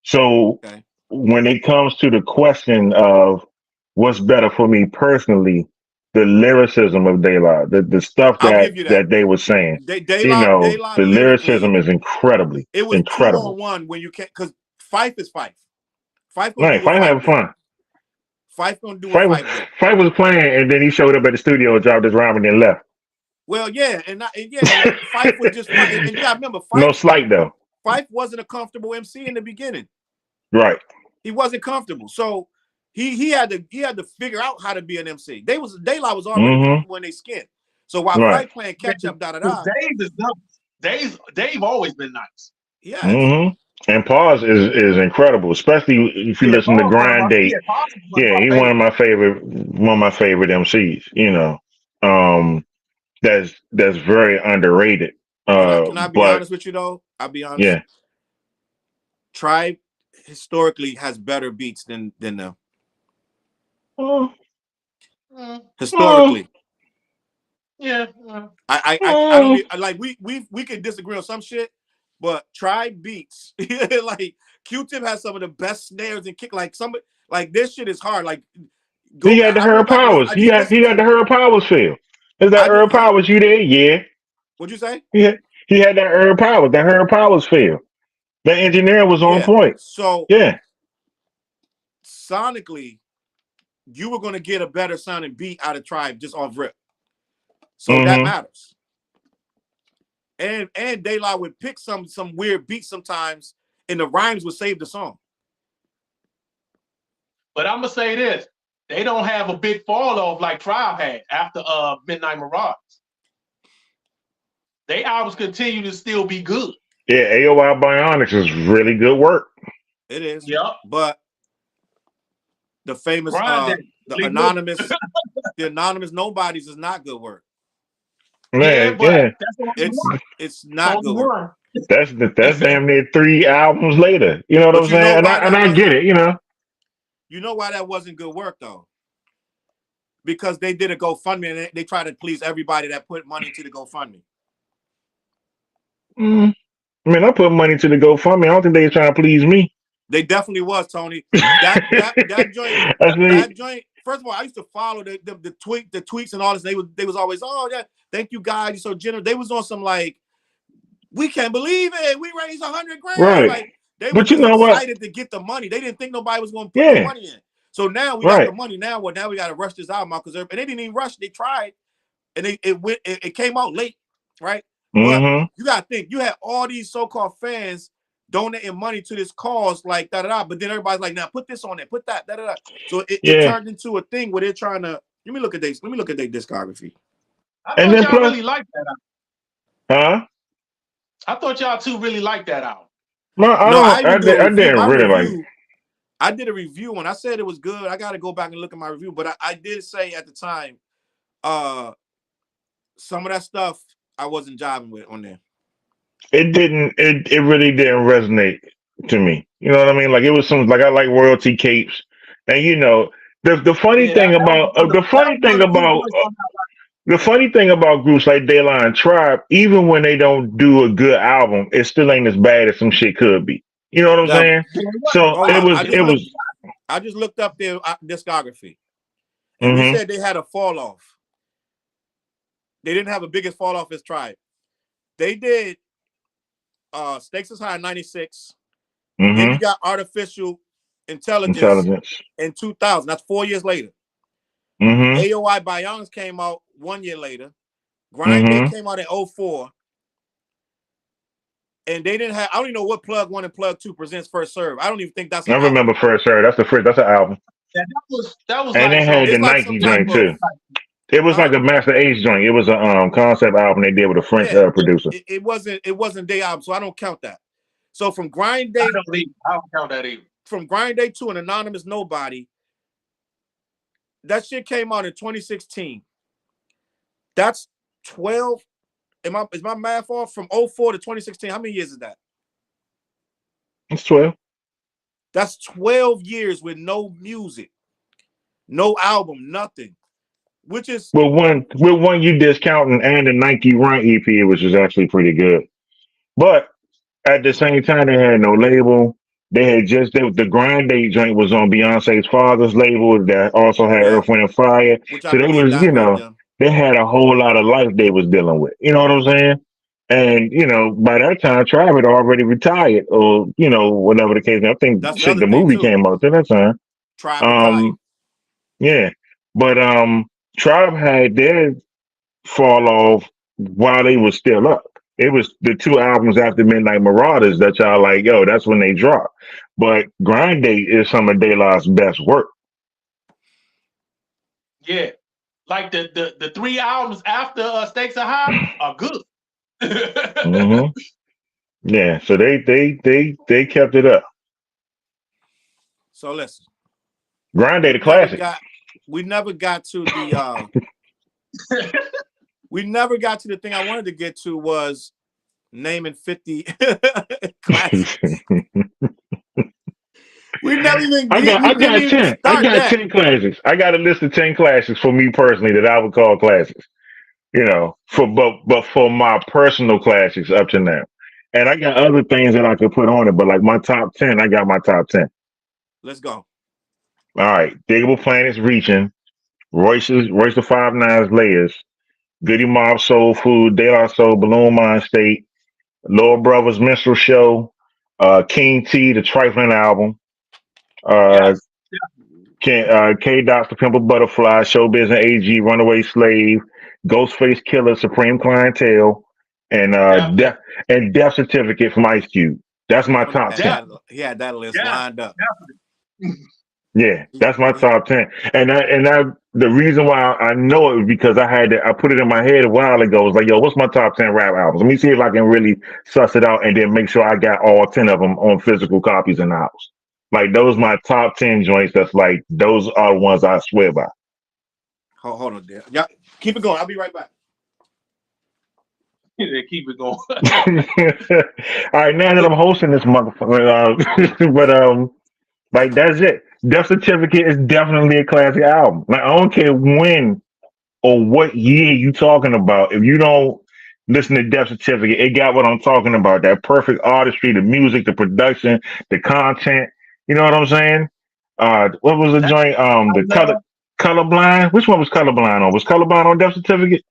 So when it comes to the question of what's better for me personally, the lyricism of De La, the stuff that they were saying, the lyricism is incredibly. It was incredible. 2-on-1 when you can't, because Fife is Fife. Fife having fun. Fife gonna do what Fife. Fife was playing, and then he showed up at the studio, dropped his rhyme, and then left. Well, yeah, and Fife was just, and you gotta remember, Fife, no slight though. Fife wasn't a comfortable MC in the beginning. Right. He wasn't comfortable, so he had to figure out how to be an MC. De La was already comfortable in their skin. So while Fife playing catch up, Dave always been nice. Yeah. And Pause is incredible, especially if you Yeah, listen to Paul's one of my Grind Date. Paul's one of Yeah, my he favorites. one of my favorite MCs. Um, that's very underrated. Can I be But honest with you though? I'll be honest. yeah, Tribe historically has better beats than them. uh, Mm, uh, Historically. yeah. I don't uh, need, like we can disagree on some shit, but Tribe beats like Q-Tip has some of the best snares and kick like this shit is hard. Like he go had the I go Herb back and Powers. I just He listened got the to it. Herb Powers feel. Is that I just Herb Powers? You there? Yeah. what'd you say? He had that Herb Powers. That Herb Powers feel. The engineering was on Yeah. point. So Yeah. sonically, you were gonna get a better sounding beat out of Tribe just off rip. So that Mm-hmm. matters. And De La would pick some weird beats sometimes, and the rhymes would save the song. But I'm gonna say this: they don't have a big fall off like Tribe had after Midnight Marauders. They albums continue to still be good. Yeah, AOI Bionics is really good work. It is, Yep. but the famous Grind that. the Really good. anonymous nobodies is not good work. Yeah, Man, but yeah. that's only one. It's It's not only good work. one. That's damn near 3 albums later. You know what I'm But you know saying? why that And I get wasn't it, you know. you know why that wasn't good work though? Because they did a GoFundMe and they tried to please everybody that put money to the GoFundMe. Mm. I mean, I put money to the GoFundMe. I don't think they trying to please me. They definitely was, Tony. That joint, That's me. that joint. First of all, I used to follow the tweets and all this. They was always, oh yeah, thank you guys, you're so generous. They was on some like, we can't believe it. We raised 100 grand. Right. Like they were But you just know what? excited to get the money. They didn't think nobody was going to put no Yeah. money in. So now we got the Right. money. Now what? Now we got to rush this album out because and they didn't even rush. They tried, and it came out late, right? But Mm-hmm. you got to think you had all these so-called fans donating money to this cause, like da da da. But then everybody's like, now put this on it, put that da da da. So it Yeah. turned into a thing where they're trying to. Let me look at their discography. I And thought then y'all plus, really liked that album. huh? I thought y'all two really liked that album. No, I No, I don't. even do a I review. didn't My really like. review. I did a review and I said it was good. I got to go back and look at my review, but I did say at the time, some of that stuff I wasn't jiving with on there. It didn't. It really didn't resonate to me. You know what I mean? Like it was some like I like royalty capes, and you know the funny Yeah, thing about that was one of the few joints on the funny thing about groups like De La and Tribe, even when they don't do a good album, it still ain't as bad as some shit could be. You know what I'm Now, saying? that. So hold on, it was. I just looked up their discography, and we Mm-hmm. said they had a fall off. They didn't have a biggest fall off as Tribe. They did Stakes is High in 96. Then Mm-hmm. you got Artificial Intelligence Intelligence. in 2000. That's 4 years later. Mm-hmm. AOI Bionics came out 1 year later. Grind Day Mm-hmm. came out in 04. And they didn't have, I don't even know what Plug 1 and Plug 2 presents First Serve. I don't even think that's I an album. remember First Sir. That's the first. That's an album. That was And like they had the It's like some Nike type joint of, too. It was like a Master Ace joint. It was a concept album they did with a French yeah, producer. it wasn't their album, so I don't count that. So from Grind Day, I don't count that either. from Grind Day to an Anonymous Nobody, that shit came out in 2016. That's 12. Is my math off? From 04 to 2016. How many years is that? It's 12. That's 12 years with no music, no album, nothing. Which is With one you discounting and the Nike Run EP, which is actually pretty good. But at the same time, they had no label. They had the Grind Day joint was on Beyonce's father's label that also had yeah, Earth, Wind, and Fire. which I So they believe was, that hurt them. they had a whole lot of life they was dealing with. You know what I'm saying? And by that time, Tribe had already retired, or whatever the case. I think That's the shit, other the thing movie too. came out at that time. Tribe retired. Um, yeah, but Tribe had their fall off while they was still up. It was the 2 albums after Midnight Marauders that y'all like, yo, that's when they dropped. But Grind Day is some of De La's best work. Yeah, like the 3 albums after Stakes Are High are good. Mm-hmm. Yeah, so they kept it up. So listen, Grande we the never classic. got we never got to the we never got to the thing I wanted to get to was naming 50 classics. We never even I we didn't got even 10. I start got that. 10 classics. I got a list of 10 classics for me personally that I would call classics. You know, for but for my personal classics up to now. And I got other things that I could put on it, but like my top 10, I got my top 10. Let's go. All right. Diggable Planets Reaching, Royce the Five Nines Layers, Goody Mob Soul Food, De La Soul, Balloon Mind State, Lower Brothers Minstrel Show, King T, the Trifling album, uh, Yes. K Dots, the Pimple Butterfly, Showbiz and AG, Runaway Slave, Ghostface Killer, Supreme Clientele, and Definitely. Death Certificate from Ice Cube. That's my Oh, top 10. he had that list Yeah. lined up. Definitely. Yeah, that's my top 10. And the reason why I know it was because I put it in my head a while ago. It was like, yo, what's my top 10 rap albums? Let me see if I can really suss it out and then make sure I got all 10 of them on physical copies in the house. Like those my top 10 joints. That's like those are the ones I swear by. Hold on there. Yeah, keep it going. I'll be right back. They keep it going. All right, now that I'm hosting this motherfucker, but like that's it. Death Certificate is definitely a classic album. Like I don't care when or what year you talking about. If you don't listen to Death Certificate, it got what I'm talking about. That perfect artistry, the music, the production, the content. You know what I'm saying? What was the That joint? I The love. Colorblind. Which one was Colorblind on? Was Colorblind on Death Certificate?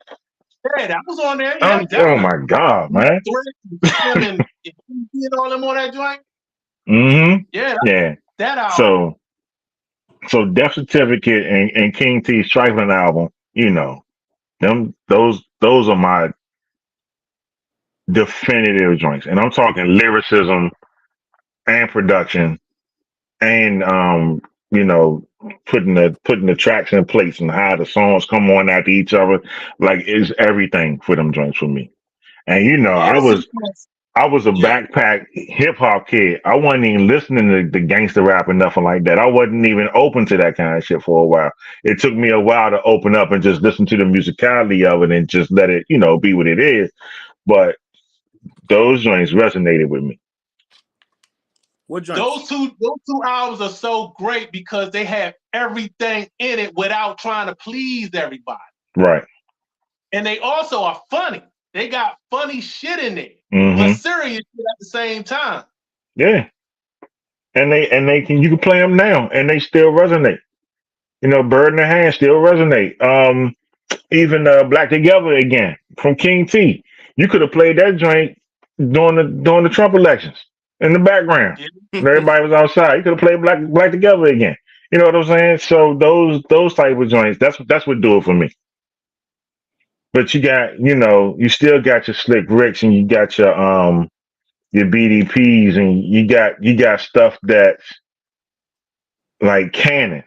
Yeah, that was on there. Yeah, Oh definitely. my god, man. Thread, Slim, and all them on that joint. Mm-hmm. Yeah, Yeah. that album. So Death Certificate and King T's Trifling album, you know, those are my definitive joints. And I'm talking lyricism and production and you know, putting the tracks in place and how the songs come on after each other. Like it's everything for them joints for me. And you know, Yeah, it's intense. I was a Yeah, backpack hip hop kid. I wasn't even listening to the gangster rap or nothing like that. I wasn't even open to that kind of shit for a while. It took me a while to open up and just listen to the musicality of it and just let it, you know, be what it is. But those joints resonated with me. What joints? those two albums are so great because they have everything in it without trying to please everybody. Right. And they also are funny. They got funny shit in there, but Mm-hmm. serious shit at the same time. Yeah. And they can you can play them now and they still resonate. You know, Bird in the Hand still resonate. Even Black Together again from King T. You could have played that joint during the Trump elections in the background. Yeah. When everybody was outside. You could have played Black Together again. You know what I'm saying? So those type of joints, that's what do it for me. But you got, you know, you still got your Slick Ricks and you got your BDPs and you got stuff that's like canon.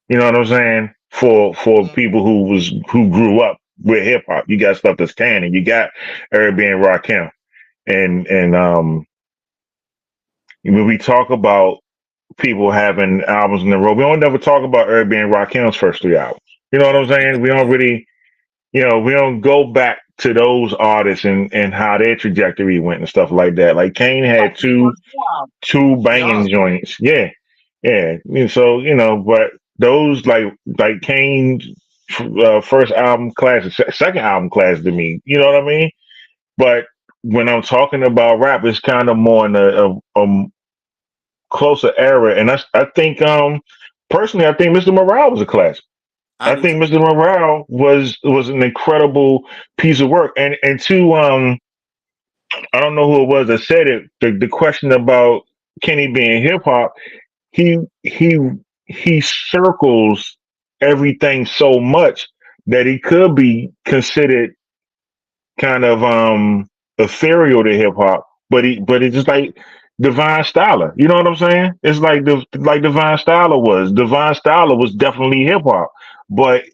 You know what I'm saying? For people who grew up with hip hop, you got stuff that's canon. You got Irby and Rakim, and when we talk about people having albums in a row, we don't never talk about Irby and Rakim's first three albums. You know what I'm saying? We don't really, you know, we don't go back to those artists and how their trajectory went and stuff like that. Like Kane had two Yeah. banging joints. Yeah. Yeah. And so, you know, but those like Kane's first album classic, second album classic to me, you know what I mean? But when I'm talking about rap, it's kind of more in a closer era. And I think personally, I think Mr. Morale was a classic. I I do think too. Mr. Morale was an incredible piece of work. And two I don't know who it was that said it. The question about Kenny being hip hop, he he he circles everything so much that he could be considered kind of ethereal to hip hop, but it's just like Divine Styler. You know what I'm saying? It's like Divine Styler was. Divine Styler was definitely hip hop, but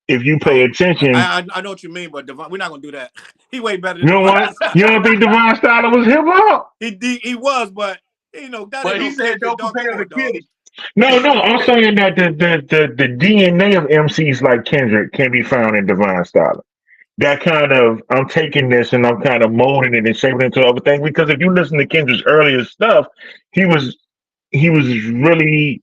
if you pay attention, I know what you mean, but Devon, we're not gonna do that. He way better than you know what? You don't think Divine Styler was hip hop? He was, but you know that But ain't he no said Kendrick, don't dog. compare Come the on, dog. kitty. No, I'm saying that the DNA of MCs like Kendrick can be found in Divine Styler. That kind of, I'm taking this and I'm kind of molding it and shaping it into other things, because if you listen to Kendrick's earlier stuff, he was really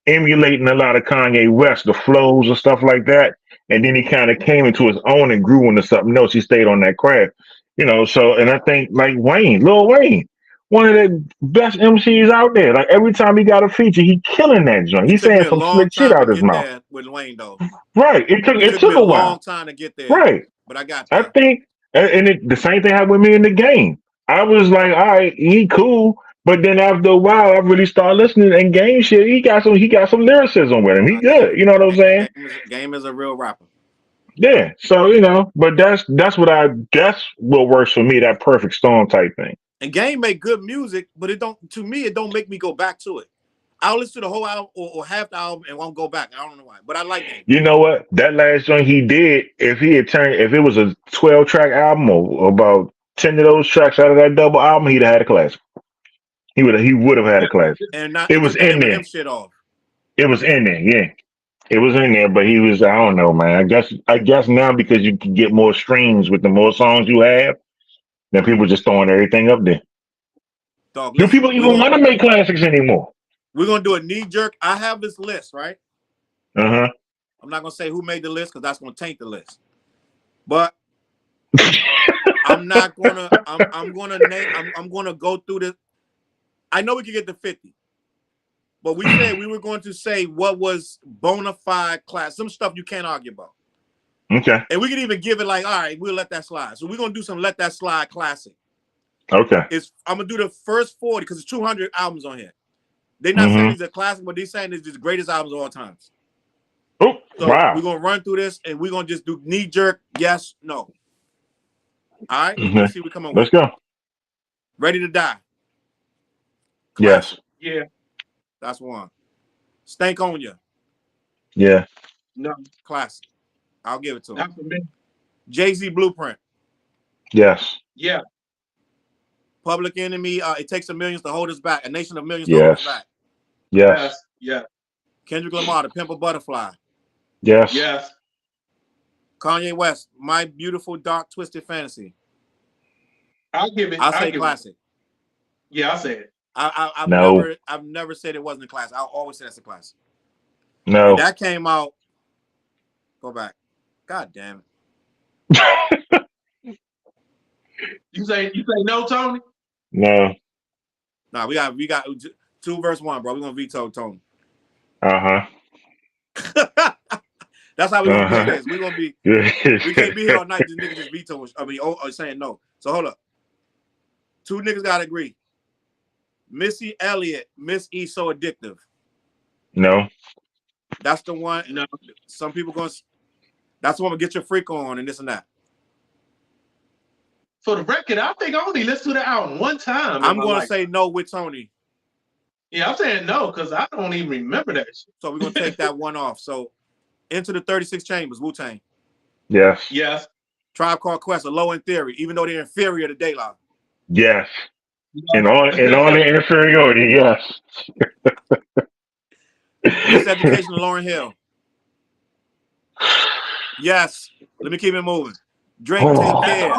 emulating a lot of Kanye West, the flows and stuff like that. And then he kind of came into his own and grew into something else. He stayed on that craft, you know. So, and I think like Lil Wayne, one of the best MCs out there. Like every time he got a feature, he killing that joint. It He's took me saying a some long slick shit time to out his get mouth. there with Wayne, though. Right. It It took took me a a while. long time to get there. Right. But I got I there. think, and the same thing happened with me in the game. I was like, all right, he cool. But then after a while, I really started listening and game shit. He got some lyricism with him. He good. You know what I'm saying? Game is a real rapper. Yeah. So, you know, but that's what works for me, that perfect storm type thing. And Game make good music, but it don't make me go back to it. I'll listen to the whole album or half the album and won't go back. I don't know why, but I like Game. You know what? That last joint he did, if it was a 12-track album or about 10 of those tracks out of that double album, he'd have had a classic. He would have had a classic. And not It was take the in there. Eminem shit off. It was in there, yeah. It was in there, but he was, I don't know, man. I guess now because you can get more streams with the more songs you have, then people just throwing everything up there. Dog, Do listen, people even want to make classics anymore? We're gonna do a knee jerk. I have this list, right? Uh-huh. I'm not gonna say who made the list because that's gonna taint the list. But I'm not gonna I'm gonna go through this. I know we can get to 50. But we said we were going to say what was bona fide class, some stuff you can't argue about. Okay. And we can even give it like, all right, we'll let that slide. So we're gonna do some let that slide classic. Okay. I'm gonna do the first 40 because there's 200 albums on here. They're not saying these are classic, but they're saying it's the greatest albums of all times. Oh, So wow. we're gonna run through this and we're gonna just do knee jerk, yes, no. All right, let's see what we come on with. Let's go. Ready to Die. Yes. Classic. Yeah. That's one. Stank on Ya. Yeah. No. Classic. I'll give it to him. Not for me. Jay-Z Blueprint. Yes. Yeah. Public Enemy. It Takes a Millions to Hold Us Back. A Nation of Millions to Hold Us Back. Yes. Yeah. Kendrick Lamar, To Pimp a Butterfly. Yes. Yes. Kanye West, My Beautiful Dark Twisted Fantasy. I'll give it. I'll say classic. Yeah, I'll say it. I've never said it wasn't a classic. I'll always say that's a classic. No. And that came out. Go back. God damn it. You say no, Tony? No. Nah, we got 2 versus 1, bro. We're gonna veto Tony. Uh-huh. That's how we're gonna play this. We're gonna be we can't be here all night. This nigga just veto. Saying no. So hold up. 2 niggas gotta agree. Missy Elliott, Miss E So Addictive. No. That's the one. No. Some people that's the one to get your freak on and this and that. For the record, I think I only listened to the album one time. I'm gonna say no with Tony. Yeah, I'm saying no because I don't even remember that shit. So we're gonna take that one off. So Into the 36 Chambers, Wu-Tang. Yes. Yes. Tribe Called Quest, A Low End Theory, even though they're inferior to De La. Yes. In all the inferiority, yes. Miseducation of Lauryn Hill. Yes. Let me keep it moving. Drake, Take Care.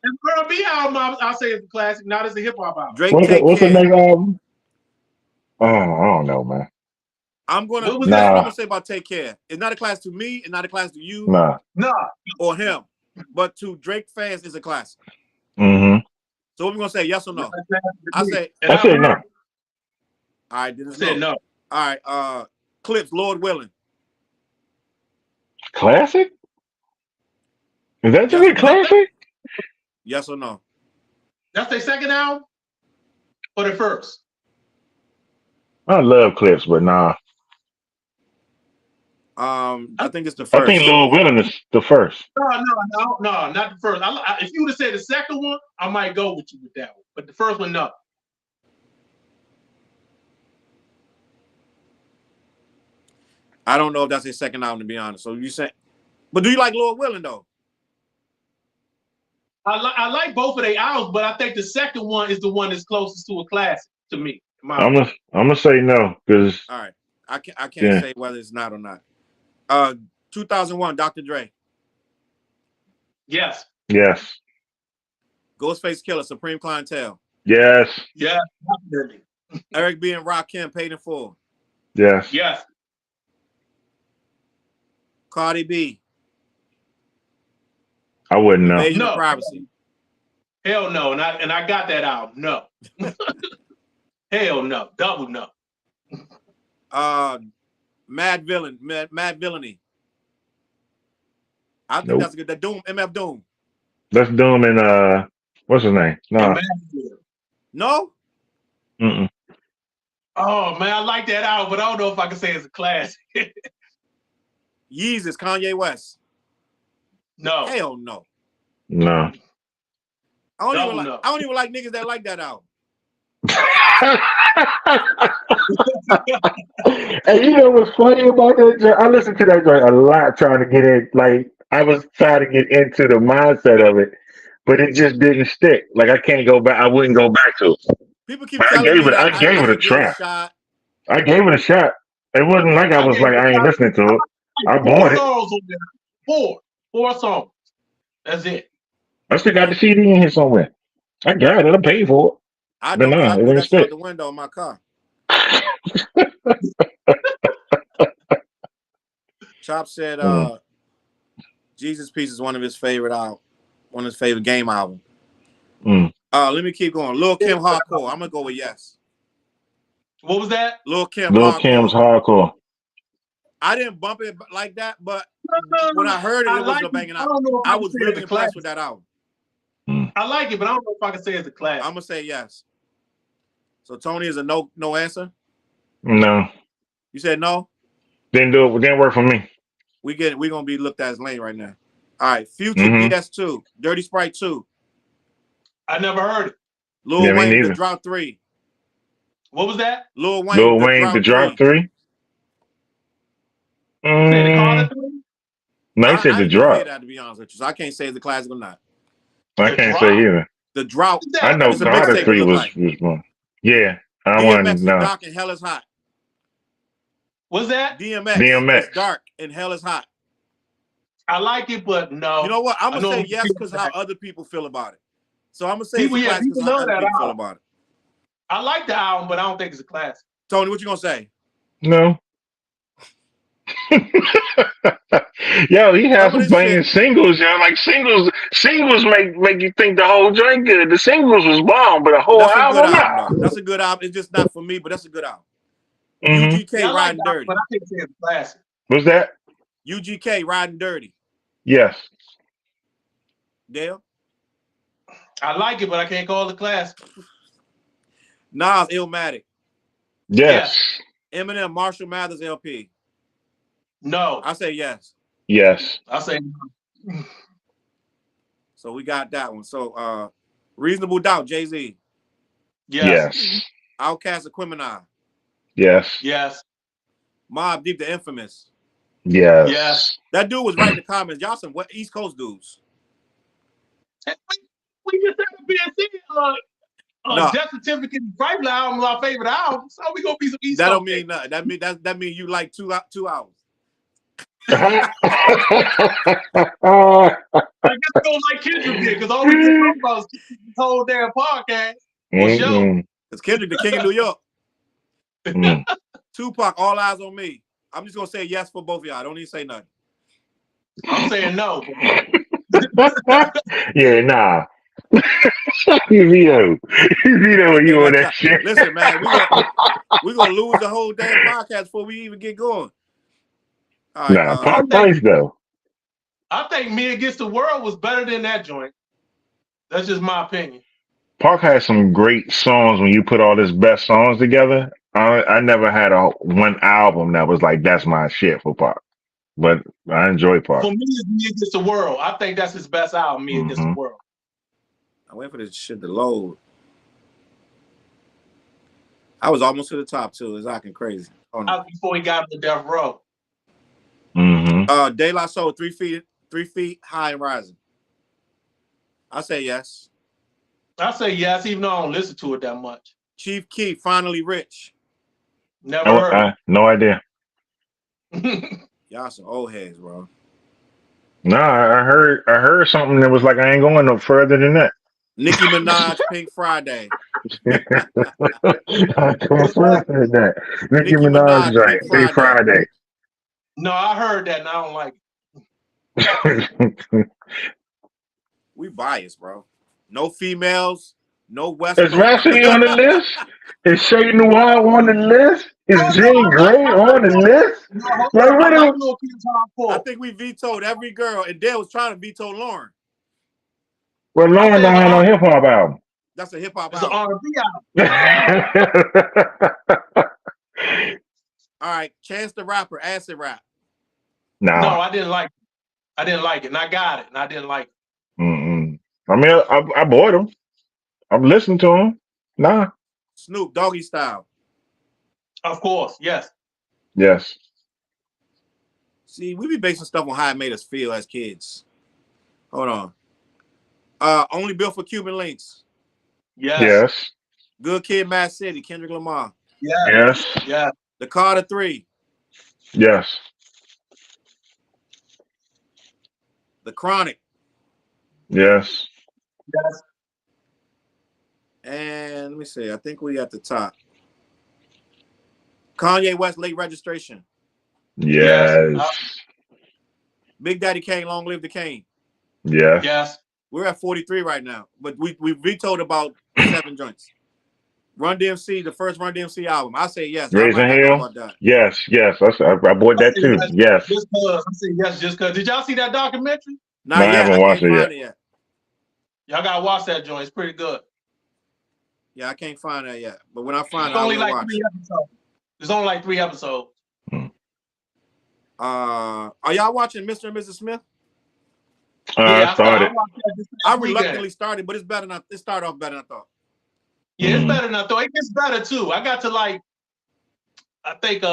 It's R&B album. I'll say it's a classic, not as a hip hop album. Drake, What's Take the Care. next album? Oh, I don't know, man. I'm gonna say about Take Care. It's not a class to me. It's not a class to you. Nah. Or him. But to Drake fans, it's a classic. Mm-hmm. So what we gonna say? Yes or no? I say no. All right, then I said no. All right, Clips, Lord Willing. Classic? Is that just a classic? Yes or no? That's their second album or the first? I love Clips, but nah. I think it's the first. I think Lord Willing is the first. No, not the first. If you would have said the second one, I might go with you with that one. But the first one, no. I don't know if that's his second album, to be honest. So you say But do you like Lord Willin though? I like both of their albums, but I think the second one is the one that's closest to a classic to me. I'm gonna say no because all right, I can't say whether it's not or not. 2001, Dr. Dre. Yes. Yes. Ghostface Killer, Supreme Clientele. Yes. Yeah, definitely. Eric B and Rakim, Paid in Full. Yes. Yes. Cardi B. I wouldn't know. Invasion of Privacy. Hell no, and I got that album. No. Hell no. Double no. Mad Villainy. I think that's a good. The Doom, MF Doom. That's Doom and what's his name? No. No? Mm-mm. Oh man, I like that album, but I don't know if I can say it's a classic. Yeezus, Kanye West. No. Hell no. No. I don't even like niggas that like that album. And you know what's funny about that joint? I listened to that joint a lot trying to get it. Like I was trying to get into the mindset of it, but it just didn't stick. Like I can't go back. I wouldn't go back to it. People keep telling me that I gave it a try. Shot. I gave it a shot. It wasn't like I was like I ain't listening to it. I bought it. Four songs. That's it. I still got the CD in here somewhere. I got it. I paid for it. I don't know. I put that shit out the window in my car. Chop said Jesus Piece is one of his favorite game albums. Let me keep going. Lil Kim Hardcore. I'm gonna go with yes. What was that? Lil Kim's Hardcore. I didn't bump it like that, but when I heard it, it was a banging album. I was really impressed with that album. I like it, but I don't know if I can say it's a classic. I'm gonna say yes. So Tony is a no answer? No. You said no? Didn't do it. Didn't work for me. We're gonna be looked at as lame right now. All right, Future PS2, Dirty Sprite 2. I never heard it. Lil Wayne, The Drought 3. What was that? Lil Wayne, The Drought 3. No, he said The Drought. That, to be honest with you, so I can't say it's a classic or not. I can't say either. The Drought. I know Carter 3 was one. Yeah, I want no. Dark and Hell is Hot. What's that? DMX. It's dark and Hell is Hot. I like it, but no. You know what? I'm gonna say yes because how other people feel about it. So I'm gonna say it's a classic because how other people feel about it. I like the album, but I don't think it's a classic. Tony, what you gonna say? No. Yo, he has some banging singles, yo. Like singles make you think the whole joint good. The singles was bomb, but the whole album. That's a good album. It's just not for me, but that's a good album. UGK Riding Dirty. But I think it's a classic. What's that? UGK Riding Dirty. Yes. Dale? I like it, but I can't call it classic. Nas Illmatic. Yes. Eminem Marshall Mathers LP. No. I say yes. Yes. I say no. So we got that one. So Reasonable Doubt, Jay-Z. Yes. Outkast, Aquemini. Yes. Yes. Mobb Deep, the Infamous. Yes. Yes. That dude was writing the comments. Y'all some East Coast dudes. We just had a BNC Death Certificate Rifle album, our favorite album. So we gonna be some East Coast. That don't mean nothing. That mean you like 2 hours. I guess I don't like Kendrick here because all we been talking about is this whole damn podcast. It's Kendrick, the king of New York. Tupac, All Eyes on Me. I'm just gonna say yes for both of y'all. Don't even say nothing. I'm saying no. Yeah, nah. You veto you on that shit. Listen, man, we're gonna lose the whole damn podcast before we even get going. All right, nah, Pop nice though. I think Me Against the World was better than that joint. That's just my opinion. Park has some great songs when you put all his best songs together. I never had one album that was like that's my shit for Park, but I enjoy Park. For me, it's Me Against the World. I think that's his best album, Me Against the World. I wait for this shit to load. I was almost to the top too. It's acting crazy. Before he got to Death Row. De La Soul, 3 feet high and rising. I say yes. I say yes, even though I don't listen to it that much. Chief Keef, Finally Rich. Never heard. No idea. Y'all some old heads, bro. No, I heard something that was like I ain't going no further than that. Nicki Minaj, Pink Friday. I come further than that. Nicki Minaj, right? Pink Friday. No, I heard that and I don't like it. We biased, bro. No females, no West Is Coast. Rhapsody on the list? Is Shay Noir on the list? Is Jean Grey on the list? I think we vetoed every girl, and Dale was trying to veto Lauren. Well, Lauren don't have no hip hop album. That's a hip hop album. It's an R&B album. All right, Chance the Rapper, Acid Rap. No, I didn't like it. I didn't like it, and I got it, and I didn't like it. I mean, I bought him. I'm listening to him. Nah. Snoop, Doggy Style. Of course, yes. Yes. See, we be basing stuff on how it made us feel as kids. Hold on. Only Built for Cuban Links. Yes. Good Kid, Mad City, Kendrick Lamar. Yes. Yeah. The Carter 3. Yes. The Chronic. Yes. Yes. And let me see. I think we at the top. Kanye West, Late Registration. Yes. Big Daddy Kane, Long Live the Kane. Yes. Yes. We're at 43 right now, but we vetoed about 7 joints. Run DMC, the first Run DMC album. I say yes. Raising Hell. Yes. I bought that too. Yes. Just cause. I say yes, just cause. Did y'all see that documentary? Not yet. I haven't watched it yet. Y'all gotta watch that joint. It's pretty good. Yeah, I can't find that yet. But when I find it, I'll watch. 3 episodes. There's only like 3 episodes. Are y'all watching Mr. and Mrs. Smith? I started. I reluctantly started, but it's better than it started off better than I thought. Yeah, it's better than I thought. It gets better too. I got to like, I think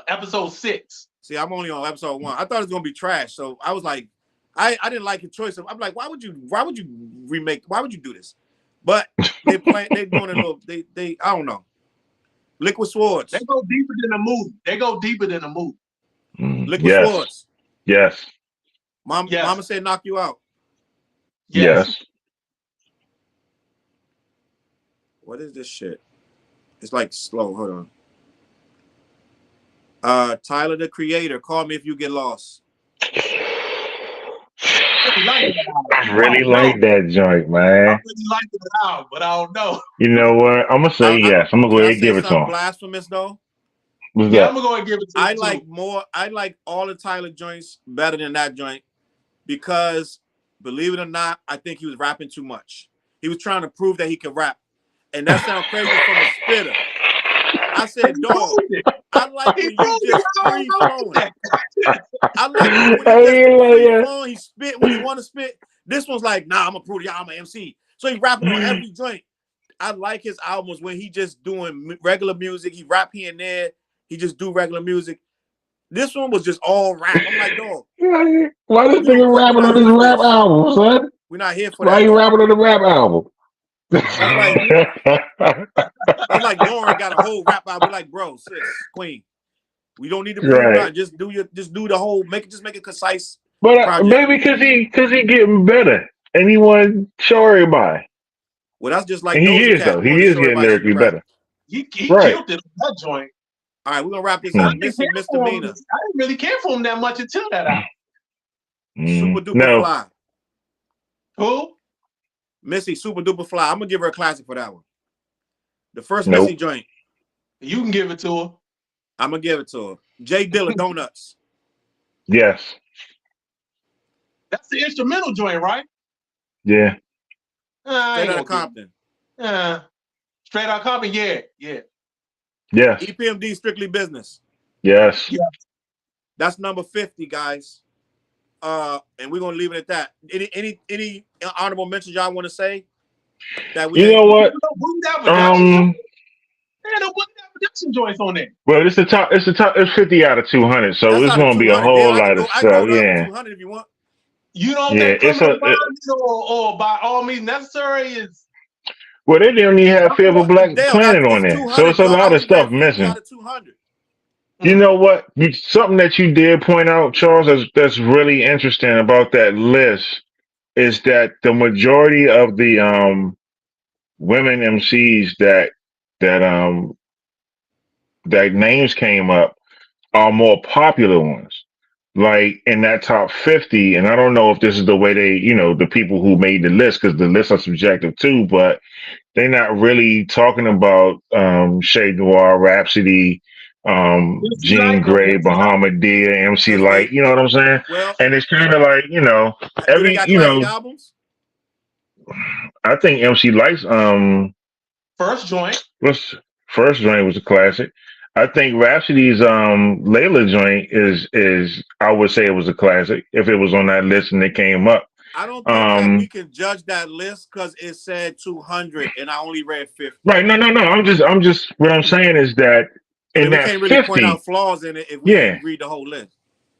episode 6. See, I'm only on episode 1. I thought it was gonna be trash, so I was like, I didn't like your choice. I'm like, why would you remake? Why would you do this? But they're doing a little. They I don't know. Liquid Swords. They go deeper than the movie. Liquid Swords. Yes. Mama said knock you out. Yes. What is this shit? It's like slow. Hold on. Tyler the Creator, Call Me If You Get Lost. I really like that joint, man. I really like it now, but I don't know. You know what? I'm gonna say yes. I'm gonna go ahead and give it to him. Blasphemous though. What's that? I'm gonna go and give it to him. I like all the Tyler joints better than that joint because, believe it or not, I think he was rapping too much. He was trying to prove that he could rap, and that sounds crazy from a spitter. I said, dog, I like when you just free flowing. I like when he just free flowing. He spit when he want to spit. This one's like, nah, I'm gonna prove to y'all I'm an MC. So he rapping on every joint. I like his albums when he just doing regular music. He rap here and there. He just do regular music. This one was just all rap. I'm like, dog. Why this nigga rapping on this rap album, son? We're not here for that. Why you rapping on the rap album? That's like Lauren got a whole rap album. We're like, bro, sis, queen. We don't need to move on. Just do the whole. Make it concise. But maybe because he getting better and he want to show everybody. Well, that's just like and he is though. He is getting lyrically better. He killed it on that joint. All right, we're gonna wrap this up. Missy Misdemeanor. I didn't really care for him that much until that album. Super Duper Fly. Who? Missy Super Duper Fly. I'm gonna give her a classic for that one. The first Missy joint. You can give it to her. I'm gonna give it to her. Jay Dilla, Donuts. Yes. That's the instrumental joint, right? Yeah. Straight Outta Compton. Straight Outta Compton, yeah. Yes. EPMD, Strictly Business. Yes. That's number 50, guys. And we're gonna leave it at that. Any honorable mentions y'all want to say? That we you know what? some joints on there. Well, it's the top. It's 50 out of 200, so That's it's out of going to be a 200. Damn, whole lot of I go stuff. to up to Yeah, 200 if you want. You don't yeah. think It's criminal a. minds or by all means necessary is Well, they didn't even have Fear of a Black Damn, Planet on it's there, so 200, it's a dog. I lot of only read stuff 50 missing. out of 200. You know what? Something that you did point out, Charles, that's really interesting about that list is that the majority of the women MCs that that names came up are more popular ones. Like in that top 50, and I don't know if this is the way they, the people who made the list, because the lists are subjective too, but they're not really talking about Shay Noir, Rhapsody, MC Jean Light though. Grey, MC Light. Bahamadia, MC Because Light, you know what I'm saying? well, And it's kind of like, do they every, got classic albums? I think MC Light's First joint. what's first joint was a classic. I think Rhapsody's Layla joint is I would say it was a classic if it was on that list and it came up. I don't think that we Um can judge that list because it said 200 and I only read 50. right, no. I'm just what I'm saying is that I in mean, we that can't really point 50, out flaws in it if we yeah, ain't read the whole list.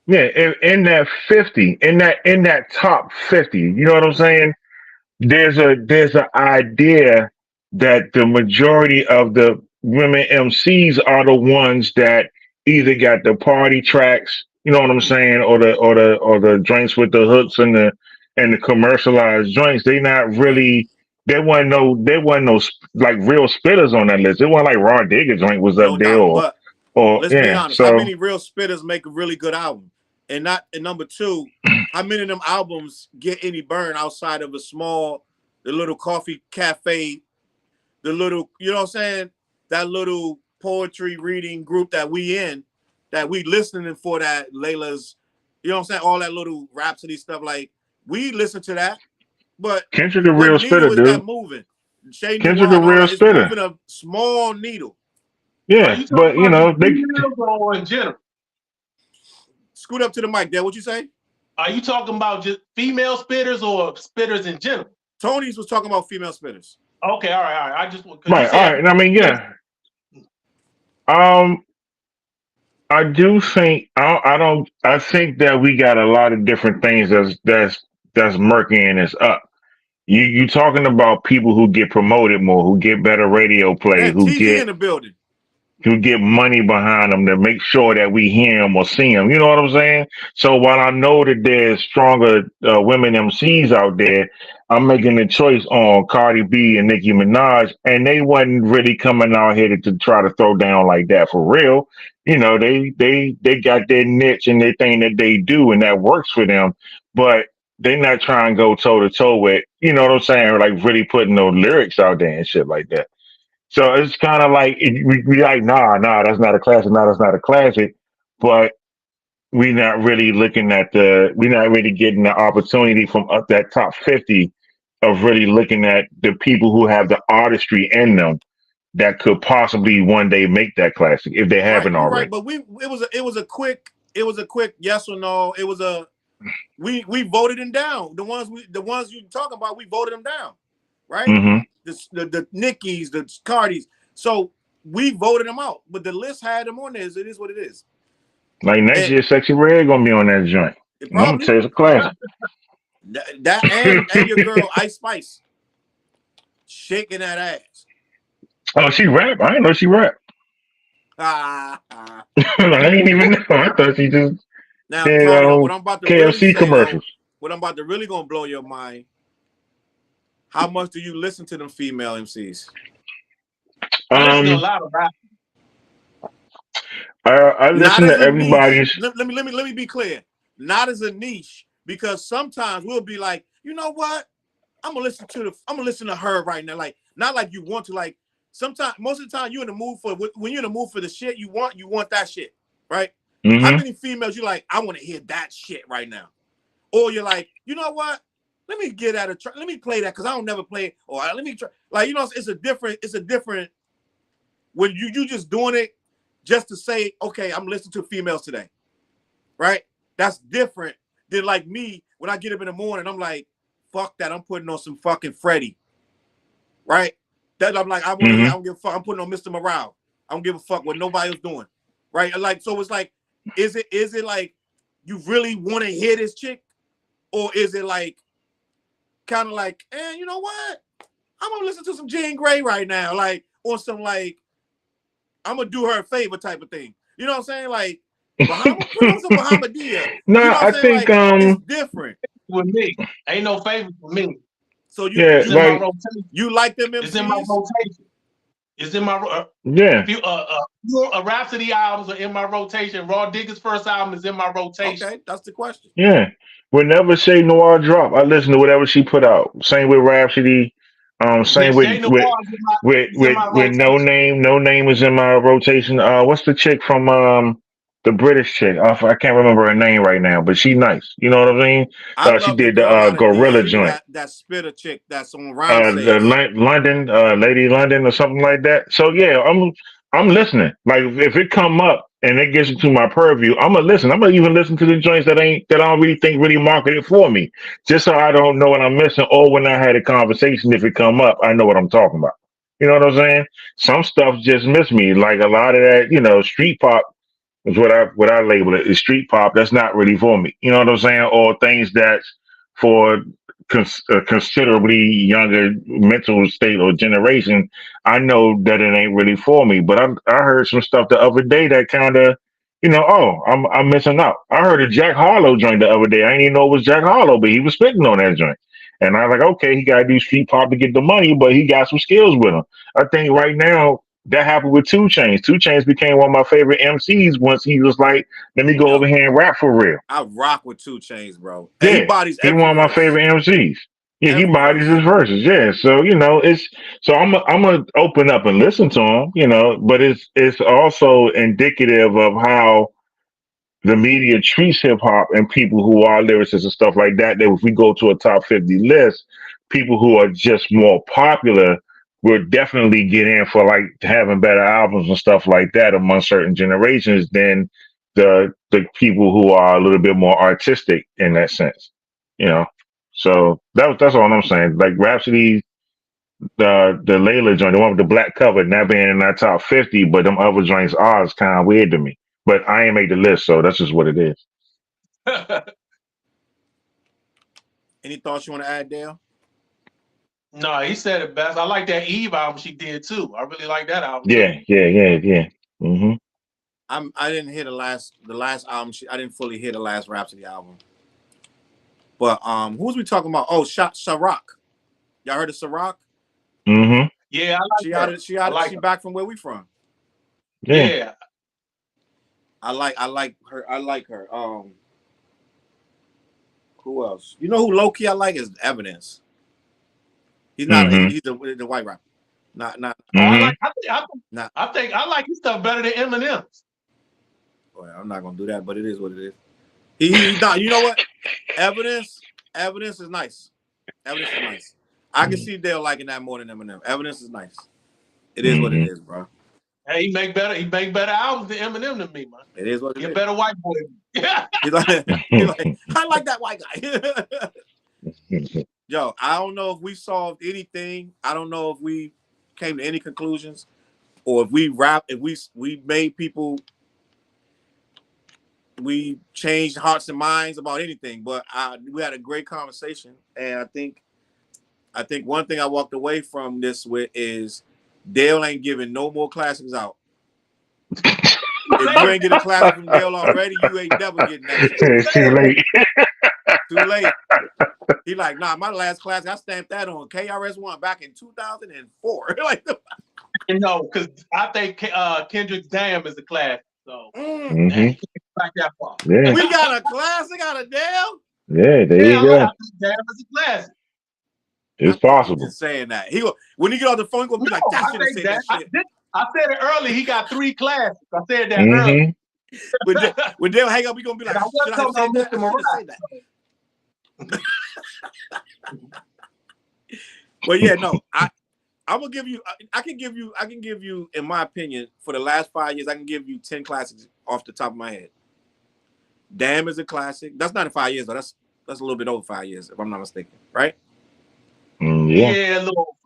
yeah, in that 50, in that top 50, you know what I'm saying? There's an idea that the majority of the women MCs are the ones that either got the party tracks, you know what I'm saying, or the joints with the hooks and the commercialized joints. They not Right. really. There wasn't no like real spitters on that list. It wasn't like Raw Digger joint was up No there doubt. But or let's be yeah. honest. How So many real spitters make a really good album? And number two, how many of them albums get any burn outside of the little coffee cafe, the little, you know what I'm saying? That little poetry reading group that we listening for that Layla's, you know what I'm saying? All that little Rhapsody stuff. Like, we listen to that, but Kendrick the what real spitter, needle is that dude. moving? Shay Kendrick Noir the and all real that. It's spitter. moving a small needle. Are Yeah, you talking but about the they females or in general? Scoot up to the mic there. What you say? Are you talking about just female spitters or spitters in general? Tony's was talking about female spitters. Okay, all right. I just because right. All right. I mean, yeah. Um, I do think I don't. I think that we got a lot of different things that's murkying us up. You talking about people who get promoted more, who get better radio play, Damn, TZ in the building. who get money behind them to make sure that we hear them or see them. You know what I'm saying? So while I know that there's stronger women MCs out there, I'm making a choice on Cardi B and Nicki Minaj, and they wasn't really coming out here to try to throw down like that for real. They got their niche and their thing that they do, and that works for them. But they're not trying to go toe to toe with, you know what I'm saying, like really putting those lyrics out there and shit like that. So it's kind of like we like, nah, that's not a classic. Nah, that's not a classic. But we're not really getting the opportunity from up that top 50 of really looking at the people who have the artistry in them that could possibly one day make that classic if they Right, haven't you're right. already. But it was a quick yes or no. It was we voted them down. The ones you talking about, we voted them down. Right? Hmm. The Nickies, the Cardis. So we voted them out. But the list had them on there. It is what it is. Like next And year, Sexy Red gonna be on that joint. I'm gonna probably say it's a classic. that and your girl Ice Spice shaking that ass. Oh, she rap? I didn't know she rap. Ah. I didn't even know. I thought she just Now, did Claudio, what I'm about to really KFC say though, commercials. what I'm about to really gonna blow your mind. How much do you listen to them female MCs? I listen to a lot of rap. I Not listen to as a niche. everybody's. Let me be clear. Not as a niche, because sometimes we'll be like, you know what? I'm gonna listen to her right now. Like, not like you want to. Like, sometimes, most of the time, you're in the mood for when you're in the mood for the shit you want that shit, right? How Hmm. many females you like? I want to hear that shit right now. Or you're like, you know what? Let me get at a try. Let me play that because I don't never play it. Or let me try. Like, you know, it's a different when you just doing it just to say, okay, I'm listening to females today, right? That's different than like me when I get up in the morning. I'm like, fuck that. I'm putting on some fucking Freddie, right? That I'm like, I want to hear. Hmm. I don't give a fuck. I'm putting on Mr. Morale. I don't give a fuck what nobody else doing, right? Like, so it's like, is it like you really want to hear this chick, or is it like kind of like, you know what? I'm gonna listen to some Jean Grey right now, like, or some like, I'm gonna do her a favor type of thing. You know what I'm saying? Like, put on some Bahamadia. No, You know what I I'm saying? think Like, it's different. With me, ain't no favor for me. So it's in my like rotation. You like them MCs? It's in my rotation. It's in my yeah. Rhapsody albums are in my rotation. Raw Digger's first album is in my rotation. Okay, that's the question. Yeah. Whenever Shay Noir drop, I listen to whatever she put out. Same with Rhapsody. Same Shay Noir is in my with No rotation. Name. No Name is in my rotation. What's the chick from the British chick? I can't remember her name right now, but she nice. You know what I mean? I She love the did girl the out of Gorilla DC, joint. that spitter chick that's on Rhyme The Saves. London, Lady London, or something like that. So yeah, I'm listening. Like if it come up and it gets into my purview, I'm gonna listen. I'm gonna even listen to the joints that I don't really think really marketed for me, just so I don't know what I'm missing. Or when I had a conversation, if it come up, I know what I'm talking about. You know what I'm saying? Some stuff just miss me. Like a lot of that, street pop is what I label it. Is street pop. That's not really for me. You know what I'm saying? Or things that's for considerably younger mental state or generation. I know that it ain't really for me. But I heard some stuff the other day that kind of, oh, I'm missing out. I heard a Jack Harlow joint the other day. I didn't even know it was Jack Harlow, but he was spitting on that joint. And I was like, okay, he got to do street pop to get the money, but he got some skills with him. I think right now that happened with 2 Chainz. 2 Chainz became one of my favorite MCs once he was like, let me go over here and rap for real. I rock with 2 Chainz, bro. And Yeah, he bodies he every one of my verse. favorite MCs. Yeah, he Every bodies verse. his verses. Yeah, so I'm gonna open up and listen to him, but it's also indicative of how the media treats hip hop and people who are lyricists and stuff like that. That if we go to a top 50 list, people who are just more popular will definitely get in for like having better albums and stuff like that among certain generations than the people who are a little bit more artistic in that sense. You know. So that's all I'm saying. Like Rhapsody, the Layla joint, the one with the black cover, not being in that top 50, but them other joints are is kind of weird to me. But I ain't made the list, so that's just what it is. Any thoughts you want to add, Dale? No, he said it best. I like that Eve album she did too. I really like that album. Yeah. Mm-hmm. I didn't hear the last album. I didn't fully hear the last Rhapsody album. But who was we talking about? Oh, Ciroc. Y'all heard of Ciroc? Mm-hmm. Yeah, I like She back from where we from. Yeah. I like her. Who else? You know who low key I like is Evidence. He's not. Mm-hmm. He's the white rapper. Not. Mm-hmm. I think I like his stuff better than Eminem's. Well, I'm not gonna do that, but it is what it is. He's not. You know what? Evidence is nice. Evidence is nice. I can see Dale liking that more than Eminem. Evidence is nice. It is what it is, bro. Hey, he make better albums than Eminem than me, man. It is what it is. You're a better white boy. He's like, I like that white guy. Yo, I don't know if we solved anything. I don't know if we came to any conclusions, or if we made people, we changed hearts and minds about anything. But we had a great conversation, and I think one thing I walked away from this with is Dale ain't giving no more classics out. If you ain't get a classic from Dale already, you ain't never getting that shit. It's too late. Too late. He like, nah, my last classic, I stamped that on KRS-One back in 2004. Like, because I think Kendrick's Damn is a classic. So back that far. Yeah. We got a classic out of Dale. Yeah, there you go. I think Damn is a classic. It's possible. Just saying that. When he get off the phone, he's gonna be like, that should have said that shit. I said it early. He got 3 classics. I said that early. When Dale hang up, we gonna be like, should I have said that? But yeah, no, I'm gonna give you. I can give you, in my opinion, for the last 5 years, I can give you 10 classics off the top of my head. Damn is a classic. That's not in 5 years, though. That's a little bit over 5 years, if I'm not mistaken, right? Yeah. A little.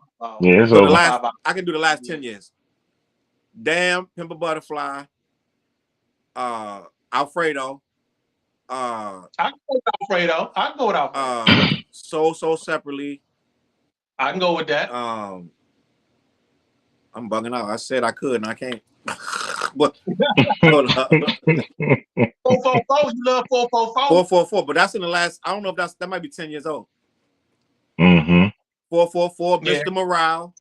Yeah, it's so over. I can do the last 10 years. Damn, Pimp a Butterfly, Alfredo, I can go with Alfredo. I can go with Alfredo. So Separately. I can go with that. I'm bugging out. I said I could and I can't. But hold up. 444, you love 444? 444, but that's in the last. I don't know if that might be 10 years old. 444, Yeah. Mr. Morale.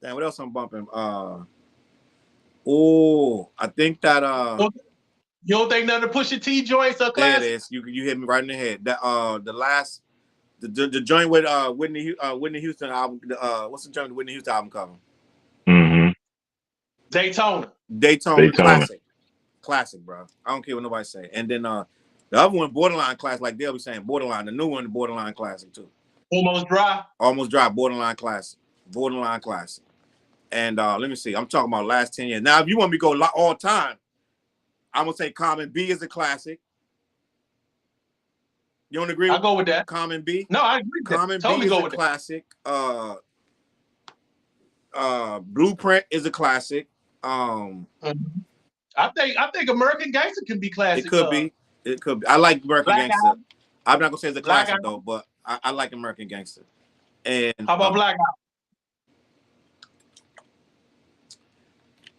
Damn, what else I'm bumping? I think that You don't think nothing to Pusha T joints are classic? There it is. You hit me right in the head. That the last the joint with Whitney Houston album. What's the joint with Whitney Houston album cover? Daytona. Classic, bro. I don't care what nobody say. And then the other one, borderline classic, like they'll be saying, borderline. The new one, borderline classic too. Almost Dry, borderline classic. And let me see. I'm talking about last 10 years. Now, if you want me to go all time, I'm gonna say Common B is a classic. You don't agree? I'll go with that. Common B. No, I agree. Common B is a classic. Blueprint is a classic. I think American Gangster can be classic. It could be. I like American Gangster. I'm not gonna say it's a classic though, but I like American Gangster. And how about Black Out?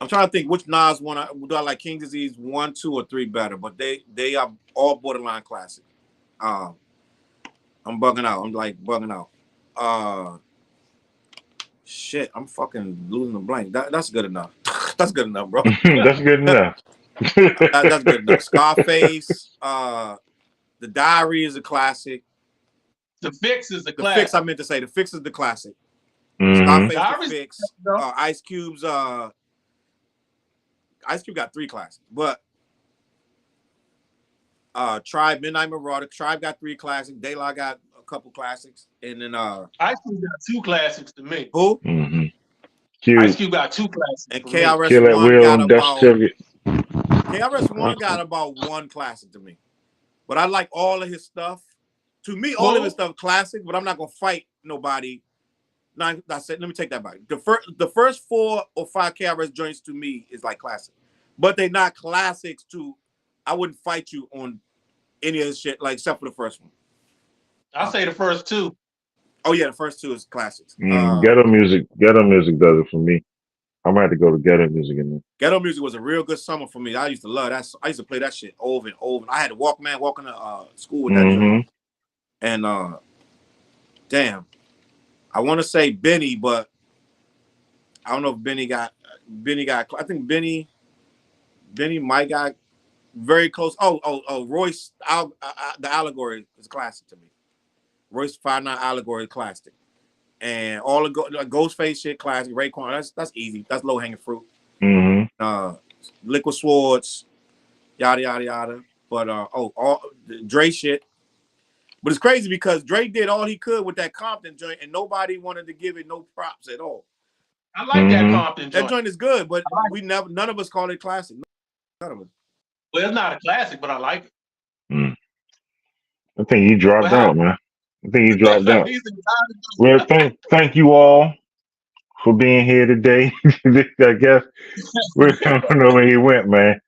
I'm trying to think which Nas one do I like. King Disease 1, 2, or 3 better, but they are all borderline classic. I'm bugging out. I'm like bugging out. Shit, I'm fucking losing the blank. That's good enough. That's good enough, bro. That's good enough. That's good enough. Scarface, The Diary is a classic. The Fix is a classic. The Fix, I meant to say. The Fix is the classic. Mm-hmm. Scarface, The Fix. Ice Cube's. Ice Cube got 3 classics, but Tribe, Midnight Marauder. Tribe got 3 classics. De La got a couple classics, and then Ice Cube got 2 classics to me. Who? Mm-hmm. Ice Cube got 2 classics. And KRS-One got about 1 classic to me. But I like all of his stuff. To me, all of his stuff classic, but I'm not gonna fight nobody. Let me take that back. The first 4 or 5 KRS joints to me is like classic, but they're not classics. I wouldn't fight you on any of his shit, like except for the first one. I'll say the first 2. Oh yeah, the first 2 is classics. Ghetto music does it for me. I'm gonna have to go to Ghetto Music again. Ghetto Music was a real good summer for me. I used to love that. I used to play that shit over and over. I had a Walkman walking to school with that joint. And damn, I want to say Benny, but I don't know if Benny got. I think Benny might got very close. Royce, the Allegory is classic to me. Royce 5'9" Allegory is classic, and all the Ghostface shit classic. Raekwon, that's easy. That's low hanging fruit. Liquid Swords, yada yada yada. But all the Dre shit. But it's crazy because Dre did all he could with that Compton joint, and nobody wanted to give it no props at all. I like that Compton joint. That joint is good, but none of us call it classic. None of us. Well, it's not a classic, but I like it. I think you dropped out, man. I think you dropped out. Well, thank you all for being here today. I guess we don't know where he went, man.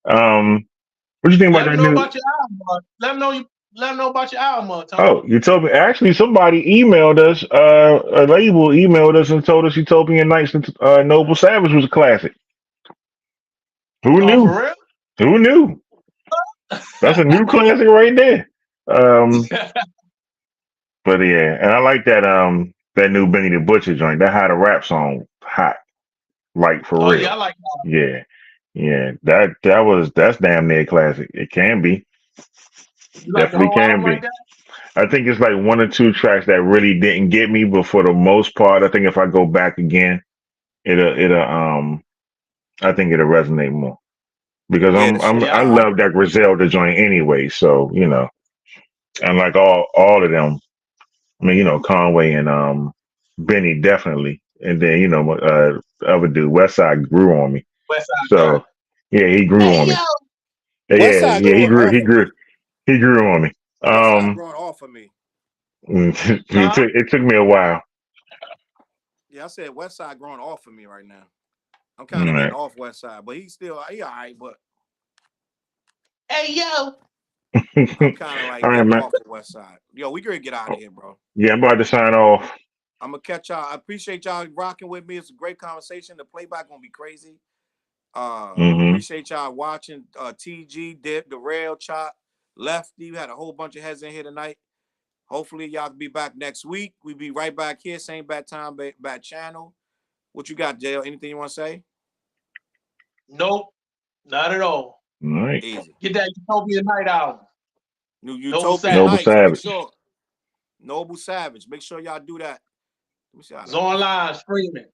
What do you think about that new? About your album, let them know about your album, Tom. Oh, you told me. Actually, somebody emailed us. A label emailed us and told us Utopian Nights and Noble Savage was a classic. Who knew? For real? Who knew? That's a new classic right there. But yeah, and I like that that new Benny the Butcher joint. That had a rap song hot, like for real. Yeah, I like that. Yeah. That's damn near classic. It can be. Definitely can be. Like I think it's like 1 or 2 tracks that really didn't get me, but for the most part, I think if I go back again, it'll I think it'll resonate more because I love that Griselda joint anyway. So and like all of them, I mean Conway and Benny definitely, and then the other dude Westside grew on me. So yeah, he grew on me. Yeah, he grew on me. Growing off of me. It took me a while. Yeah, I said West Side growing off for me right now. I'm All kind of getting right. off West Side, but he all right. But Hey yo, I'm kind of like All right, getting man. off the West Side. Yo, we gonna get out of here, bro. Yeah, I'm about to sign off. I'm gonna catch y'all. I appreciate y'all rocking with me. It's a great conversation. The playback gonna be crazy. Hmm. Appreciate y'all watching. TG, Dip, the Rail, Chop, Lefty. We had a whole bunch of heads in here tonight. Hopefully y'all can be back next week. We'll be right back here, same bad time, bad channel. What you got, Dale? Anything you want to say? nope, not at all. All right. Easy. Get that Utopian Night album. Utopian Noble Nights. Make Savage. sure. Noble Savage. Make sure y'all do that. Let me see how It's that. online streaming.